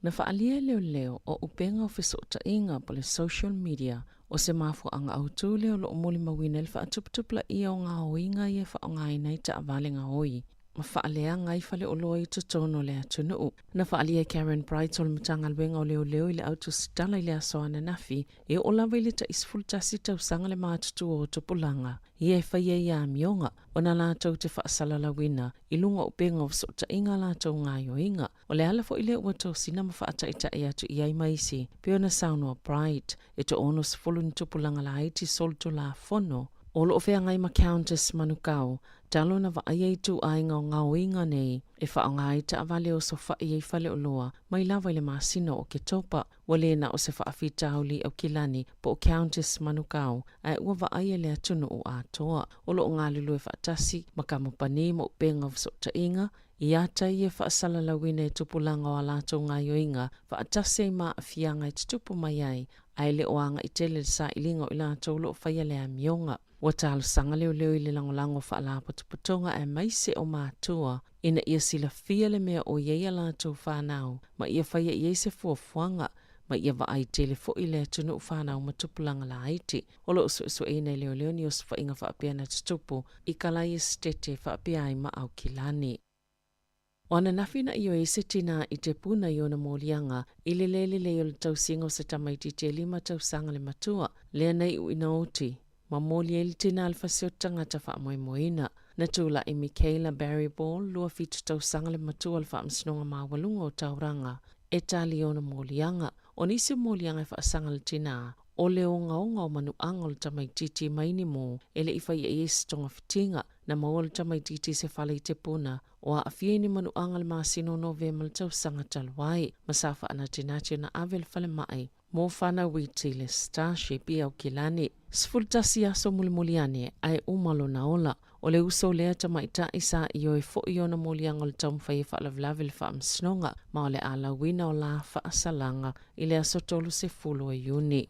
Na whaalia leo o upenga o whisota inga po le social media o se mafu anga autu leo lo omoli mawina le whaatuputupla ia o ngā oinga ia whaongai nei ta avale ngā oi. Ma whaalea ngai whale o loa i tutono le atunuu. Na whaalia Karen Bright o le mutanga luenga o leo i le autu sitala i le asoana nafi e o lawa i le ta isfultasi tau sanga le mātutu o tupulanga. Ia e whaia ia mionga o na lātou te whaasala lawina i lunga o penga o sota inga lātou ngā yoinga. O le alafo i le ua tō sina ma whaata ita e atu i ai maisi. Peo na saunoa Bright e to ono sifulu ni tupulanga la haiti solto la fono. O lo whea ngai ma Countess Manukau, talo na waia i tu ainga o ngā oinga nei, e wha o ngā ita avale o so wha i ei whale o loa, mai lawa i le māsino o ke topa, wale na o se wha awhi tauli au kilani po o Countess Manukau, ai ua waia le atunu o atoa, o lo ngā lulu e whaatasi, makamupani mo penga o sota inga, i ata i e whaasala lawina e tupulanga o alato ngā yoinga, whaatasi ma a fianga i tutupu mai ai, ai le oanga i tele sa ilinga o ilato lo whaia le amionga. Wa talo sanga leo i le langolango whaala potopotonga e maise o mātua, ina ia sila fia le mea o iei alato whanau, ma ia whaia iei se fuafuanga, ma ia wa ai tele fo i le atunu whanau matupulanga la haiti. Olo usu e nei leo ni o sfa inga whaapea na tutupu, i kalai e stete whaapea ai ma au kilani. O ana nawhina i o e setina i te puna i ona mōlianga, i le lele leo le tausinga o se tamaiti te 5 tausanga le matua, lea nei u ina oti. Ma mōli e li tina alfasio tangata wha moe moina. Na tūla i Michaela Barry Ball, lua fitu tausanga le matua le wha msinonga mawalunga o tauranga, e tali ona mōlianga. O nisi mōlianga e wha asanga le tina, o leo ngaonga o manu anga le tamaititi maini mō, ele i whai e tonga fitinga, na maua le tamaititi se whale i te puna, o a awhie ni manu anga le masino no ve mal tausanga talwai, masafa ana tinatio na avel whale mai. Mō whana witi le Starship i au kilani. Sfultasi aso mulimuliane ai umalo na ola. O le uso lea tamaita isa i o e fo i ona molianga le taumwhai e whaalavlawe le whaamsnonga, ma o le alawina o la whaasalanga i le aso tolu se fulo e uni.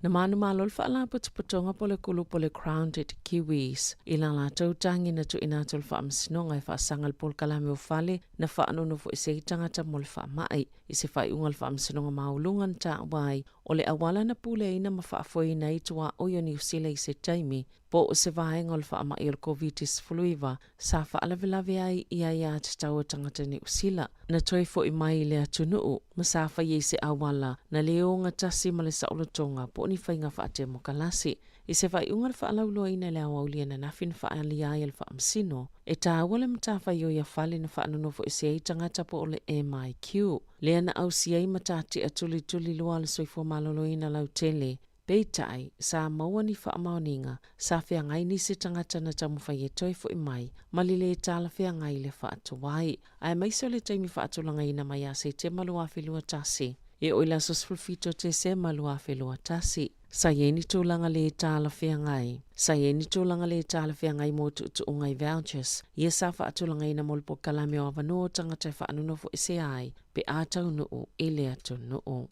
Na manu malol whaala putuputonga pole kulu pole grounded kiwis. Ila la tautangi na tu inatul wha amsinonga wha sangal pol kalame o whale na wha anono fo ise tangata mol wha mai. Ise wha ungal wha amsinonga maulungan ta wai. Ole awala na pule ina ma wha afoi na itua oyo New Zealand ise taimi. Po o se vaenga wha ama il COVID-19 fuluiva. Sa wha alavelave ai ia te tau tangata New Zealand. Na toi fo i mai le atunuu. Masa wha se awala na leo ngatasi male sa olotonga po ni whainga wha te mokalasi. I se whai ungal wha alaulua ina le awaulia na nafin wha aliai al wha amsino. E tā wale mta whai o ia whale na wha anonofo i se ei tangata po ole MIQ. Lea na au si ei matati a tuli lua le soifo malolo ina lau tele. Peitai, Samoa ni wha amaoninga, sa whea ngai ni se tangata na tamu whai e toi fo i mai, malile e tāla whea ngai le wha atuwai. Ai maiso le taimi wha atulanga ina mai a se te malua whelua tasi. E oila sosfulfito te se malua whelua tasi. Sa yeni tūlanga le tāla whea ngai. Sa yeni tūlanga le tāla whea ngai mō tu ungai vouchers. Ia sa wha atulanga ina molpo kalame o avanoa tangata wha anunofo i se ai, pe ātau nuu e le atu nuu.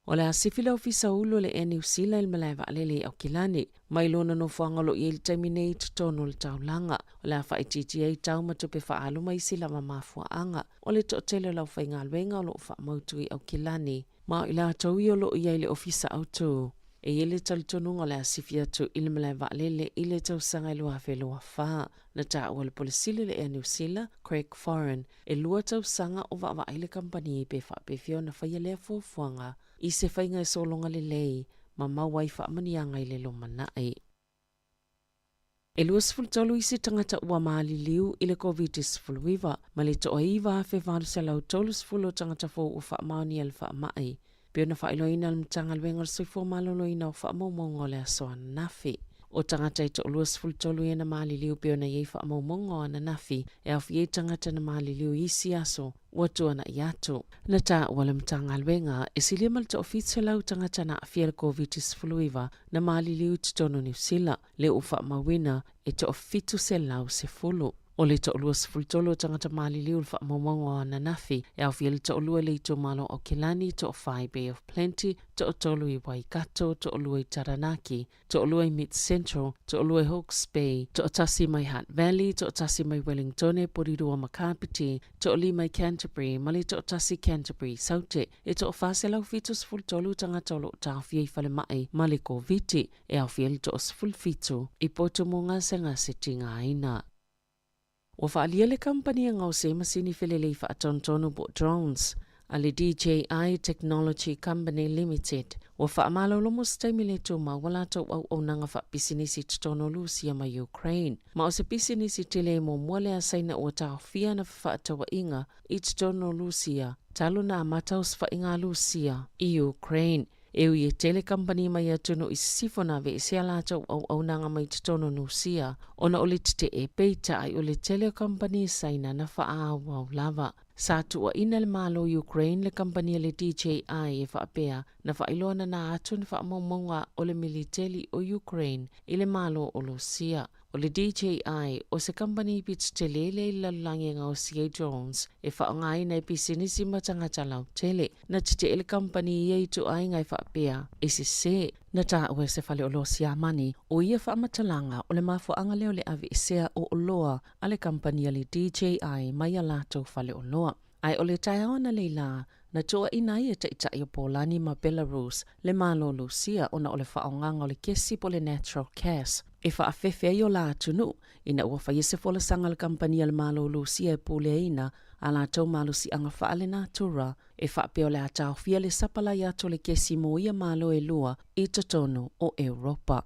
O le asifila ofisa ulo le New Zealand il malaiva alele au kilani. Mai lona no whangalo i el taimine i tutono le taulanga. O le awha i titi ei tau matupe wha aluma i sila mamafua anga. O le to tele lau whainga alwenga o lo wha mautu i au kilani. Ma i la tau i o lo i le ofisa au tū. E ele talitonunga le asifia tu il malaiva alele i le tau sanga i lua whelua wha. Na ta o le polisile le New Zealand, Craig Foreign, e lua tau sanga o wa ile kampani i pe wha pe fio na whaia lea fuafuanga. I se whainga e solonga le lei, ma mawai wha amanianga i le lomanai. E luas fultolu i se tangata ua maali liu i le COVID-19 fuluiva, ma le to aiva fe valu se lau tolus fulo tangata fo u wha maoni al wha mai. Pio na wha iloina al mtanga lwenga soifo maloloina o wha maumongo le asoana nafi. O tangata i to luas fultolu i na maali liu pio na yei wha maumongo ana nafi, e au fie tangata na maali liu i si aso, watua na iato. Na ta wala mtanga lwenga, e silia malta ofitse lau tangata na afia le COVID-19 fuluiva na maali liu titono New Zealand, le ufa mawina e to ofitu se lau se fulu. O le to luas fultolo tangata maali liu le wha maumongo na nafi, e au fia le to lua le ito malo o Kilani, to Whai Bay of Plenty, to tolu i Waikato, to lua i Taranaki, to lua i Mid Central, to lua i Hawke's Bay, to tasi mai Hutt Valley, to tasi mai Wellington, Porirua Makapiti, to li mai Canterbury, mali to tasi Canterbury, saute, e to whase lau fitus fultolo tangata lo ta fia i whale mai, mali ko viti, e au fia le to fulfitu, i poto munga senga setinga aina. O whaalia le kampani ngau se masini whelelei wha atontono bo drones, a le DJI Technology Company Limited. O whaamalo lomo staimi le tō mawala tau au nanga wha pisinisi tutono Lucia ma Ukraine. Ma o se pisinisi tele mo mwale a saina o tau fia na whaatawa inga i tutono Lucia, talo na amataus wha inga Lucia i Ukraine. E ui e tele kampani mai atuno i sifona ve se ala tau au nanga mai tutono Lucia. Ona o le te e peita ai o le tele kampani saina na wha au lava. Sa tua ina le malo Ukraine le kampani le DJI e whaapea na whailona na atu na whaamomonga o le militeli o Ukraine i le malo o Lucia. O le DJI o se kampani pits tele le lalangi ngā o CA drones e whaongai na episinisi matangata lau tele. Na tite ele kampani i eitu ai ngai whaapea e se na ta ue se whale o lo siamani o ia whaamatalanga o le mafuanga leo le avi isea o loa a le kampani le DJI mai a lato whale o loa. Ai o le taiaona le la na toa ina ia te itai o Polani ma Belarus le malo Lucia ona o le whaonganga o le kesi po le natural gas. E whaafefe i o la atunu, ina ua whaiese fola sanga le kampania le malo Lucia e puleina a la tau malo si anga whaale natura e whaapeo le atau fia le sapala i ato le kesi mo ia malo e lua i totono o Europa.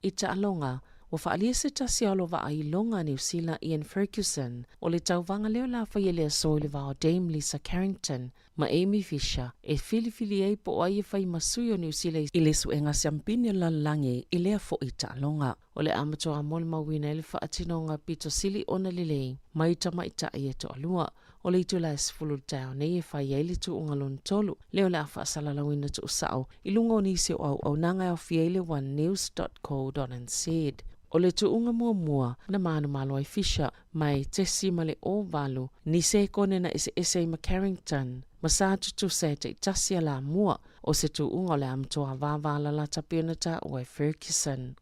I ta alonga, o whaaliese tasi alo wa ai longa New Zealand Ian Ferguson o le tauvanga leo la whaiele a soi le vao Dame Lisa Carrington ma Amy Fisher e filifili ei po ai e whai masui o New Zealand i le suenga siampini la lange i lea fo i ta alonga. O le amatoa mole mawina ele whaatinonga pito sili ona lilei mai tamaita i e to alua. O le itu la esfulu tau nei e whai eili tu ungalon tolu. Leo le awha salalawina tu usao. I lunga o nisi o au nanga au fiele onenews.co.nz. O le tu unga mua na manu malo ai Fisher mai tesi male o valu ni se kone na ese ma Carrington ma sa tu se te tasia la mua o se tu unga le amtoa vāvala la tapiona o e Ferguson.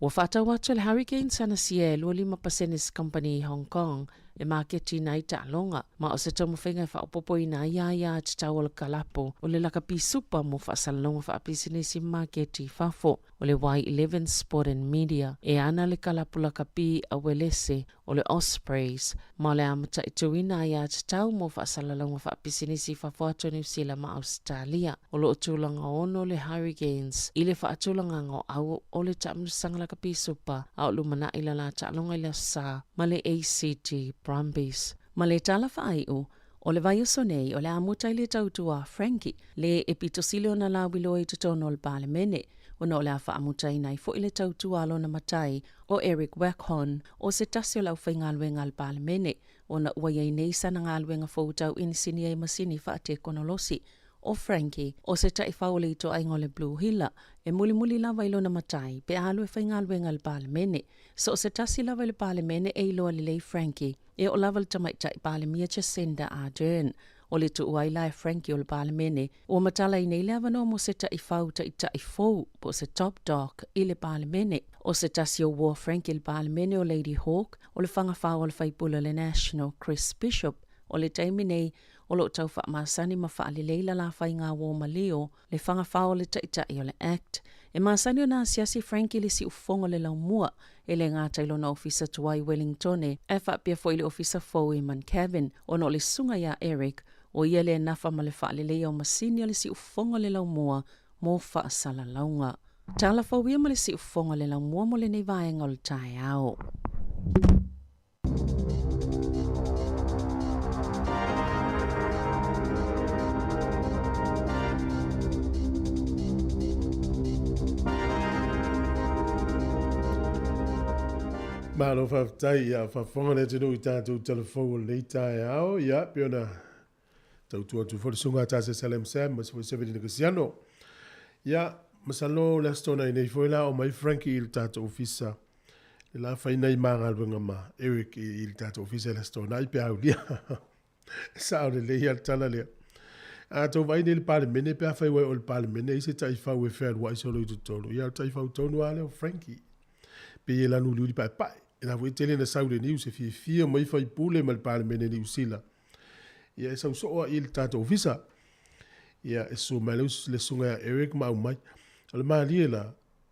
Wa whata watu le hurricane sana sie 25% company Hong Kong e marketi nai ta longa ma o se tomo whenga wha opopo ina ia te tau o le kalapo o le laka pi supa mo wha salonga wha apisinesi marketi whafo o le Y11 Sport and Media e ana le kalapo laka pi a welese o le Ospreys ma le amata i tuina ia te tau mo wha salalonga wha apisinesi whafo ato New Zealand ma Australia o lo utulanga ono le hurricanes i le wha atulanga ngo au o le tamusanga laka pi supa a o lumana ila la ta longa ila sa ma le ACT Brumbies. Ma le tala whaaiu, o le vai nei o le amutai le tautua Frankie, le epitosile o na la wilo i tutono o le pale mene, o na o le awha amutai nai fo i le tautua alo na matai o Eric Wackhon, o se tasi o lau whai ngalwenga al pale mene, o na ua iei neisa na ngalwenga fōtau inisini ai masini whaate konolosi, o Frankie, o se tai whaole i to aingo le Blue Hilla, e muli lava ilo na matai, pe alu e whaingalwenga le pale mene, so o se tasi lava le pale mene e ilo le lei Frankie, e o lava le tamaitai pale mia Jacinda Ardern, o le tu uaila e Frankie o le pale mene, o matala i nei lava no mo se tai whau tai fau, po se top dog i le pale mene, o se tasi o war Frankie le pale mene o Lady Hawk, o le whanga whau o le whaipula le National Chris Bishop, o le taimi nei, o lo tau wha masani ma wha ali leila la whai ngā wō malio, le whanga whao le taitai o le act. E masani o nā siasi Frankie le si ufonga le lau mua, e le ngā tailo na ofisa tuai Wellington e wha pia fo i le ofisa fo i man Kevin, o no le sunga ya Eric, o ia le nafa ma le wha ali leia o masini le si ufonga le lau mua, mō wha asala launga. Tala fo ia ma le si ufonga le lau mua mo le nei vaenga o le tai au. Malo whaftai ia whawhonga ne tino i tātou telefou nei tae ao, ia, piona tautua tu whorisunga tāse Salem Sam, mas fwy sefedi na kasiano. Ia, masalo le stona i nei fwyla o mai Frankie i tātou ofisa. Le la whainai mga alwenga ma, Eric i tātou ofisa le stona i pe au lia. Sao le lehi al tala lea. A tau vai nei le pale mene, pe a whaiwai o le pale mene, i se tai whau e whea rua i solo i tutonu. Ia, tai whau tonu ale o Frankie. Pe e lanu liuri pai pai. E na fwoi tele na saure niu se fia mai whai pule ma le pale mene niu sila. Ia e sau soa i le tātou ofisa. Ia e so mai le sunga ya Eric mau mai. O le maa lie la.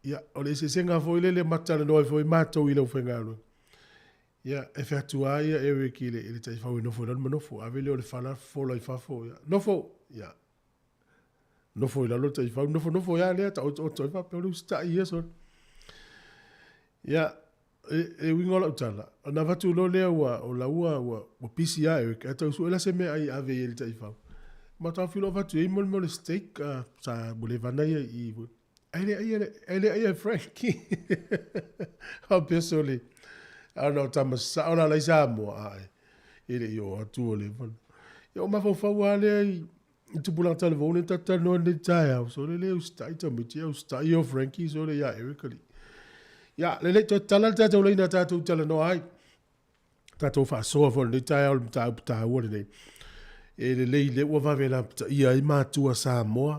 Ia o le se senga fwoi le matana noi fwoi mātou i lau whengaru. Ia e whatua ia Eric i le tai whau i nofo i ranma nofo. A vele o le whana fola i whafo. Nofo. Ia. Nofo i lalo tai whau. Nofo ia lea ta o toi whape o le usta i eso. Ia. E wingola utala. Na watu lo lea o la ua PCI Eric. E tau su ela se me ai ave i le tai whau. Ma tau whilo watu e mol le steak sa bule vanaia i wu. Ele ai Frankie. Hau pesole. Ana tamasa. Ana lai sa moa ai. Ele yo atu o le vana. Ia o mawhau ale ai. Tu pulang telefone tata no ne tai au. So le ustai tamiti au ustai o Frankie. So le ya Eric ali. Ia, le to tala tātou leina tātou tala no ai. Tātou whaasoa fo le tai au tāua le nei. E le ua wawena ia i mātua Samoa,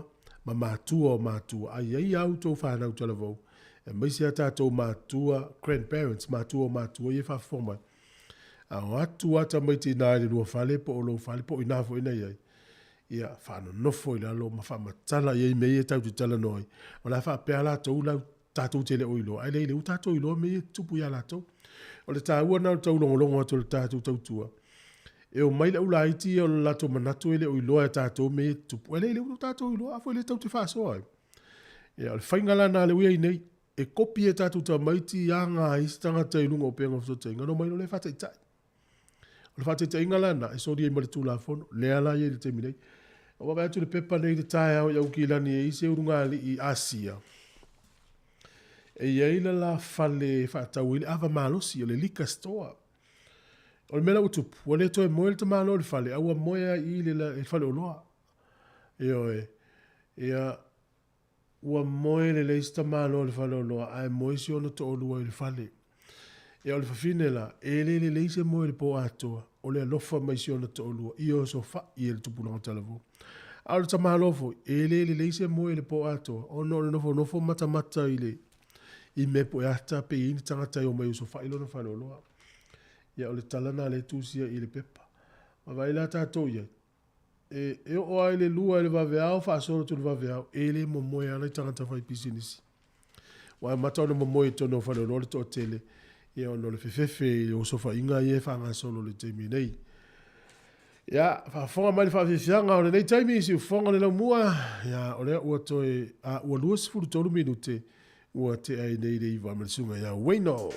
ma mātua o mātua. Ai au tō whanau tala vau. E maisi a tātou mātua, grandparents, mātua o mātua, i e whawhoma. Ao atu ata maiti nāi le lua whale, po o lo whale, po i nāfo ina iai. Ia, whano nofo i lalo, ma whamatala i e mei e tautu tala noi. O la whapea la tau lau, tātou tele oilo. Ai leile u tātou ilo me tupu ia lātou. O le tāua nau tau longolongo atu le tātou tautua. E o maile ula iti o le lato manatu ele oilo e tātou me tupu. Ai leile u tātou ilo afo ele tau te whaasoa. E o le whaingala nā le uia i nei. E kopi e tātou ta maiti a ngā istanga te ilunga o penga ftote. Ngano mailo le whata i tai. O le whata i tai ingala na e sori e mare tūla fono. Lea la i e le temi nei. O wawe atu le pepa nei le tae au i au kilani e ise urunga li i Asia. E iaila la fale whaatau ili awa malosi o le lika stoa. O le mela utupu, o le toe moe le tamalo le fale, aua moea i le fale o loa. E oe, ea ua moe le leisi tamalo le fale o loa, ae moe si ono to olua i le fale. E o le fafine la, e le leise mo le po atoa, o le alofa mai si ona to olua, i o so fa i le tupuna o talavu. A le tamalofo, e le leise mo le po atoa, o no le nofo mata i me po e ata pe i ni tangata i o mai o so fa i lona whanoloa. Ia o le talana le tusia i le pepa. Ma vai la tātou ia. E o ai le lua le vaveao, wha asoro tu le vaveao, e le mo moe ana i tangata whai pisinisi. Wa mata ona mo moe tono whanoloa le to tele, ia ono le fefefe i o sofa inga i e whanga solo le teimi nei. Ia, whafonga mai le whawhiwhianga o le nei teimi si ufonga le lau mua, ia o lea ua toe, ua lua sifuru tolu minute, ua te ai nei le iwa malisunga, ia Waino.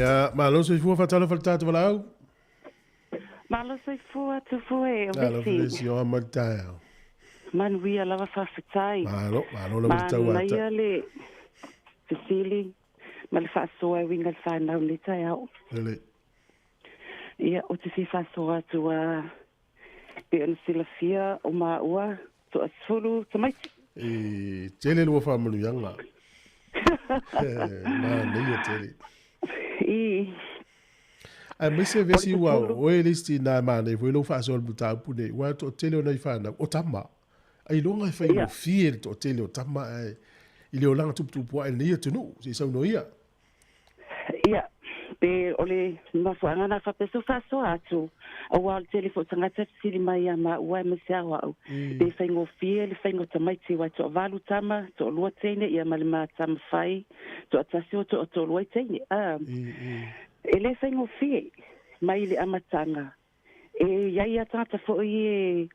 Ia, malo se fua fatalo faltatu walau. Malo se fua tu fue o Malo vesi. fesi o amaltaia. Manuia lava whawhitai. Malo la tau ata. Manuia le Cecily. Ma le whaasoa winga le whanau le tai au. Ele. Ia, o te si whaasoa tua pe ana sila fia o maua. To asfuru tamaiti. E tele lua whamanu yanga. Ma neia tele. Ai mese vesi wa o e listi na mane vo lo fa sol buta pune wa to tele ona ifana o tama. Ai longa fa i fiel to tele o tama ai. Ile o langa tupu po ai ni tu no, si sau no ia. Ia. Pe ole mafuanga na fa peso fa so atu. O wal telefo tanga sili mai ama wa mesa wa. Pe faingo fiel, faingo tamaiti wa to valu tama, to lua tene ia malima tama fai, to atasio to lua tene. Ele faingo fiel, mai le amatanga. Iai atata fo e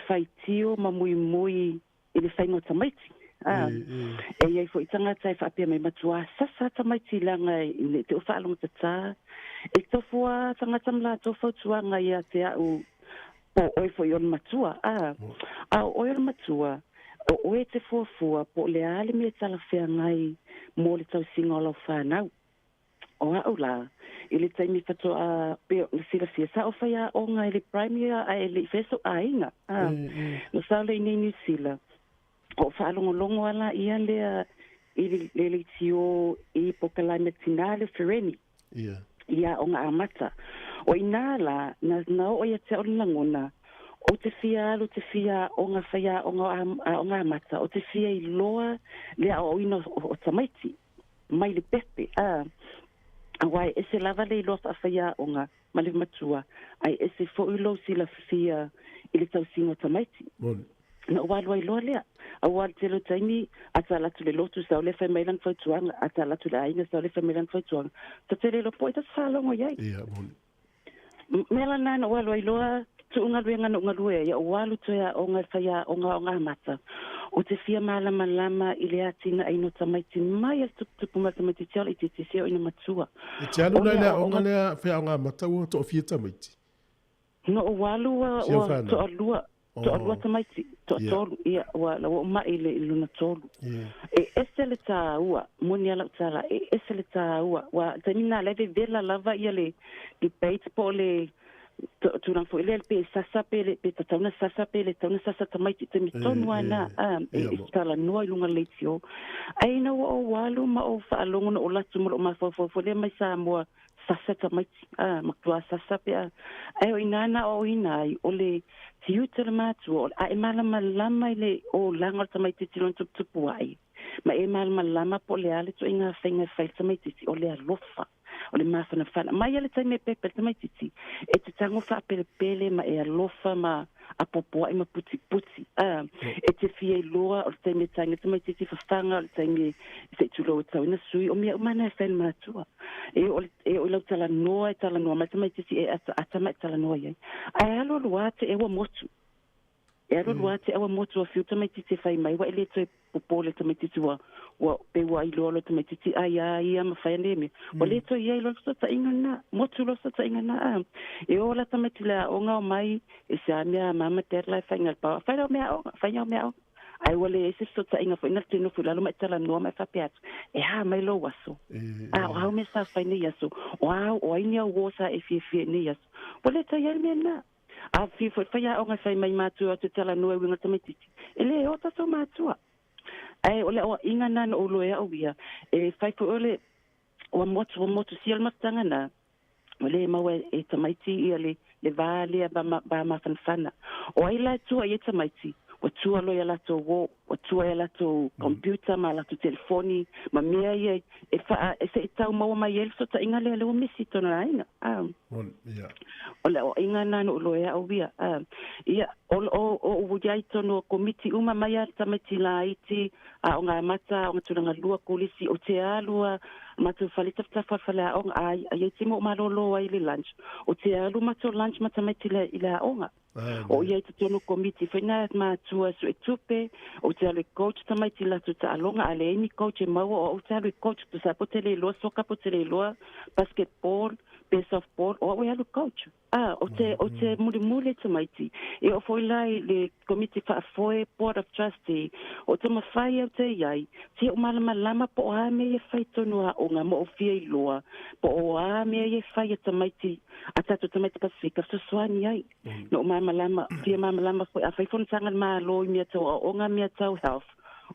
faitio ma mui ele faingo tamaiti. Iai fo itanga tai fa apia mai matua sasa tamaiti langa i te ufa along tata. E tofua tanga tamla tofa tuanga ia te au po oi fo yon matua. Oi yon matua. O oe te fuafua po le ale me tala fea ngai mo le tau singa o lau whanau. O au la. Ile taimi fato a peo le sila fia sa o whaia o ngai le primea a ele feso a inga. No sao le New Zealand. O whaalongolongo ala ia lea le tio i pokalai metinale Fereni. Ia o ngā amata. O inala, na o ia te olangona, o te fia o ngā whaia o ngā amata, o te fia i loa lea o ino o tamaiti, mai le pepe. Awai, ese lava le loa whaia o ngā male matua, ai ese fo ilo sila fia i le tau singo tamaiti. Na walo ai loa lea. Awal telo taimi ata latu le lotu sa ole fai mailang fautuanga ata latu le aina sa ole fai mailang fautuanga. Ta tele lo poita salongo yai. Mela nana walo ai loa tu unga luenga no unga lue ya walo to ya onga faya onga mata. O te fia malama lama ile atina aino tamaiti mai tupu tamaiti tial i te sio ina matua. E tialu na onga lea faya onga mata o to fia tamaiti. No walo to alua. To alua tamaiti, to tolu, ia, wa mai le luna tolu. E esele ta ua, moni ala utala, e esele ta ua, wa tamina leve vela lava ia le debate po le, turan fo ile pe sasa pe le, pe tauna sasa pe le, tauna sasa tamaiti, temi tonu ana, tala noa ilunga leitio. Aina wa o walu ma o whaalongo na o latu mo o mafofo, le mai Samoa, sasa tamaiti, maktua sasa pe a. Ai o inana o inai, o le, tiu te le mātua, a e malama lama ile o langa tamaiti tilon tupu ai. Ma e malama lama po le ale to inga whainga whai tamaiti o le alofa, o le mawhana whana. Mai ale taime pepe tamaiti e te tango wha pele pele ma e alofa ma apopoa e ma puti puti. E te fia i loa o le taime tanga tamaiti whawhanga o le taime se tulo o tau ina sui o mea umana e whain mātua. E o lau tala noa ma tamaiti e atama e tala noa iai. Ai alo luate e wa motu. E alo luate e wa motu o fiu tamaiti te whai mai. Wa ele toi popole tamaiti wa pe wa i loa lo tamaiti ia ma whai ane me. Wa le toi iai lo sa ta inga na. Motu lo sa ta inga na. E o la tamaiti la o ngao mai e se a mea mama terla e whai ngal pao. Whai o mea. Ai wale e se so ta inga fo ina tino fu lalo mai tala noa mai whapeatu. E ha mai lo waso. O hau me sa whai ni yaso. O aini au wosa e fie ni yaso. Wale ta iai mea na. A fi fo whaia o ngai whai mai mātua te tala noa winga tamatiti. E le o taso mātua. Ai ole o inga nana o loea o wia. E whai fo ole o motu sial matanga na. Ole maua e tamaiti ia le vālea ba mawhanwhana. O ai lai tua i e tamaiti. O tua loia lato wo, o tua ia lato computer, ma lato telefoni, ma mea ia, e se tau maua mai elso ta inga lea leo misi tona aina. O inga nano loea au wia. Ia, o uiai tono komiti uma mai a tamaiti la iti, o ngā mata, o ngā turanga lua kolisi, o te alua, matu whalita whawhawhala o ngā ai timo marolo ai le lunch. O te alu mato lunch matamaiti i la onga. O iai te tono komiti whaina mātua su e tupe, o te alu coach tamaiti la tu ta alonga, ale eni coach e maua, o te alu coach tu sa potele loa, soka potele loa, basketball, softball, o e alu coach. O te mule tamaiti. E o foi lai le komiti whaafoe, board of trustee, o te mawhai au te iai, te o malama lama po o ame e whai tonu a onga mo o fia i loa, po o ame e whai a tamaiti, a tatu tamaiti Pasifika, so swani ai. No o malama lama, fia malama lama, a whai whonatanga maa loi mea tau a onga mea tau health,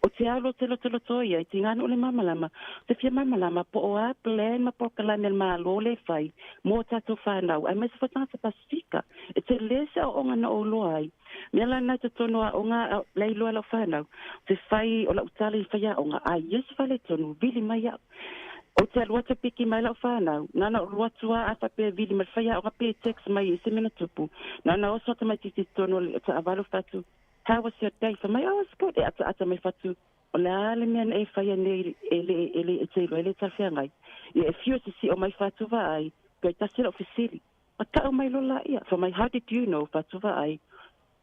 O te alo te lo toia, te ngana o le mamalama. Te fia mamalama po o a plan ma po kala nel malo le fai. Mo tato whanau. Ai mai se whatanga Pasifika. E te lesa o ngana o loai. Mela na te tono a o ngā leilo ala whanau. Te fai o la utali whaia o ngā ai. Yes wale tonu, vili mai au. O te alua te piki mai lau whanau. Nana o lua tua a whapea vili mai whaia o ngā pē text mai e se mena tupu. Nana o sota mai titi tono o te avalo whatu. How was your day? For my it's good. Ata mai fatu. O le ale mea e whaia nei ele e teilo, ele talwhea ngai. E fiu te si o mai fatu vai, kai tasira o fisiri. A ka o mai lola ia. For my, how did you know fatu vai?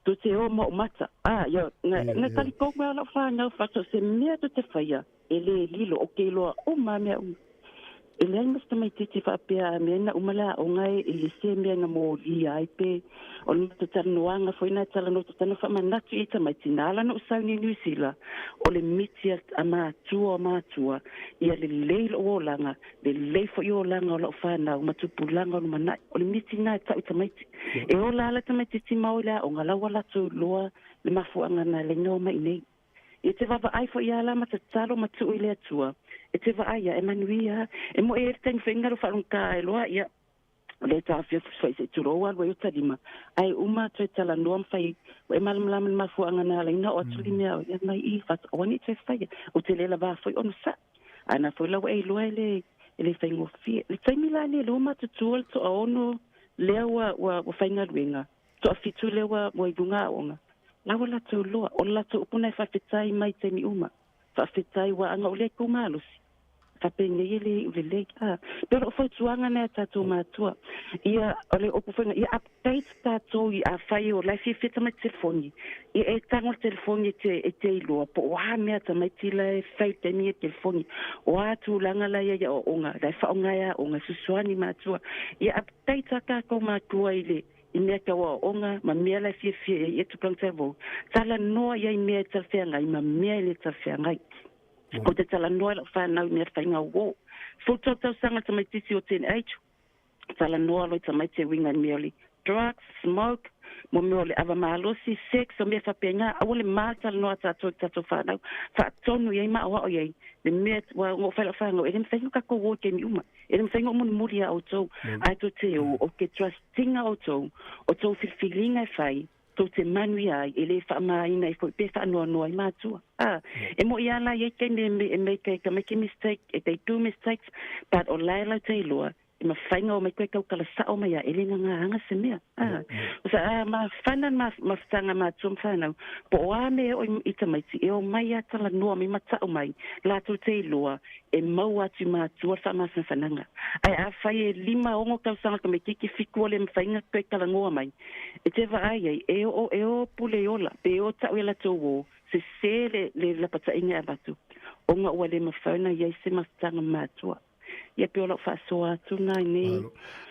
Tu te o mo mata. Ia, na tali kou mea lau whanau fatu, se mea tu te whaia. Ele lilo o keiloa o mamea o. Ele ai masta mai titi whapea mea na umala o ngai ele se mea na mo li ai pe. O le mata taranoanga foi na tala no tana whamanatu i tamai tinala no usau ni New Zealand. O le miti a mātua. Ia le leilo o langa, le leifo i o langa o lau whanau, matupu langa o le manai. O le miti na tau i tamaiti. E o la ala tamaiti ti mau la o ngalawa latu loa le mafuanga na le ngau mai nei. E te wawa ai fo i ala mata talo matu i le atua. E te wa aia, e manuia, e mo e teng whengaro wharunka e loa, ia, le tawhia fwai se turoa, lua i utarima. Ai uma tue tala noam whai, o e malamalaman mafuanga na leina o atuli mea, ia mai I fata, o ani tue whai, o te lela wa fwai ono sa. Ana fwai lau e loa le whaingo fia. Le taimila le lo matutuol to a ono lea wa whainga ruenga. To a fitu lea wa moivunga onga. Lawa lato loa, o lato upuna e whawhetai mai te mi uma. Whawhetai wa anga o lea kumalosi. Whapenge ele ule lei. Pero o whautuanga nea tātou mātua. Ia, ole opu whainga, ia update tātou I a whai o lai whiwheta mai telefoni. Ia e tango telefoni e te iloa. Po oa mea ta mai tila e whai te mi e telefoni. Oa tūlanga lai ia o onga. Lai whaonga ia onga susuani mātua. Ia update a kākou mātua ile. I mea ka wa onga, ma mea lai whiwhia e tukang tavo. Tala noa ia I mea e talwhea ngai, ma mea ele talwhea ngai. O te tala noa la whanau mea whainga wō. Fōtau tau sanga tamai tisi o tēne aitu. Tala noa loi tamai te winga mea li drugs, smoke, mo mea le awa mahalosi, sex, o mea whapea ngā. Awa le maa tala noa tātou whanau. Whaatonu iei maa oa o iei. Le mea wa ngō whaila whanau. Ere mwhaingo kako wō ke mi uma. Ere mwhaingo munu muri a o tau. Ai tō te o ke trustinga o tau. O tau whiwhilinga e whai. Tō te manui ai, e le whaamaina e fwoi pefa anua noa I mātua. E mo I ala i kei e me kei ka make mistake, e they do mistakes, but o laila te iloa, e ma whainga o me koe kau kala sao mai a ele nga hanga se mea. O sa, ma whanan ma whtanga mātua mwhanau, po o a me o I tamaiti, e o mai atala noa me matao mai, lātou te iloa, e mau atu mātua whamasa whananga. Ai a whai e 5 ongo kau sanga ka me kiki whiku ole mwhainga koe kala ngoa mai. E te wa ai, e o pule ola, pe o tau e la tō wō, se le lapata inga a batu. O ngā ua le mawhauna, iei se mawhtanga mātua. Ia pe ola whaasoa atu nai nei.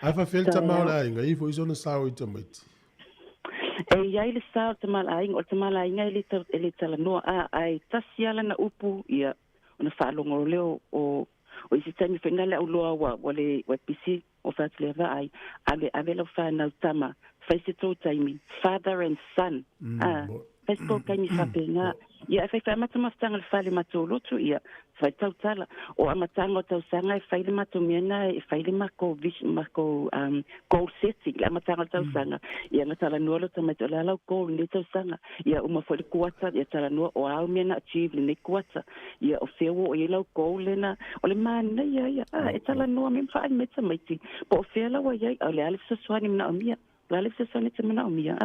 Ai whawhelta maula inga, I fo isona sao I tamaiti. E iai le sao te mala inga, o te mala inga ele tala noa, ai tasi ala na upu, ia, o na whaalongo leo o isi taimi whengale au loa wa pisi, o whaatlewa ai, ave lau whanau tama, whaise tō taimi, father and son. Whaise kai mi whapenga. Ia, e whaimata mawhtanga le whale mato lotu, ia, whai tau tala. O amatanga o tau sanga, e whaile mato miena, e whaile mako goal setting, le amatanga o tau sanga. Ia, nga tala nua lo tamaito, le alau goal ne tau sanga. Ia, umafo le kuata, ia tala nua, o au miena achieve le ne kuata. Ia, o whiawo, o ilau goal lena, o le mana, ia, e tala nua, me mwhaai me tamaiti. Po o whiala wa iai, o le alif saswani mna o mia. Lale se sone te mana o mia,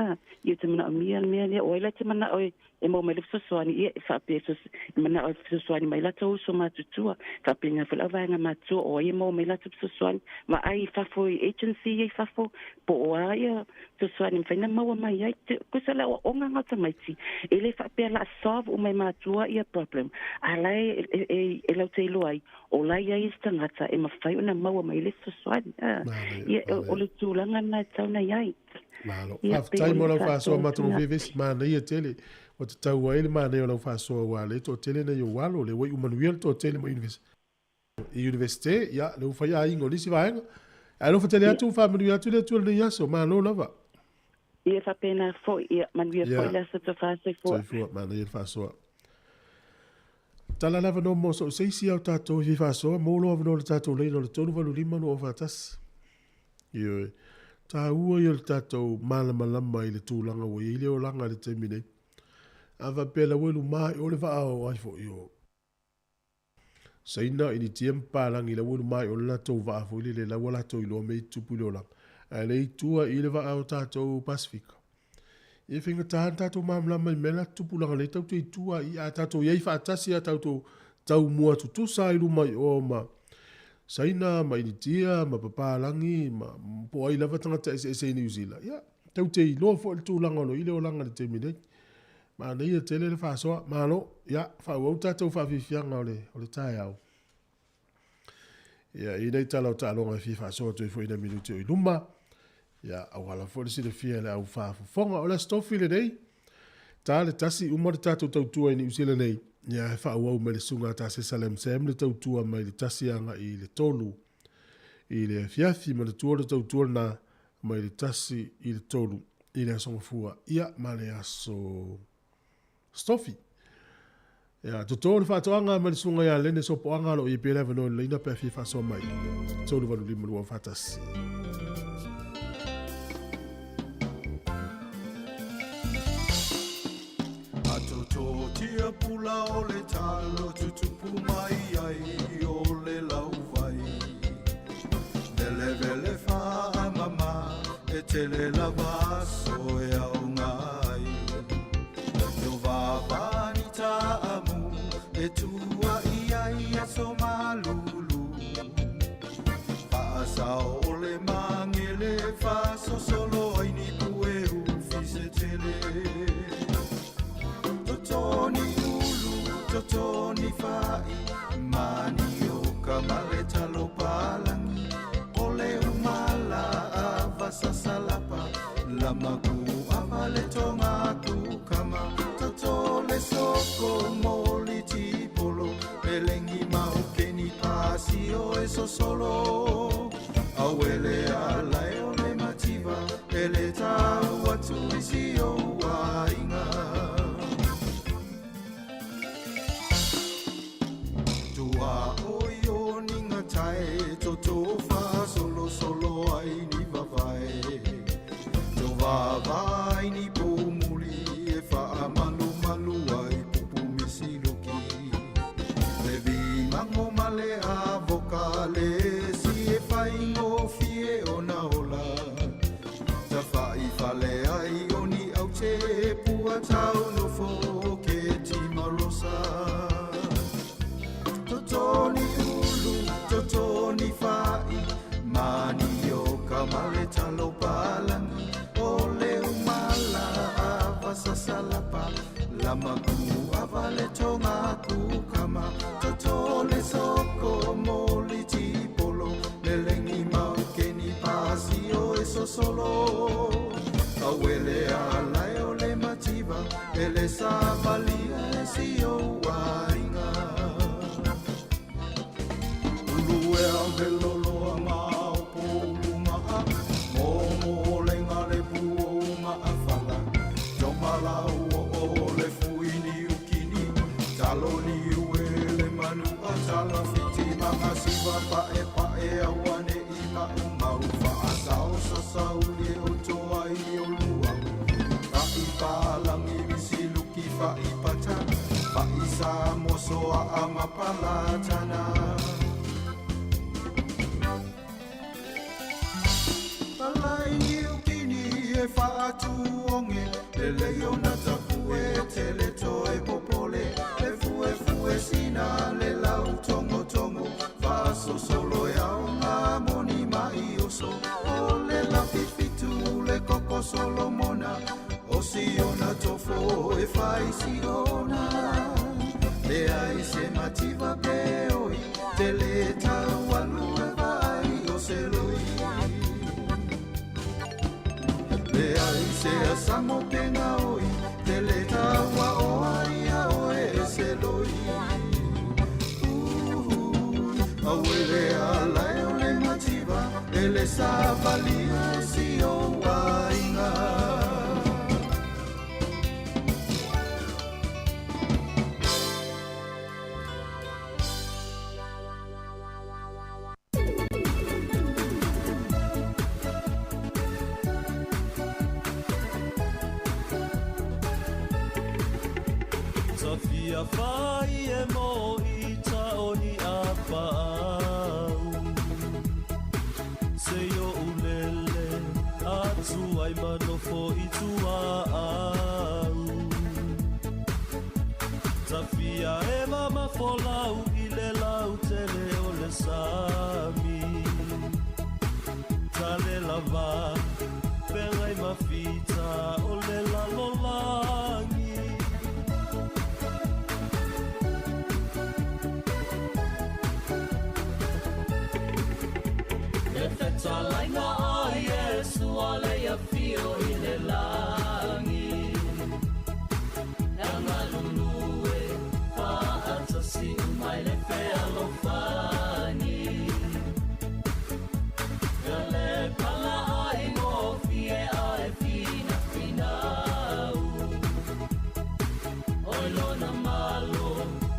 I te mana o mia, mea lea, o ela te mana o e mo mai le soani, I e whape mana o soani mai lata uso mātutua, whape ngā whalawanga mātua, o e mo mai lata soani, ma ai whafo I agency e whafo, po o aia soani, mwhaina maua mai ai, kusala o onga ngata maiti, e le whape la solve o mai mātua I a problem, a lai e lau te ilo ai, o lai ai istangata, e mawhai o na maua mai le soani, o le tūlanga na tauna iai. Malo. Tai mo lau whasoa maturu vevesi mana ia tele. O te tau wa ele mana ia lau whasoa wale. Tō tele na iu walo le wai umanuia tō tele mo universite. Ia, le uwhai a ingo nisi vaenga. A lo fatele atu whamanuia atu le tuala ni aso. Malo lava. Ia whapena fo, ia manuia fo ila sa tō whasoi fo. Toi fua, mana ia whasoa. tala lava no mo so seisi au tātou i whaasoa, mōlo avano le tātou leino le tonu walu lima no o whātasi. Ioi, tā ua i le tātou malama i le tūlanga o i le o langa le teimi nei. Awa pēla welu mai o le whaao ai fo i o. Saina i ni tiam pālangi la welu mai o le lātou whaafo i le lawa lātou i loa mei tupu i le o langa. A le i tua i le whaao tātou Pasifika. E whinga tāhan tātou mamlama i mela tupu langa le tautu i tua i a tātou iei whaatasi a tātou tau mua tutusa i lumai o ma saina, ma initia, ma papalangi, ma po ai lava tangata ese New Zealand. Ia, tau te i loa fo le tūlanga no i leo langa le te minei. Ma nei a tele le whaasoa, ma no, ia, whaau au tātou whaafifianga o le tae au. Ia, i nei tala o tālonga i whaasoa tui fo ina minuti o i luma. Ia, au hala fo le sile fia le au whaafonga o le stofi le nei. Tā le tasi umare tātou tautua i New Zealand nei. Ia, he whaau au me le sunga tā se Salem Sam le tautua mai le tasi anga i le tolu. I le fiafi ma le tua le tautua na mai le tasi i le tolu. I le asonga fua. Ia, ma le aso stofi. Ia, toto le whaatoanga ma le sunga ia lene sopo anga lo i pēlewa no le ina pēwhi whaasoa mai. Tolu wanu lima lua whaatasi. Tia pula o le talo tutupu mai ai o le lau vai. Vele vele wha mama e tele la vaso e au ngai. Yo vavani ta amu e tua ia so malulu. Pasa o le mangele faso solo ai ni pue ufise tele. Totoni fai mani o kamale talo palangi ole umala avasa salapa lamaku amale tongaku kama totole soko moli tipolo pelengi maukeni pasi o eso solo awele ala ole mativa ele tau watu isi o wainga. Toto fa solo ai ni vavai. To vavai ni pomuli e fa malu ai pupu misiluki. Levi mango male a vocale si e fai ngo fie ona ola. Ta fai fale ai oni au te pua tau no fo ke ti marosa. Totoni fai mani o kamale talo palangi ole umala avasa salapa lamaku avale tongaku kama totole soko moli tipolo lelengi maukeni pasi o eso solo awele alai ole mativa ele savalia esi o wainga. Ea velolo ma o puluma mo lenga le puoma afala jomala o le fuini ukini taloni uele manu atala fiti manga siva pa e awane ima umau fa asao sasauli o toa i o lua pa i palangi misiluki fa i pata pa i sa mosoa amapala tana. E fatu onge le leo na tapu e tele toe popole e fue sina le lau tongo faso solo ya una moni mai oso o le la fifitu le coco solo mona o siona tofo e fai siona le ai se mativa beoi tele tau alue vai o seloi. Le ai se asamo penga oi, te le tawa o aia o e se loi. Awele ala e o le mativa, e le savalia si o wainga. Ia whai e mo I taoni a pāu Se o ulele atu ai manofo I tua au Tafia e mama folau I le lau tele o le sami Tale lava Pengai mafita o le lalolangi E whetalainga a Yesu ale ia fio I le langi Anga lulue Whaatasi umai le whea lofani Ele pala ai mo fie ai fina finau Oilona malo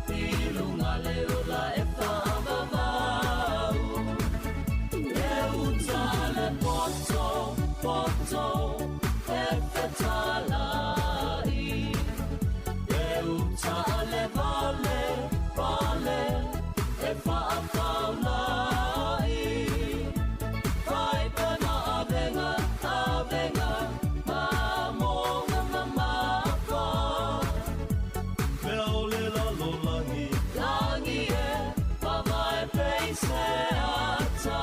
Pilunga leola e whaavavau E uta le poto, poto E whetalai E uta le vale, vale E whaafaulai Vai pana avenga, avenga Mamonga mamapa Mea ole lalo langi Langi e Mawai peise ata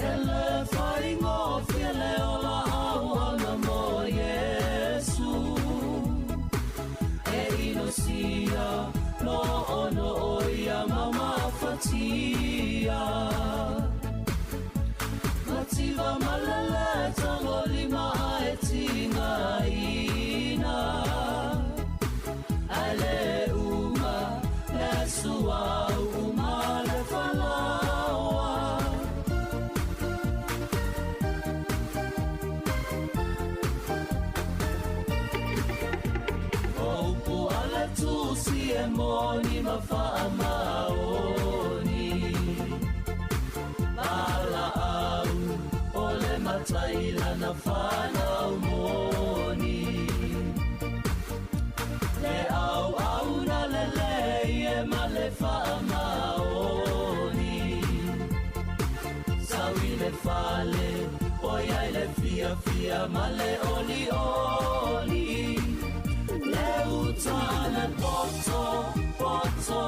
Ele whaingo fiele ola au ana mo Yesu E inosia no ono oia mama fatia Mativa malele tango lima e tinga ina Ale uma le sua uma le falawa Opu ale tusi e moni mawha maoni Ala au ole mataila na whanau moni Le au au na lele e male wha maoni Sawi le fale Oia le fia fia male oli oli Le uta le poto poto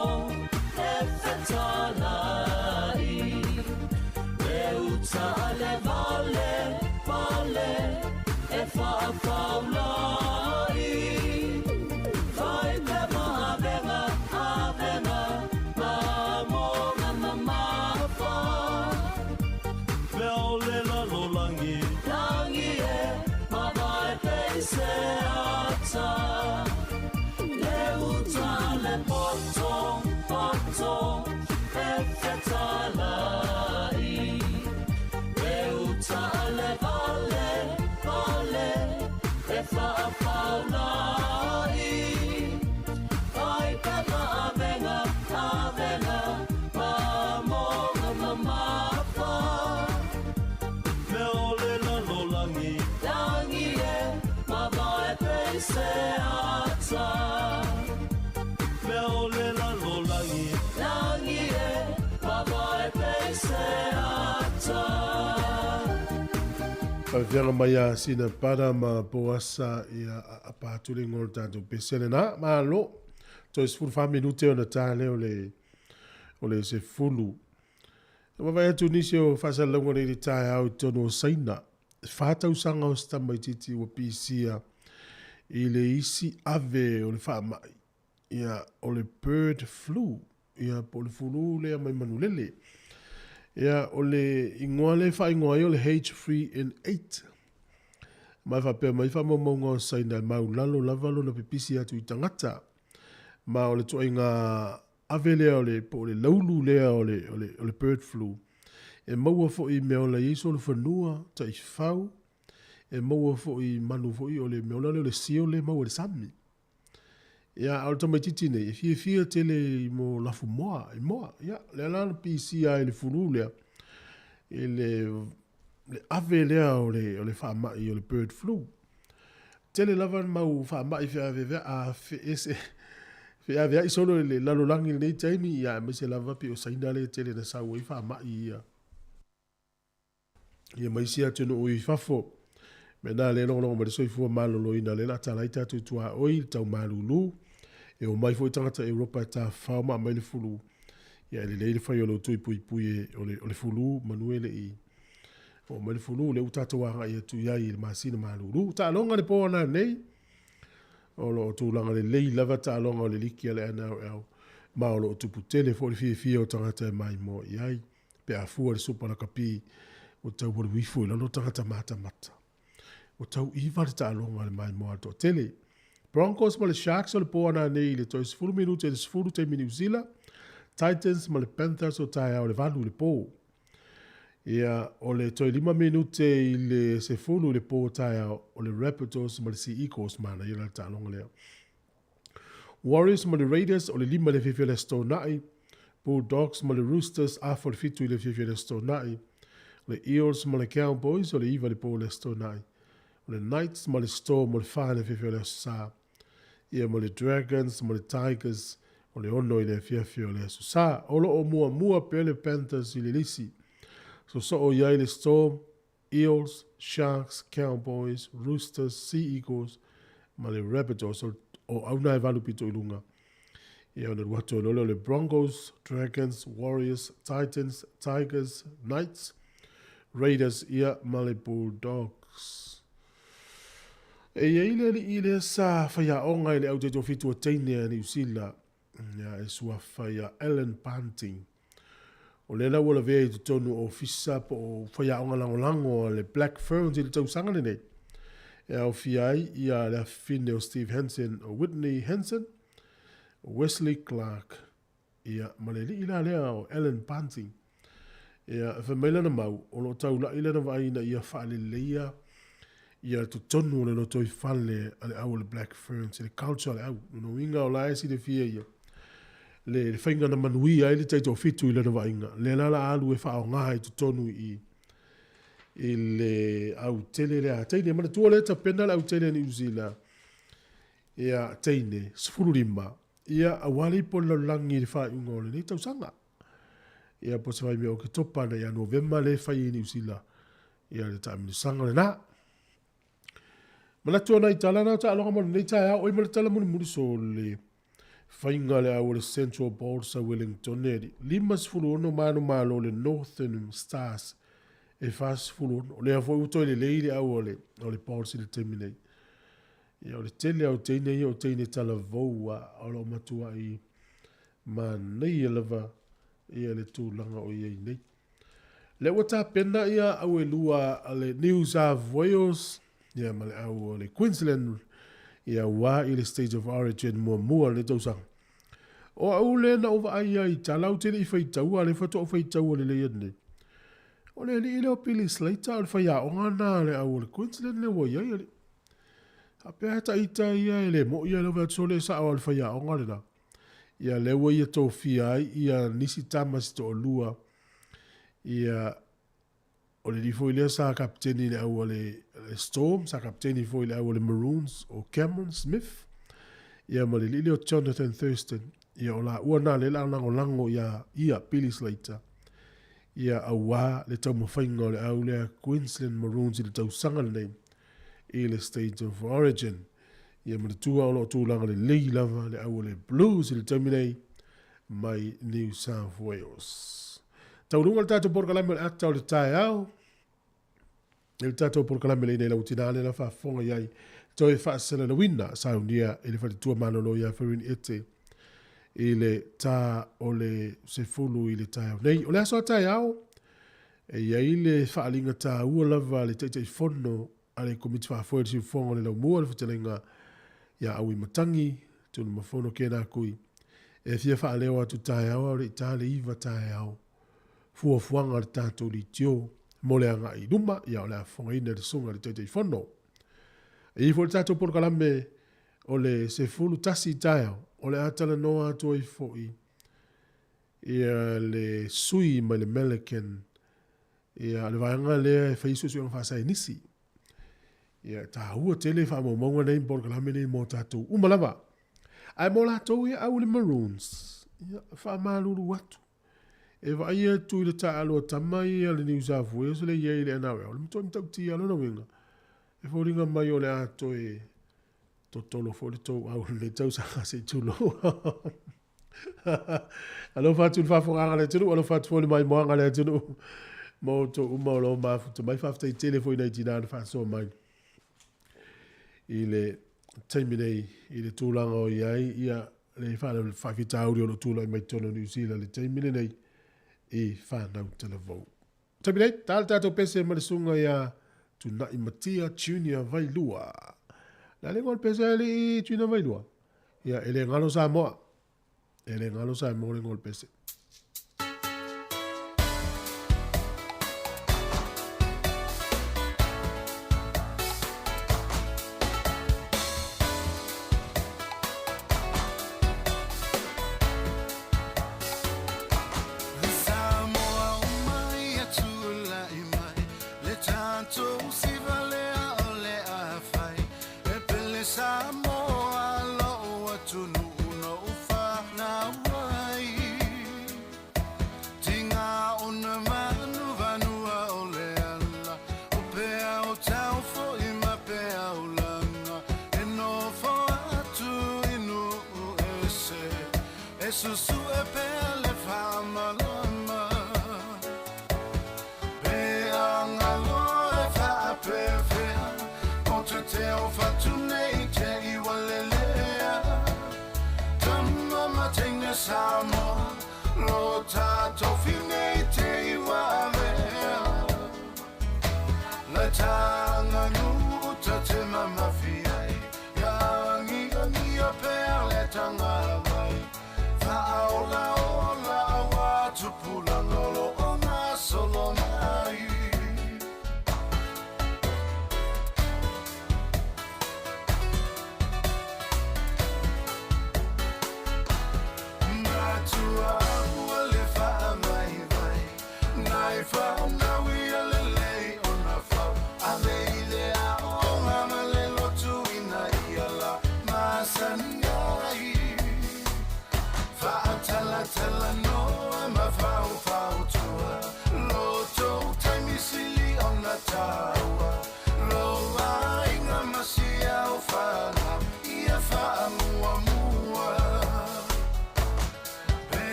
E whetalai Le uta le vale vale E whaafaulai Vai pema avenga avenga Mamonga mamafa Mea ole lalo langi Langi e Mawai peise ata Le uta le poto poto E whetalai Le uta le vale vale E whaafaulai Vai pema avenga avenga Mamonga mamafa Mea ole lalo langi Langi e Mawai peise ata Mea ole lalo langi Langi e Mawai peise ata Whawhianga mai a sina para ma poasa ia a pāturi ngoro tātou pesene nā, mā lo. Toi se fulu 5 minute o na tāle o le se fulu. Mawai atu nisi o whasalongo ni tāi au tono o saina. Whātau sanga o stamai titi o pisia I le isi ave o le whaamai. Ia o le bird flu. Ia po le fulu lea mai manulele. Ia o le ingoa le wha ingoa o le H3N8. Mai whapea mai whamamonga o saina mau lalo lavalo na pipisi atu I tangata. Ma o le toa inga ave lea o le po le laulu lea o le bird flu. E maua fo I mea o le iso le whanua ta I whau. E maua fo I manu fo I o le mea o le sio le maua le sami. Ia au tamai titi nei, e fia tele I mo lafu moa, I moa, ia, le alana pisi a le furu lea, e le le ave lea o le whaamai o le bird flu. Tele lava mau whaamai whea vea a ese whea vea i solo le lalolangi nei taimi ia me se lava pi o saina le tele na sau i whaamai ia. Ia maisia tunu ui whafo. Me nā le longo ma le soifua malolo ina le la talai tatu tua oi tau malulu. E o mai foi tangata Europa ta whauma mai le fulu. Ia le leile whai o lo tui pui pui o le fulu manuele i. O mai le fulu le utata wanga ia tu iai le masina malulu. Ta alonga le poa na nei. O lo tu langa le lei lava ta alonga o le liki ale ana o au. Ma o lo tupu tele fo le fie o tangata mai mo iai. Pe a fua le supa na kapi. O tau wale wifu ila no tangata mata mata. O tau iwa le ta alonga le mai mo ato tele. Broncos ma le Sharks o le poa na nei le toi 10 minuto e le 10 te New Zealand. Titans ma le Panthers o tae au le valu le po. Ia o le toi 5 minute i le 10 le po tae au o le Raptors ma le Sea Eagles mana i la ta alonga lea. Warriors ma le Raiders o le 5 le fifia le Stonai. Bulldogs ma le Roosters a for le fitu i le fifia le Stonai. Le Eels ma le Cowboys o le iwa le po le Stonai. O le Knights ma le Storm o le wha le fifia le Sa. Ia ma le Dragons ma le Tigers o le ono i le fiafia o le Sa. O lo o mua pe le Panthers i le lisi. So o iai le Storm, Eels, Sharks, Cowboys, Roosters, Sea Eagles ma le Raptors o auna e valu pito i lunga. Ia ona ruato lolo le Broncos, Dragons, Warriors, Titans, Tigers, Knights, Raiders ia ma le Bulldogs. E ia i le sa whaia onga i le au te tofitu o teine ni usila. Ia e sua whaia Ellen Panting. O le na wala vea i te tonu o fisa po o whaia onga lango le Black Ferns i le tau sangane nei. E au fiai ia le fine o Steve Hansen o Whitney Hansen. Wesley Clark. Ia maleli ila lea o Ellen Panting. Ia whamaila na mau o lo tau la ila na vaina ia whaale leia. Ia tu tonu le lo toi whale ale au le Black Ferns. Le culture ale au. No inga o lae si le fia ia. Le whainga na manui ai le taito fitu ila na vainga. Le lala alu e whao ngai tu tonu i le au tele lea. Teine mana tua le ta pena le au tele ni uzila. Ia teine. Sifuru lima. Ia awali po la langi le wha unga o le nei tau sanga. Ia po se vai mea o ke topa na ia novemba le whai ni usila. Ia le ta amini sanga le na. Mana tua na i talana ta alonga mo nei tae au. Oi mana tala muni muri so le whainga le au le Central Bolsa Wellington neri. 5 manu malo le Northern Stars. E fast fulu ono. O le hafo utoi le leile au o le Bolsa le teminei. Ia o le tele au teine ia o teine tala voua o lo matua i ma nei e lava ia le tūlanga o iei nei. Le wata pena ia au e lua le New South Wales, ia ma le au o le Queensland, ia wā i le State of Origin mua le tausanga. O au le na ova ai ai talau tele i whaitaua le whato o whaitaua le leia nei. O le li ile o Pili Slater o le whaia o ngana le au o le Queensland le wai ai ale. A pēr ta ita ia e le mo ia lewa tole sa awal whaia o ngarena. Ia lewa ia tō fia ai, ia nisi tamas tō lua. Ia o le rifo ilea sa kapteni le au le Storm, sa kapteni fo ile au le Maroons o Cameron Smith. Ia ma le lile o Jonathan Thurston. Ia o la ua na le lango ia Billy Slater. Ia awa le tau mawhainga o le au lea Queensland Maroons i le tau sanga nei. I le State of Origin. Ia mana tua o lo tūlanga le lei lava le au le Blues i le taminei mai New South Wales. Taurunga le tātou porkalame le atau le tae au. Le tātou porkalame le nei lau tinane la whafonga iai. Toi whaasana na wina saunia i le whatitua manolo ia Ferin Ete. I le tā o le sefulu i le tae au. Nei, o le aso a tae au. E iai le whaalinga tā ua lava le teitei fono ale komiti whaafoe si ufonga le lau mua le whatelenga ia au i matangi, tunu mafono kena kui. E fia whaaleo atu tae au, le itale iwa tae au. Fua fuanga le tātou li tio, mole anga i luma, ia o le afonga ina le sunga le teitei fono. E ifo le tātou porkalame o le se fulu tasi tae au, o le atala noa atu i foi. Ia le sui ma le Melican, Ia le vaenga le feisu su fa sai nisi. Ia ta ua tele fa mo monga nei por kala me nei mo tatu. Umalava. Ai mo la to ia au le Maroons. Ia fa maluru watu. E va ia tu le ta alo tamai le New South Wales le ia le na le mo ton tauti alo no winga. E fo ringa mai o le ato e totolo fo le to au le tau sa se tulo. Alo fa tu fa fo anga le tulu alo fa tu fo le mai mo anga le tulu. Mo to uma lo ma to mai fa te telefone nei tina fa so mai. Ile terminei ile tulanga o ia le fa le fa fita audio no tula mai tono New Zealand le terminei nei e fa na televo. Terminei tal tato pese ma sunga ia tu na imatia junior vai lua. La le gol pese ali junior vai lua. Ia ele ngalo Samoa. Ele ngalo Samoa le gol pese.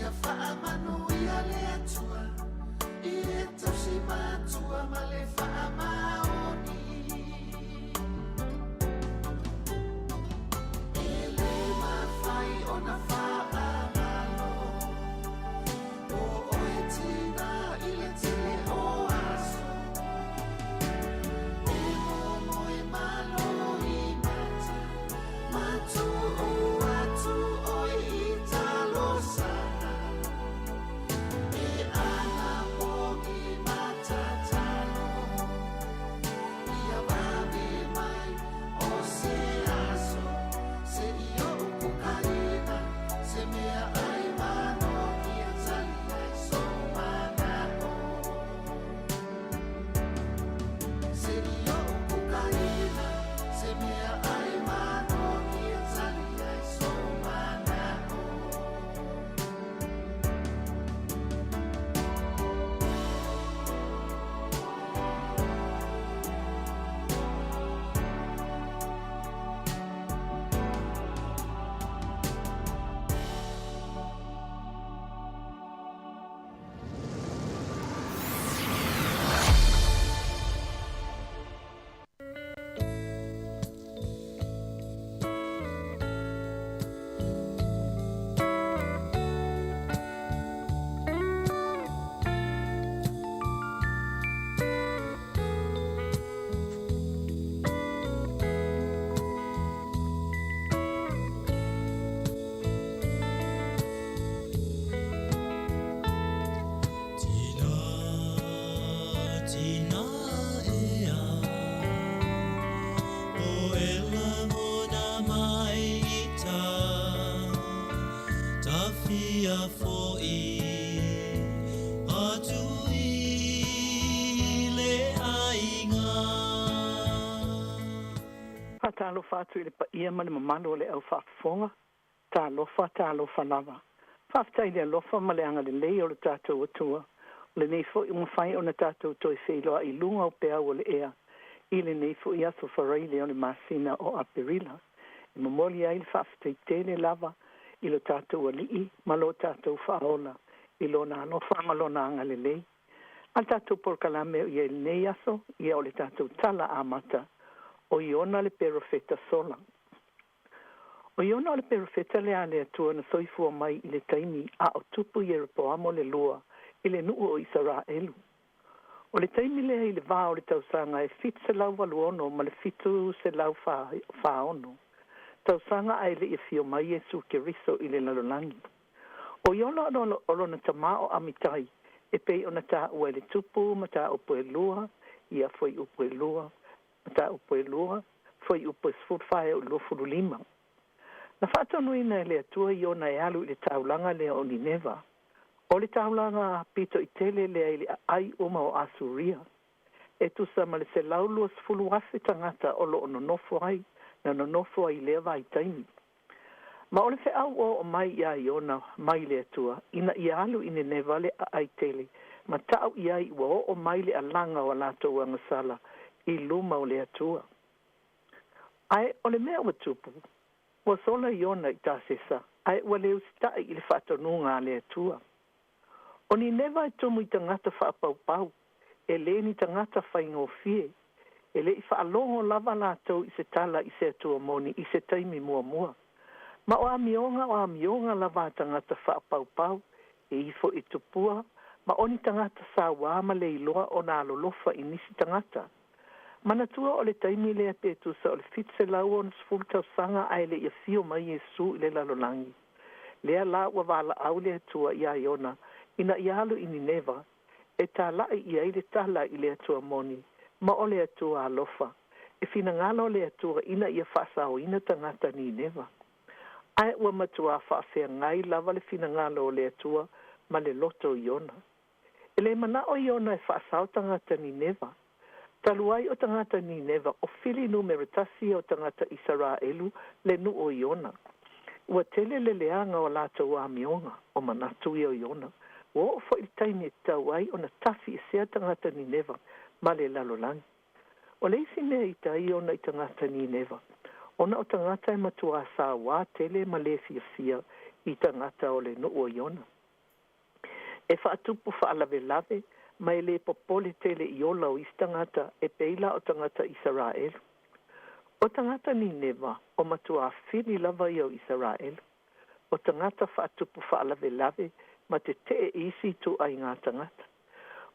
ia whaamanuia le atua, I e tausi mātua ma le whaamaoni. E le mawhai o na whaamalo, o oe tina I le tele o aso. E momo e malo I mata, matu o atu oe I talo sana. E ana pogi matatalo, ia wawe mai o se aso, se io upukarina, se mea ai mano ia tali ai so manako. Se io upukarina, se mea ai mano ia tali ai so manako. Tina ea, o ela mona mai I ta, tawhia fo'i, atu I le ainga. Talo fatu I le pa ia ma le mamalo le au whaafonga. Talofa lava. Whaftai le alofa ma le anga le lei o le tātou atua. O le nei fo I mwhai o na tātou toi wheloa I lunga o pea o le ea. I le nei fo I aso wharai le o le masina o aperila. I mamoli ai le whaftai tele lava I lo tātou alii ma lo tātou whaola. I lo na alofa ma lo na anga le lei. Al tātou porkalame o ia le nei aso, ia o le tātou tala amata. O iona le perofeta sola. O iona le perofeta le ale atua na soifua mai I le taimi a o tupu I Yeropoamo le lua I le nuu o Israelu. O le taimi lea I le vā o le tausanga e fit se lau waluono ma le fitu se lau whaono. Tausanga ai le I fio mai Yesu Keriso I le lalolangi. O iona o na tamao amitai e pei o na tā ua le tupu ma tā upo e lua ia foi upo e lua. Ta upo e lua, foi upo e sfurwhae o lua furulima. Na whātonuina le atua I ona e alu I le taulanga le o Nineva. O le taulanga pito I tele le ai le ai uma o Asuria. E tusa ma le se laulua sfulu afe tangata o lo nonofo ai, na nonofo ai lea vai taimi. Ma o le fe au o mai ia I ona mai le atua, ina I alu I Nineva le ai tele, ma tau I ai ua o mai le alanga o alato wangasala, I luma o le atua. Ai, o le mea ua tupu, ua sola I ona I tāsesa, ai ua leo sitai I le whātonunga le atua. O ni newa I tomu I tangata whaapau, e le ni tangata whaingofie, e le I whaalongo lava lātou I se tala I se atua moni, I se taimi mua. Ma o amionga lava tangata whaapau, e ifo I tupua, ma o ni tangata sa wama le iloa o na alolofa I nisi tangata. Manatua o le taimi lea te tusa o le fitse lau o nasfulu tausanga ai le ia fio mai Yesu I le lalolangi. Lea la ua wala au le atua ia iona, ina ia alu I Nineva, e tā lai ia I le tala I le atua moni, ma o le atua alofa. E fina ngala o le atua ina ia whasa o ina tangata Nineva. Ai ua matua whaafea ngai lava le fina ngala o le atua, ma le loto iona. E le mana o iona e whasa o tangata Nineva. Taluai o tangata Nineva o fili numero tasi o tangata Israelu le nu o iona. Ua tele le leanga o lata o amionga o manatu i o iona. Ua o fo I taimi e tauai o na tafi e sea tangata Nineva ma le lalolangi. O le isi mea I tai ona I tangata Nineva. Ona o tangata e matua sa wā tele ma le fia I tangata o le nu o iona. E whaatupu whaalawelawe, mai le popole tele I ola o istangata e peila o tangata Israel. O tangata ni newa o matua whini lava I o Israel. O tangata whaatupu whaalawelawe ma te isi tu ai ngā tangata.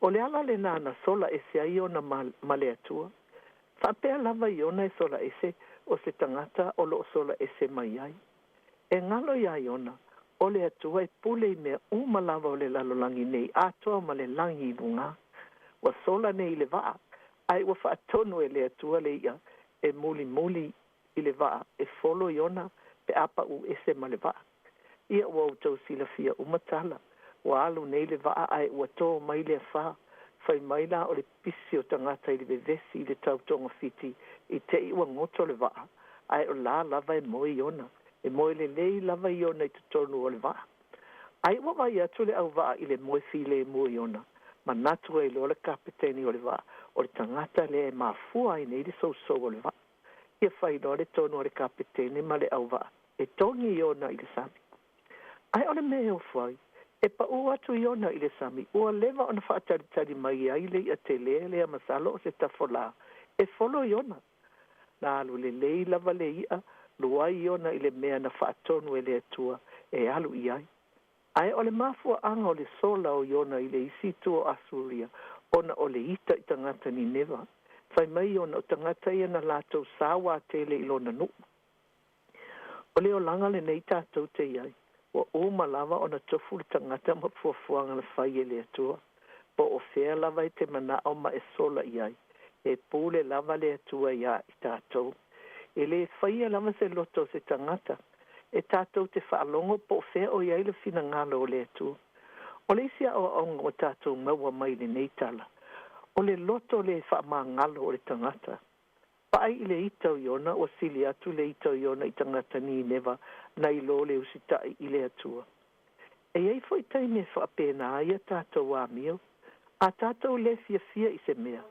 O le ala le nana sola e se ai ona male atua. Whapea lava I ona e sola ese o se tangata o lo sola ese mai ai. E ngalo ia I ona, o le atua e pule I mea umalawa o le lalolangi nei atoa ma le langi I lunga. Wa sola nei le waa, ai wa whaatonu e le atua le ia e muli I le waa e folo I ona pe apa u ese ma le waa. Ia ua utau sila fia umatala, wa alu nei le waa ai ua tō mai le wha, whai mai la o le pisi o tangata I le vevesi I le tautonga fiti I te iwa ngoto le waa, ai o la lava e moi I ona. E moe le lei lava I ona I te tonu o le waa. Ai ua vai atu le au waa I le moe file e mua I ona. Ma natu e lo le kapiteni o le waa. O le tangata le e mafua I nei le sou o le waa. Ia whai no le tonu o le kapiteni ma le au waa. E tongi I ona I le sami. Ai o le mea o fuai. E pa ua atu I ona I le sami. Ua lewa ona whaataritari mai ai le ia te le masalo o se tafola. E folo I ona. Na alu le lei lava le ia. Luai I ona I le mea na whaatonu e le atua e alu I ai. Ai o le mafua anga o le sola o I ona I le isi tu o Asuria, ona o le ita I tangata ni newa. Whai mai ona o tangata ia na lātou sāwa tele I lona nu. O le o langa le nei tātou te iai, o uma lava ona tofu le tangata ma fuafuanga na whai e le atua. Po o whea lava I te mana o ma e sola iai, e pūle lava le atua ia I tātou. E le whaia lama se loto se tangata. E tātou te whaalongo po whea o iai le whina ngalo o le atu. O le isia o aonga o tātou maua mai le neitala. O le loto le whaama ngalo o le tangata. Paai I le itau iona o sili atu le itau iona I tangata ni newa na I lo le usitai I le atua. E iei fwoi taime whaapena aia tātou a mio. A tātou le fia I se mea.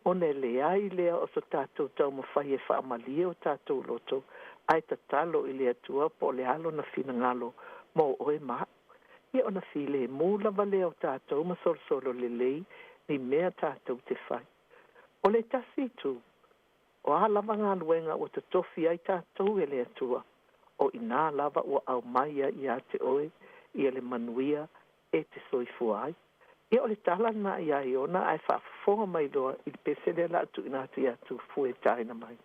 One le ai lea o so tātou tau mawhai e whaamalia o tātou loto, ai tatalo I le atua po le alo na whina ngalo mo oe maa. Ia ona while e mūlawa lea o tātou ma solo le lei ni mea tātou te whai. O le tasi tu, o a lava ngā luenga o te tofi ai tātou e le atua, o ina lava o au maia I a te oe, I le manuia e te soifua ai. Ia o le tala na ia I ona ai whaafonga mai loa I le pesele la atu ina atu I atu fue taina mai.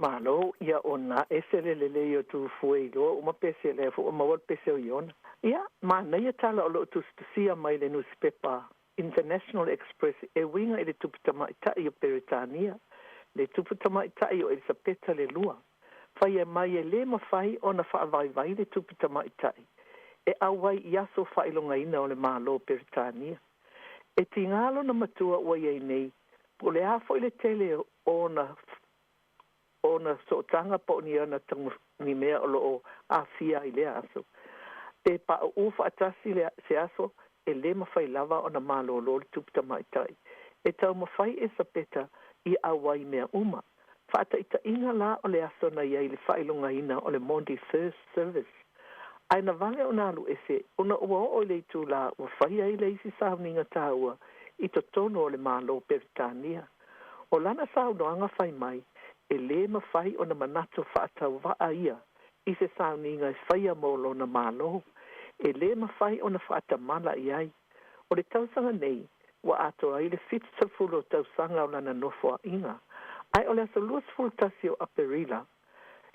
Malo ia ona esele lele o tu fuego uma pesele fu uma wal peseo iona. Ia ma na ia tala o lo tu sia mai le newspaper International Express e winga i le tupu tamaitai o Peritania, le tupu tamaitai o Elisabeta le lua. Fai e mai e le mawhai o na whaavaivai le tupu tamaitai. E awai i aso whailonga ina o le malo Peritania. E tingalo na matua ua iei nei, po le hafo i le tele o na sootanga po ni ana tangu ni mea o loo a fia i le aso. E pa o ufa atasi le se aso, e le mawhai lava o na malo o le tupu tamaitai. E tau mawhai e sapeta i awai mea uma. Whaata ita inga la o le aso na iei le whailonga ina o le Monday First Service. Ai na vale o nalu ese, una ua o le tu la ua whai ai le isi sauninga tāua i to tono o le malo Peritania. O lana saunoanga whai mai, e le mawhai o na manato whaatau waa ia, i se sauninga e whaia molo na malo. E le mawhai o na whaata mala i ai. O le tausanga nei, wa ato ai le fitsafulo tausanga o lana nofo a inga. Ai o le aso luas fultasi o Aperila,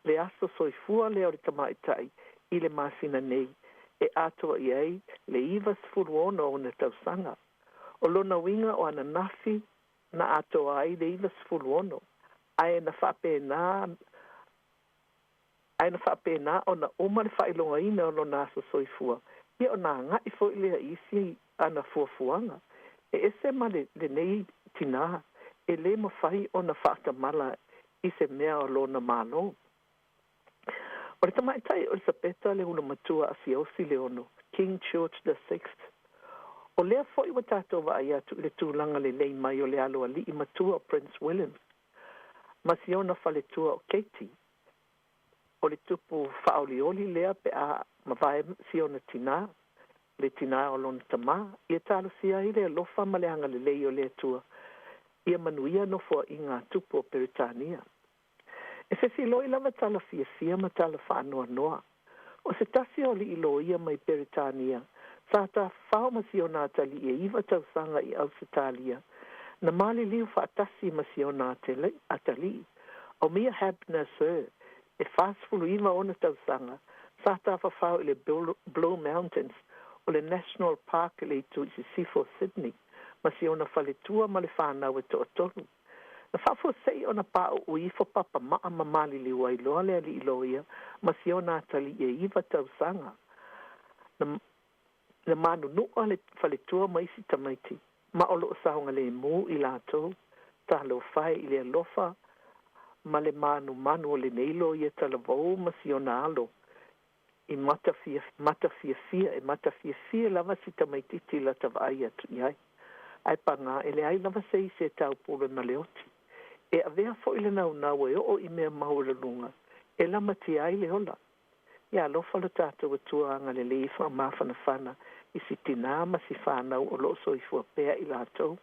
le aso soifua le o le tamaitai, i le masina nei, e ato i ai le ivas furuono o na tausanga. O lona winga o ana nafi na ato ai le ivas furuono. Ai na whapena o na oma le whailonga ina o lona aso soifua. Ia o na ngai fo i lea isi ana fuafuanga. E ese ma le nei tina, e le mawhai o na whaatamala i se mea o lona malo. O le tamaitai o le sapeta le una matua a Siosi le ono, King George VI. O lea foi wa tātou wa ai atu le tūlanga le lei mai o le alo ali i matua o Prince William. Masiona faletua o Katie. O le tupu whaolioli lea pe a mawai siona tina, le tina o lona tama, ia talo sia i le alofa ma le anga le lei o le atua. Ia manuia no fua i ngā tupu o Peritania. E se si loi lava tala fia ma tala whaanoa noa. O se tasi o li ilo ia mai Peritania, sa ta whao masiona tali e iwa tausanga i Ausitalia, na mali liu whaatasi masiona atali. O mia habna sir, e whaasfulu iwa ona tausanga, sa ta whao i le Blue Mountains, o le National Park le tu i Sifo Sydney, masiona whaletua ma le whanau e to atolu. Na whafo sei o na pāo ui fo papa maa mamali liwa i loa lea li iloia, ma si o nā tali e iwa tausanga. Na manu nua le whaletua maisi tamaiti, ma o loo saunga le mū i lātou, ta lo whai i le alofa, ma le manu o le neilo i e talavou ma si o nā alo, i mata fia lava si tamaiti ti la tawai atu iai. Ai panga ele ai lava sei se tau pule maleoti. E avea fo ile nau e o i mea maura lunga. E lama ti ai le hola. Ia lofa lo tātou atua anga le leifa mawhana whana i si tina ma si whanau o loo soi fua pea i lātou.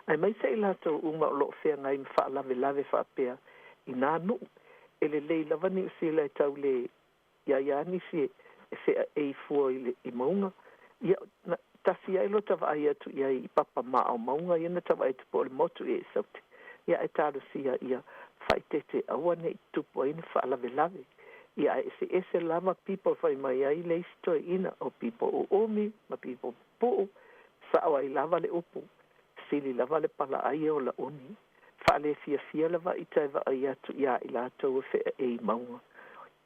Ai mai se i lātou uma o loo whea ngai mwha lave wha pea i nā nu. E le lei lava ni usi le tau le iaiani si e whea e fua i maunga. Ia tasi ai lo tawa ai atu ia i papa maa o maunga ia na tawa ai tupo o le motu e sauti. Ia e tāru sia ia whaitete awane i tupo ai ni whaalave. Ia ese lava people whai mai ai le isto ina o people o omi, ma people po sao ai lava le upu. Sili lava le pala ai o la oni. Whaale fia lava i taiwa ai atu ia i lātou whea e maunga.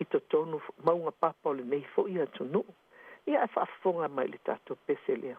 I to tonu maunga papa o le nei fo i atu nuu. Ia e whaafonga mai le tātou pese lea.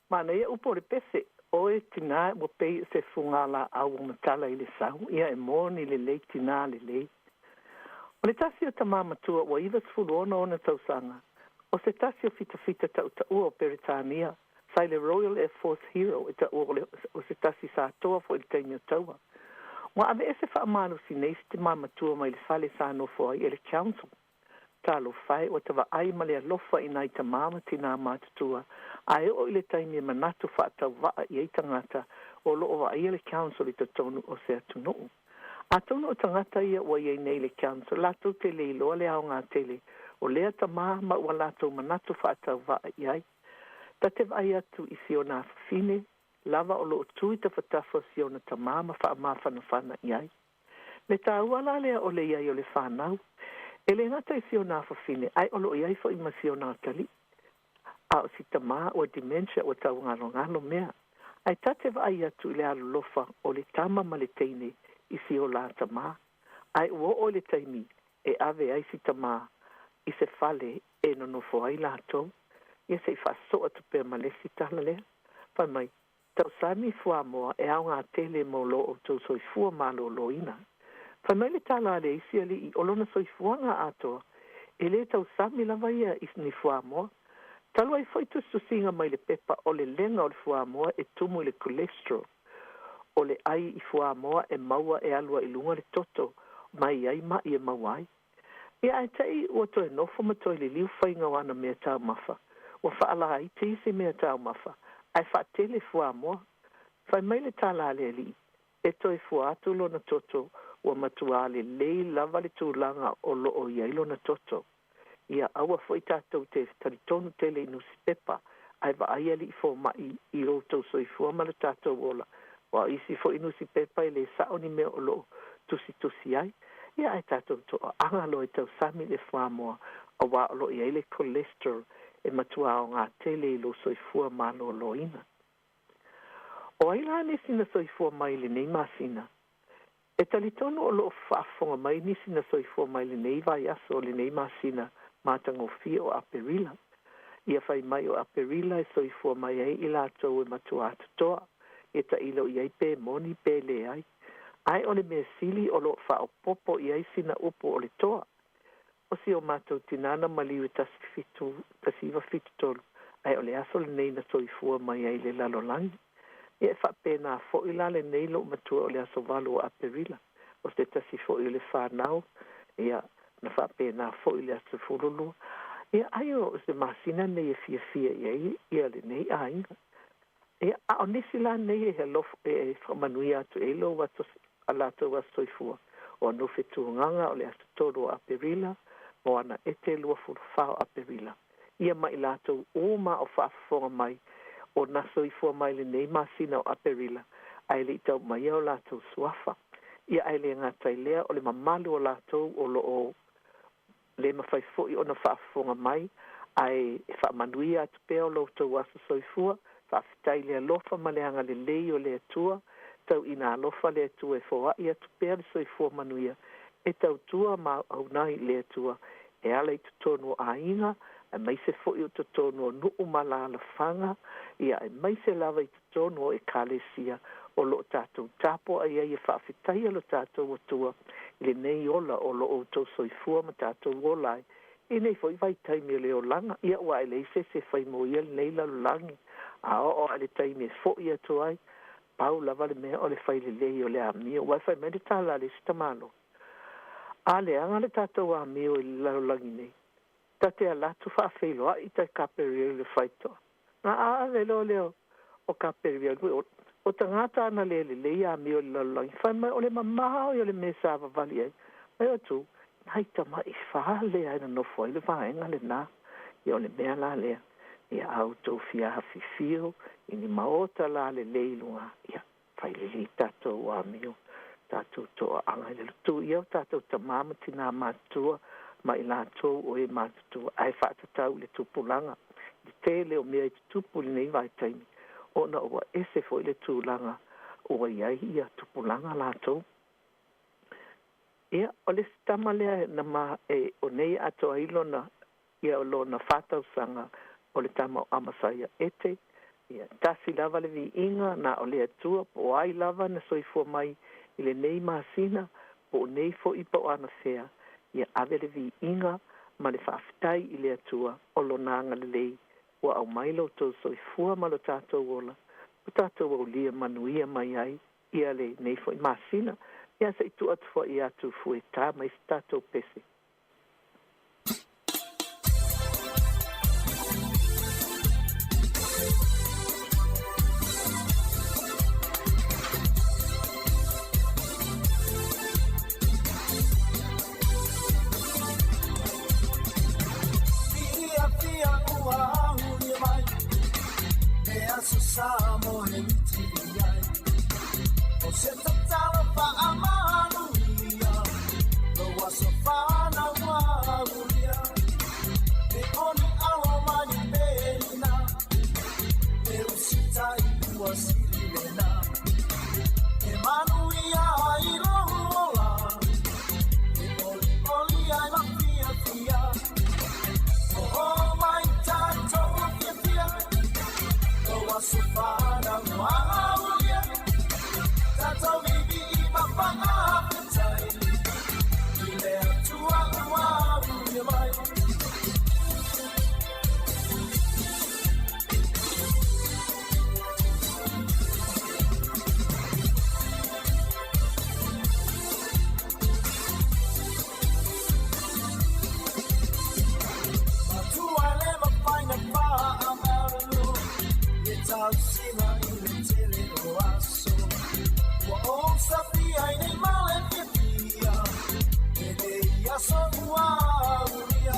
mana ia upo le pese o e tina mo pe se funga la au matala ile sau ia e moni le le tina le le o le tasi o tamama tua wa iwa sfulu ona tausanga o se tasi o fita ta o Peritania sai le Royal Air Force Hero o se tasi sa toa fo il teimio taua wa ave ese fa amano sinesi te mama tua mai le fale sa no fo ai ele council talo fai o tava ai male alofa ina i tamama tina matutua ai o ile taimi manatu fa ta va i tangata o lo va i le council i tonu o se atunu a tonu o tangata ia o i nei le council la tu te le lo le au nga tele o le tamama o la tu manatu fa ta va i ai ta te vai atu i siona fine lava o lo tu i te fatafa siona tamama fa ma fana i ai le ta wala le o le ia o le fanau ele ngata i siona fine ai o lo i ai fo i ma siona tali a o sitama o dementia o tau ngalo mea. Ai tate vai atu le alofa o le tama ma le teine i si o la tama. Ai o le taimi e ave ai sitama i se fale e nono fo ai lato. Ia se i faso atu pe ma le sitala lea. Pai mai, tau sami fua moa e au ngā tele mo lo o tau soi fua ma lo ina. Pai mai le tala le isi ali i olona soi fua ngā atoa. E le tau sami lava ia i ni fua moa. Talo ai foi tu singa mai le pepa o le lenga o le fuamoa e tumu le cholesterol. O le ai i fuamoa e maua e alua i lunga le toto mai ai ma i e mawai. E ai tei ua to e nofo mato i le liu whainga wana mea tau mafa. Ua whaala ai te isi mea tau mafa. Ai whaate le fuamoa. Whai mai le tala le li. E to e fuatu lo na toto ua matua le lei lava le tūlanga o lo o iailo na toto. Ia aua foi tātou te taritonu tele inu si pepa, ai wa ai ali fo mai i roto so i fua mala tātou ola. Wa isi fo inu si pepa i le sao ni mea o lo tusi ai. Ia ai tātou to anga lo i tau sami le fua moa, a wa lo i ele cholesterol e matua o ngā tele i lo so i fua malo lo ina. O ai la nisina so i fua mai le nei masina. E taritonu o lo whaafonga mai nisina so i fua mai le nei vai aso le nei masina. Matango fia o aperila. Ia fai mai o aperila e soifua mai ai i lātou e matua atotoa. E ta ilo i ai pe moni pe le ai. Ai o le mea sili o lo wha o popo i ai sina upo o le toa. O si o mātou tinana maliu e tasiva fitu tolu. Ai o le aso le nei na soifua mai ai le lalolangi. Ia e wha pēnā fo i la le nei lo matua o le aso valo o aperila. O se tasi fo i le whanau. Ia na fa pena fo ile atu fululu e ayo se masina ne e fia ia le nei ai e a onisila nei e lof e manuia tu elo watu ala to was soifua o no fitu nganga o le atu todo a perila o ana ete lua fulfa a perila ia mai lato o ma o fa fo mai o na soifua mai le nei masina o a perila ai le tau mai o lato suafa ia ai le ngata ilea o le mamalu o lato o lo o le mawhai fo i ona whaafonga mai, ai whaamanuia atu peo lo tau asa soifua, whaafitai lea lofa ma leanga le lei o le atua, tau ina lofa le atua e fōa i atu peo le soifua manuia, e tau tua ma au nai le atua, e ala i tutonu a inga, e mai se fo i o tutonu o nuu mala ala whanga, ia e mai se lava i tutonu o e kalesia, o lo tātou tāpo ai ai e whaafitai alo tātou o tua, le nei ola o lo o tau soifua ma tātou olai. E nei foi vai taimi le o langa. Ia ua ele se fai mo ia le nei lalo langi. A o ele taimi e fo ia tu ai. Pau lava le mea o le fai le lei o le amio. Wai fai mea le tala le sitamano. A le anga le tātou amio i le lalo langi nei. Tate a latu whaafeiloa i tai kaperi le fai toa. Na a le leo o kaperi o tangata ana le a mi o le lalai. Whai mai o le mamaha o le mesa ava vali ai. Mai o tu, nai tama i wha lea ina nofo i le vaenga le nā. I o le mea la lea. Ia au tau fia hafi fio. I ni maota la le leilunga. Ia, whai le li tātou a mi o. Tātou toa anga le lutu. Ia o tātou tamama tina mātua. Mai la tau o e mātua. Ai whaatatau le tupulanga. I te leo mea i tupu li nei vai taimi. Ona ua ese fo ile tūlanga ua iai ia tupulanga lātou. Ia, o le stama lea na ma e o nei ato ailona ia o lo na whātausanga o le tama o Amasaya ete, ia tasi lava le vi inga na o le atua po ai lava na soifua mai i le nei masina po nei fo i po ana fea, ia ave le vi inga ma le whaafitai i le atua o lo nanga le lei ua au mailo tau soifua ma lo tātou ola, o tātou au lia manuia mai ai, ia le nei fo i masina, ia sa i tu atu fo i atu fue tā mai si tātou pese. Samoa e mitiai o se tatalo pa amanuia lo waso fana wagulia e oni awa mani pena e usitai uasilena e manuia i rola e oli ai ma fia fia oh my tato fia fia Sufana Maulia Tato Bibi Papa Appetite Ile Tua Maulia Mai Matua Lema Paina Pa Amaru Tausina ile tele oaso Wa o sapia ine male pia Ede ia so uaulia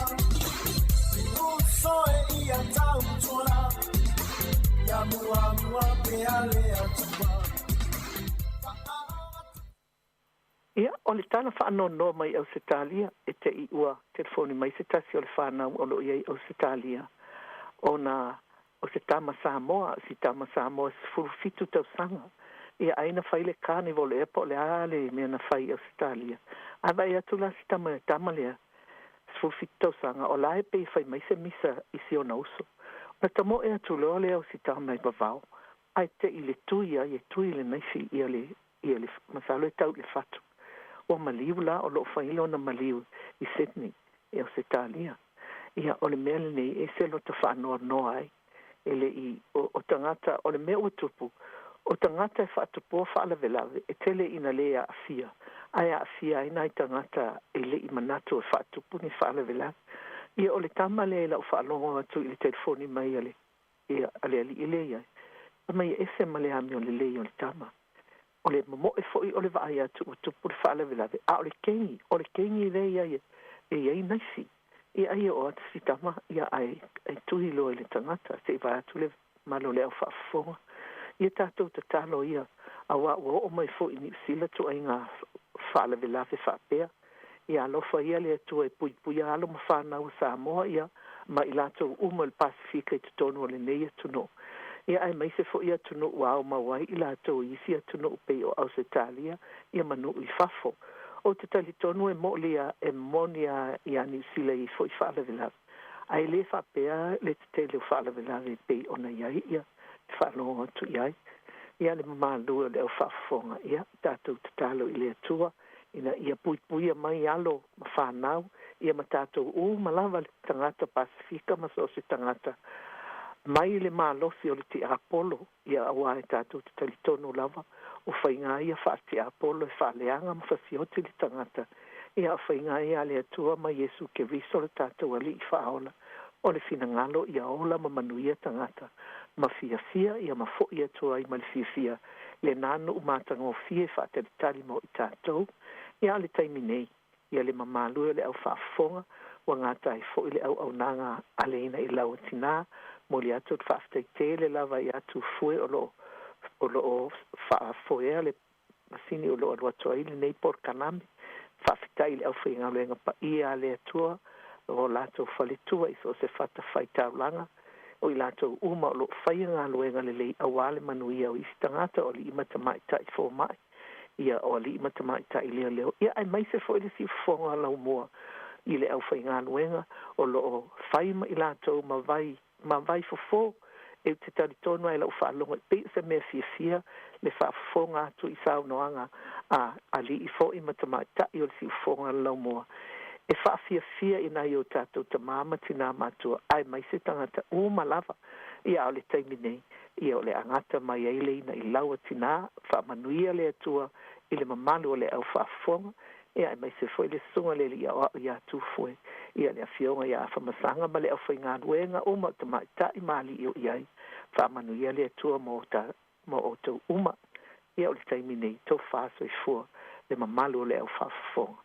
Uso e ia tau tora Ya mua peale atua Ia, o le tana whaanono mai au Setalia e te i ua telefoni mai se tasi o le whanau o lo iei au Setalia o na o se tama Samoa, si tama Samoa se furufitu tau sanga. Ia aina whai le carnival e po le ale mea na whai au Setalia. A vai atu la si tama lea se furufitu tau sanga o lae pei whai mai se misa isi o na uso. Na tamo e atu leo le au si tama i bavau. Ai te i le tuia, i tui le naisi ia le masalo e tau le fatu. O maliu la o lo whailo na maliu i Sydney e au Setalia. Ia o le mea le nei e se lo ta whaanoa noa ai. Ele i o tangata o le mea ua tupu o tangata e whaatupua whaalawelawe e tele ina lea afia ai afia ina i tangata ele i manatu e whaatupu ni whaalawelawe ia o le tama le lau whaalongo atu i le telefoni mai ale ia ale ali ile ia mai ese male ami o le lei o le tama o le momo e foi o le vaai atu o tupu le whaalawelawe a o le kengi le ia ia i naisi ia ai o atu si tama ia ai tuhi loa le tangata se i vai atu le malo leo whaafonga ia tātou te talo ia a wa o mai fo i ni sila tu ai ngā whaalawelawe whaapea ia alofa ia le atu e pui alo ma whanau Samoa ia ma i latou uma le Pasifika i tutonu o le nei atu no ia ai mai se fo ia atu no wao mawai i latou isi atu no pei o Ausitalia ia manu i fafo o te talitonu e molia e monia i ani sila i fo i whaalawelawe ai le whapea le te tele whaalawelawe pei o na iai ia whanonga tu iai ia le mamalua le au whafonga ia tātou te talo i le atua ina ia puipuia mai alo ma whanau ia ma tātou malawa le tangata Pasifika ma so se tangata mai le malosi o le ti Apollo ia awa e tātou te talitonu lava o whainga ia whaati Apollo e whaaleanga ma whasioti le tangata ia whainga ia le atua ma Yesu ke riso le tātou ali i whaola o le finangalo ia ola ma manuia tangata ma fia ia ma fo ia tua i ma le fia le nano umatanga o fia e whaatelitari mo i tātou ia le taiminei ia le mamalua le au whaafonga wa ngata i fo i le au nanga aleina i lau tina mo le atu whaaftai tele lava i atu fue o lo whaafoea le masini o lo atua ili nei por kanami whaafitai le au whainga luenga pa ia le atua o lato whaletua i so se whata whaitaulanga o i lato uma o lo whainga luenga le lei awale manuia o isi tangata o li imata maita i fo mai ia o li imata maita i leo ia ai mai se fo i le si fonga lau mua i le au whainga luenga o lo whaima i lato ma vai ma vai fofo e te taritonu ai lau whaalonga pe se mea fia le whaafonga atu i saunoanga a li i fo i matamata i o le si ufonga lau moa. E whaafia ina i o tātou ta māma tina mātua ai mai se tangata malava i au le taimi nei i o le angata mai eile ina i laua tina whaamanuia le atua i le mamalu o le au whaafonga e ai mai se foi le sunga le li au i atu foi ia le afionga ia whamasanga ma le au whainga nuenga o matamata i mali i o iai whaamanuia le atua mo o tau uma ia o le taimi nei tau whaaso i fua le mamalu o le au whaafonga.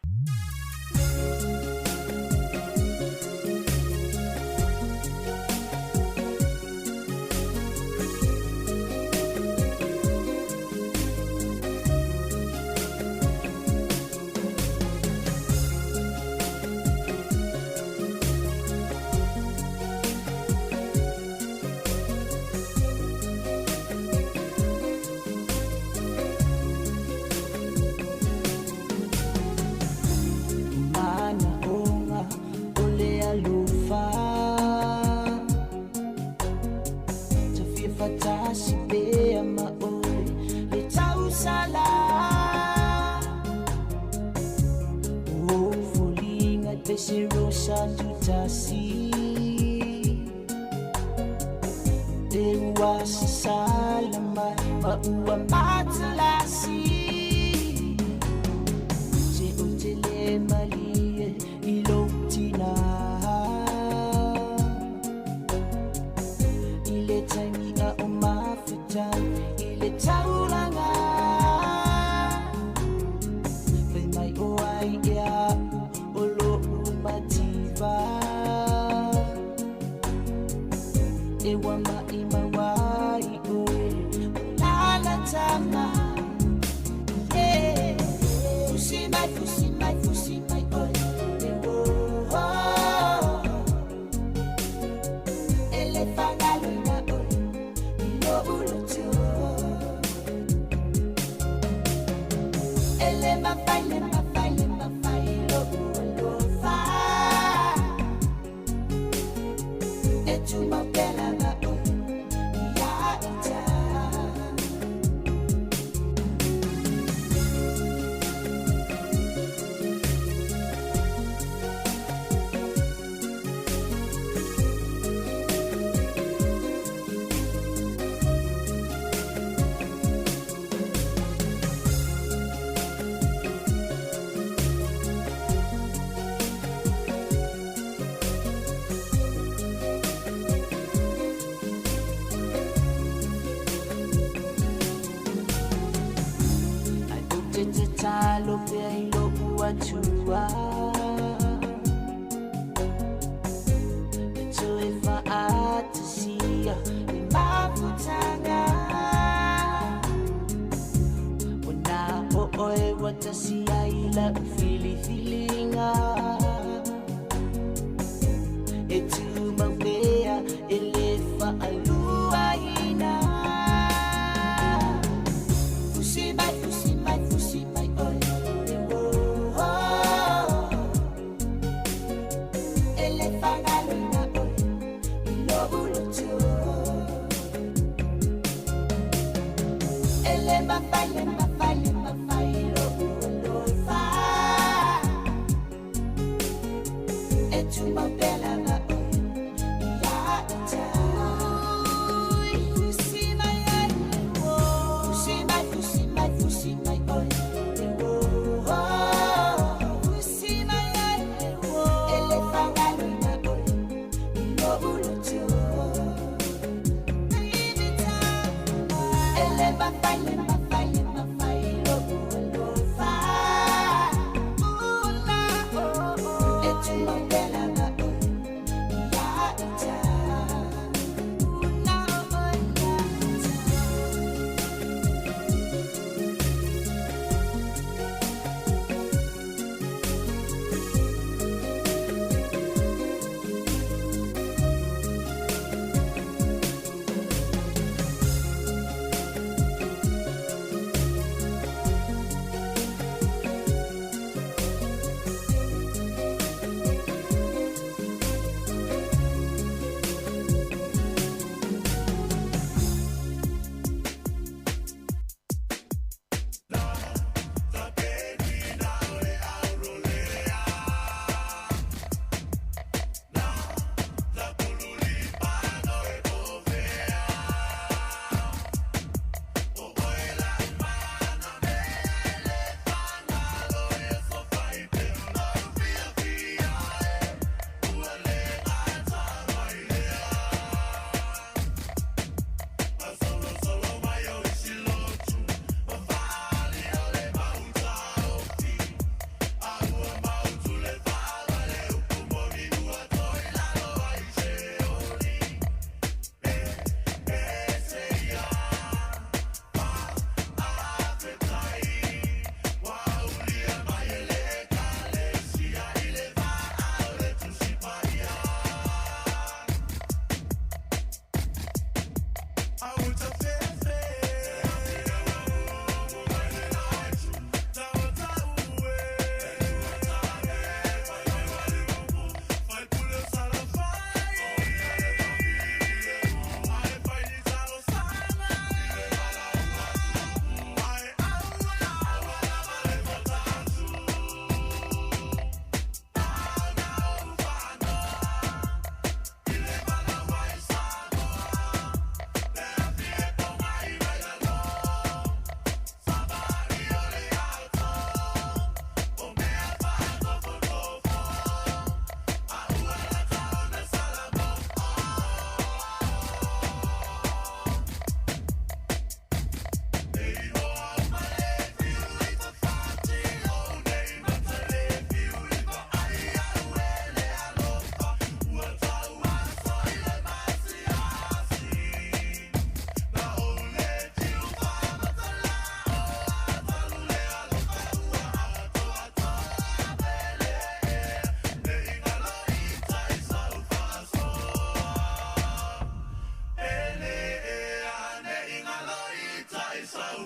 So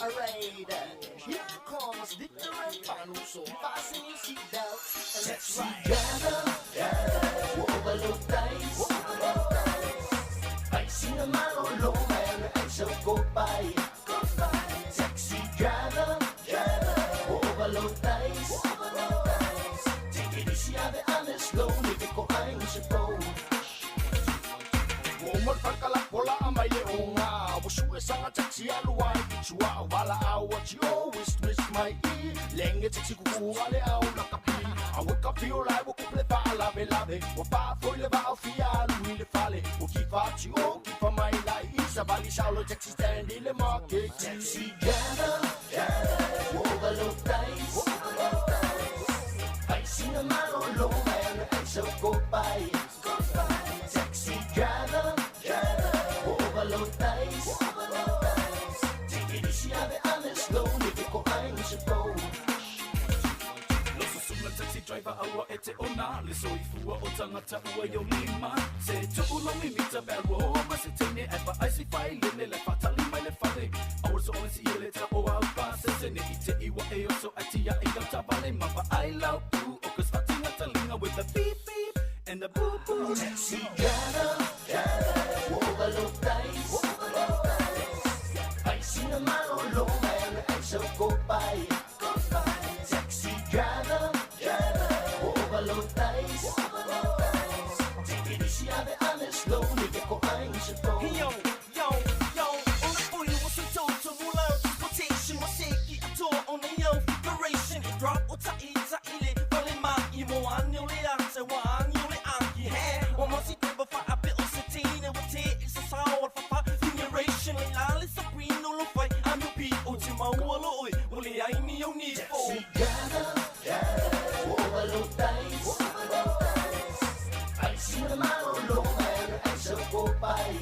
parade. Here comes Victor and Panu, so fasten your seatbelts and let's ride. Gather, overload dice. I see the man on low man, and so go by. Taxi driver, overload dice. Take it easy, have it honest, slow, make it go, I'm supposed. Woman Pakalapola Amayeonga, Wasuasanga Taxi Aluai, Chua Wala, what you always twist my ear. Lenge Taxi Kuale out like a pea. I woke up feel like we could play Lave Lave, or Bar for the Balfia, Willie Fale, who keep out you, keep on my life. Isabali Shallow Taxi stand in the market. Taxi gather, overload dice. I see the man on low man, and so go by. Taxi driver, overload dice. Take it easy, have it honest, slow, make it go, I'm supposed. Taxi driver awa ete ona le soifua o tangata ua yo lima se tuulo mi mita bero ma se tene efa icy file le le fatali mai le fale awar so on si ele ta o au pa se ne ite iwa e o so atia e ga tabale ma pa I love you o ka statinga talinga with the beep beep and the boo boo. Taxi gather, overload dice. I see the man on low man, and so go by. Taxi driver, overload dice. Take it easy, have it honest, slow, make it go, I'm supposed. Yo, on the boy was a total mula transportation, Maseki, a tour on the young figuration. Drop what I eat, I rolling my emo, I knew the answer, one, you the anki hair. One must it never for a bit of satine, and what it is a sour for generation. Like Alice, a green, no fight, I'm a people to my wallow, only I need your need for. Overload dice. I see the man on low man, and so go by.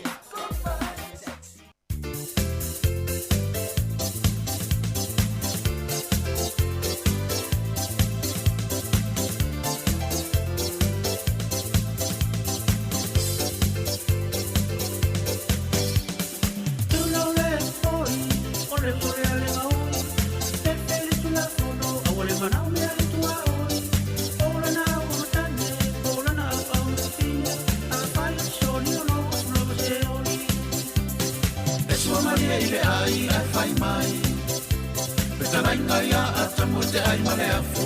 ile ai fai mai Petarainga ia atamote ai maleafu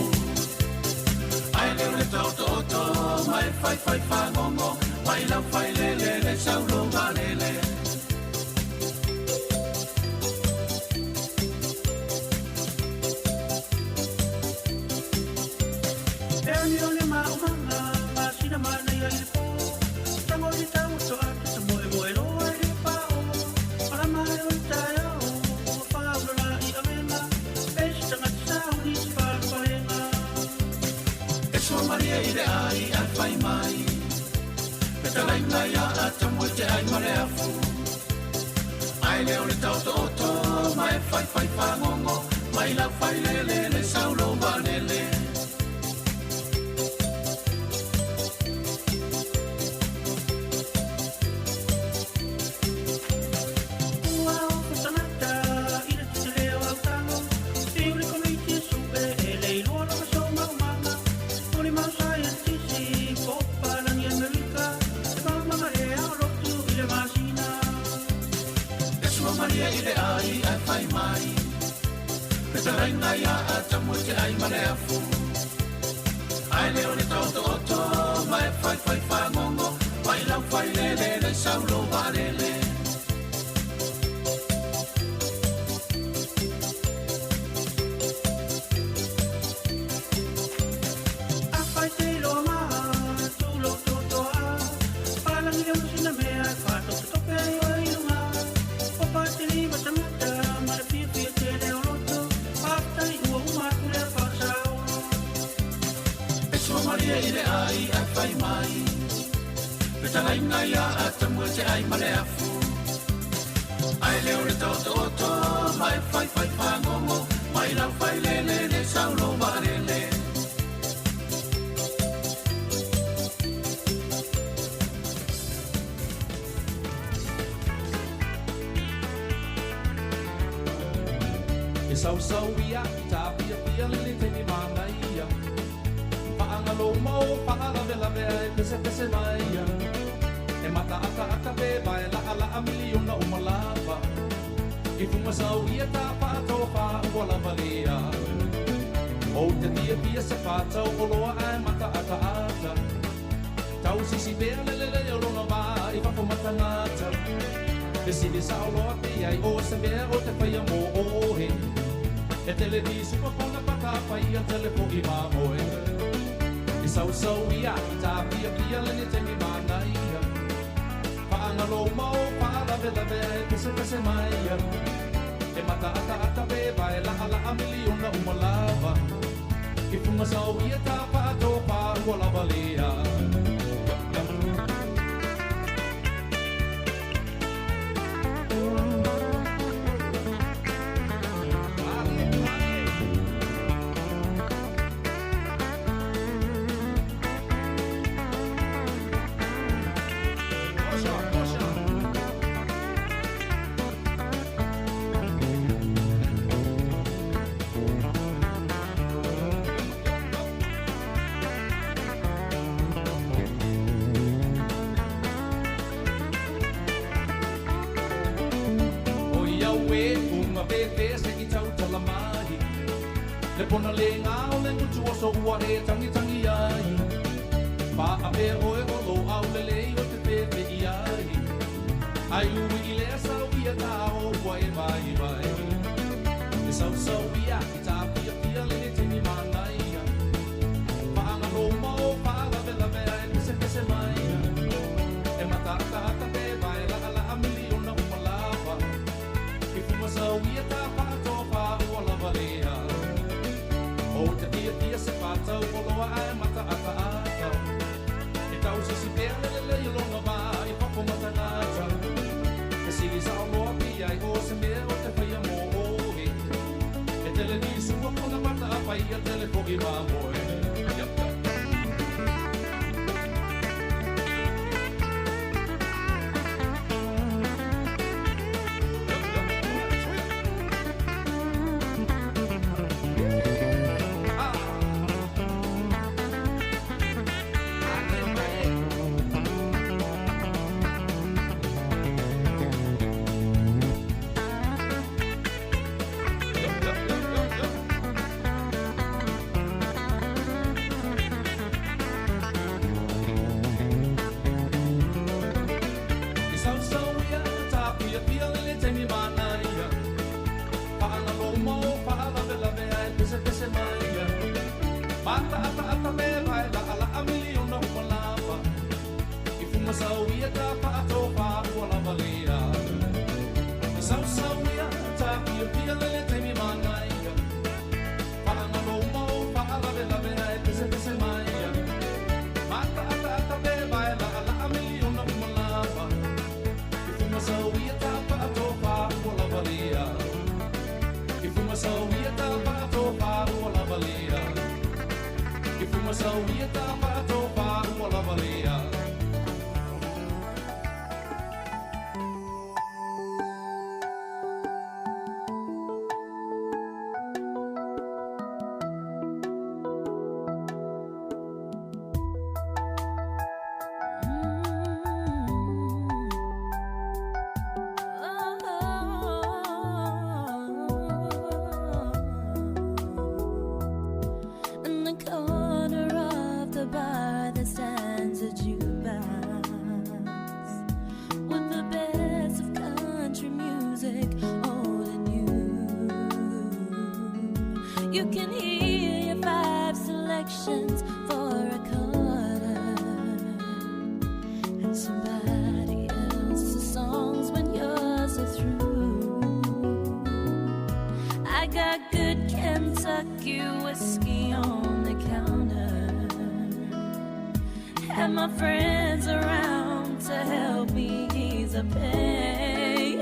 Ai leo le tautoto mai fai whangongo Mai lau fai lele saulo malele Eoni ole maumanga Masina mana ia i po Tango i tauto atu Tamo e moero ai pao Para mai o taia o Whaula i avena Pesi tanga tsau ni si whalparenga E soa maria i le ai fai mai Petarainga ia atamu te ai mareafu Ai leo le tautoto Mai fai whangongo Mai lau fai lele saulo malele ile ai fai mai Petarainga ia atamu te ai mareafu Ai leo le tautoto Mai fai whangongo Mai lau fai lele saulo malele Afai te loma Tulo totoa Palangi le musina mea Fato te tope ai lunga Patili matamata Marafia fia te leoloto Patai ua umakule whasao E soa maria ile ai fai mai Petarainga ia atamu te ai maleafu Ai leo le tautoto Mai fai whangongo Mai lau fai lele saulo malele E sau ia ta pia pia le te ni mana ia Paanga lo mau paala vela vea e pese mai ia E mata aka be vai la miliona o malava I funga sau ia ta pato pa wala valia O te pia se patau o loa ai mata ata Tau sisi bea le o lona va I whako matangata E sili sa o loa te ai o se bea o te whaia mo ohe E tele di supa pona pata pai a telepo I mamoe I sau ia ta pia le te mi mana ia Paanga lo mau paala vela vea e pese mai ia E mata ata be vai la miliona umalava I funga sau ia ta pato pa wala valia Le pona le ngao le ngutu o so uare tangi ai Pa ape oe o lo au le lei o te pepe I ai Ai ui I le sau ia ta o wai vai E sau ia I ta pia le te ni mana ia Pa anga lo mau pa la vela e pese mai E mata ata pe vai la miliona o malava I fuma sau ia ta pa to pa o la valea O te pia se patau o loa ai mata ata E tau sisi pea le longa va I whako matangata E siri sa o loa pia I o se mea o te whaia mo ohe E tele ni sua pona mata apa I a tele po I mamoe my friends around to help me ease the pain.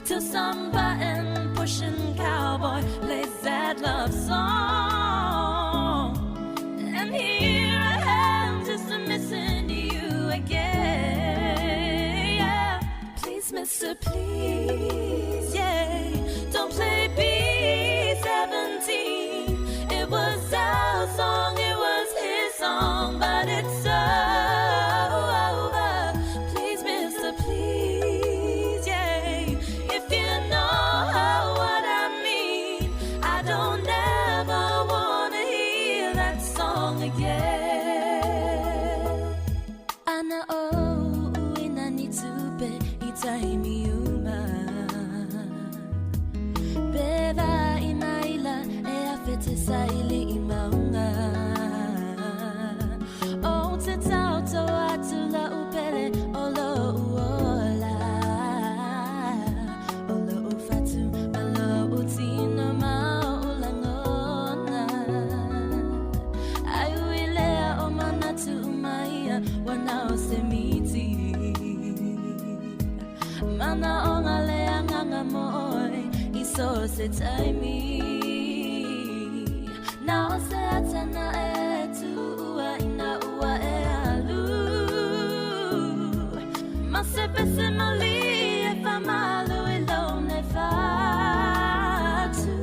Till some button pushing cowboy plays that love song, and here I am just missing you again. Yeah. Please, mister, please, yeah, don't play se taimi na se atana e tu ua ina ua e alu ma se pese mali e fa malu e lo ne fa tu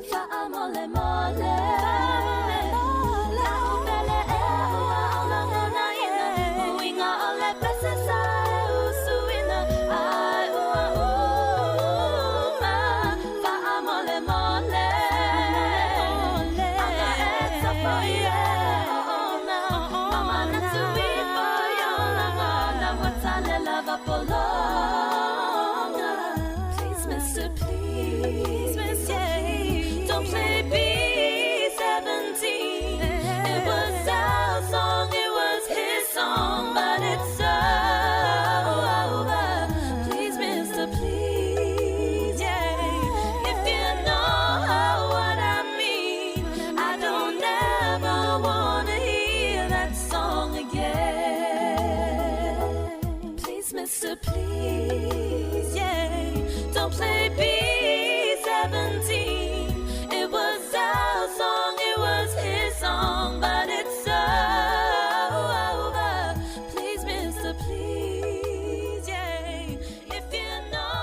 fa amole mole Please, Mr. Please, Mr. Don't play B-17. It was our song, it was his song, but it's over. Please, Mr. Please, yeah. If you know what I mean, I don't ever wanna hear that song again. Please, Mr. Please, yeah. Don't play B-17. It was our song, it was his song, but it's over. Please, Mr. Please, yeah. If you know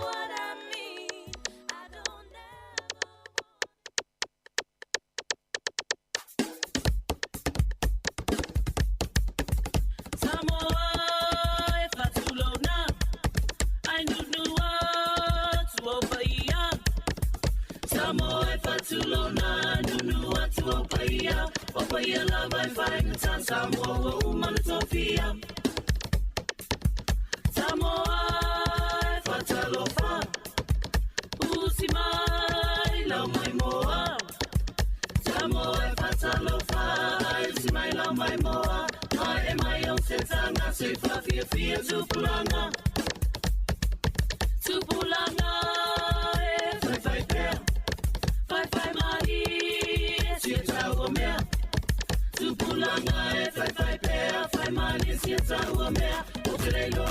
what I mean, I don't Samoa, if I too low now, I knew what to opaia. Samoa, if I too low now, I knew what to opaia. Opaia love, I find the time. Samoa, woman, it's Sophia. Samoa, if I tell ofa, Usi mai, love my moa. Samoa, if I tell ofa, Usi mai, love my moa. My own setanga, say fia tupulanga. Tupulanga, fai pea. Fai mahi, sieta wamea. Tupulanga, fai pea. Fai mahi, sieta wamea. Ukelelo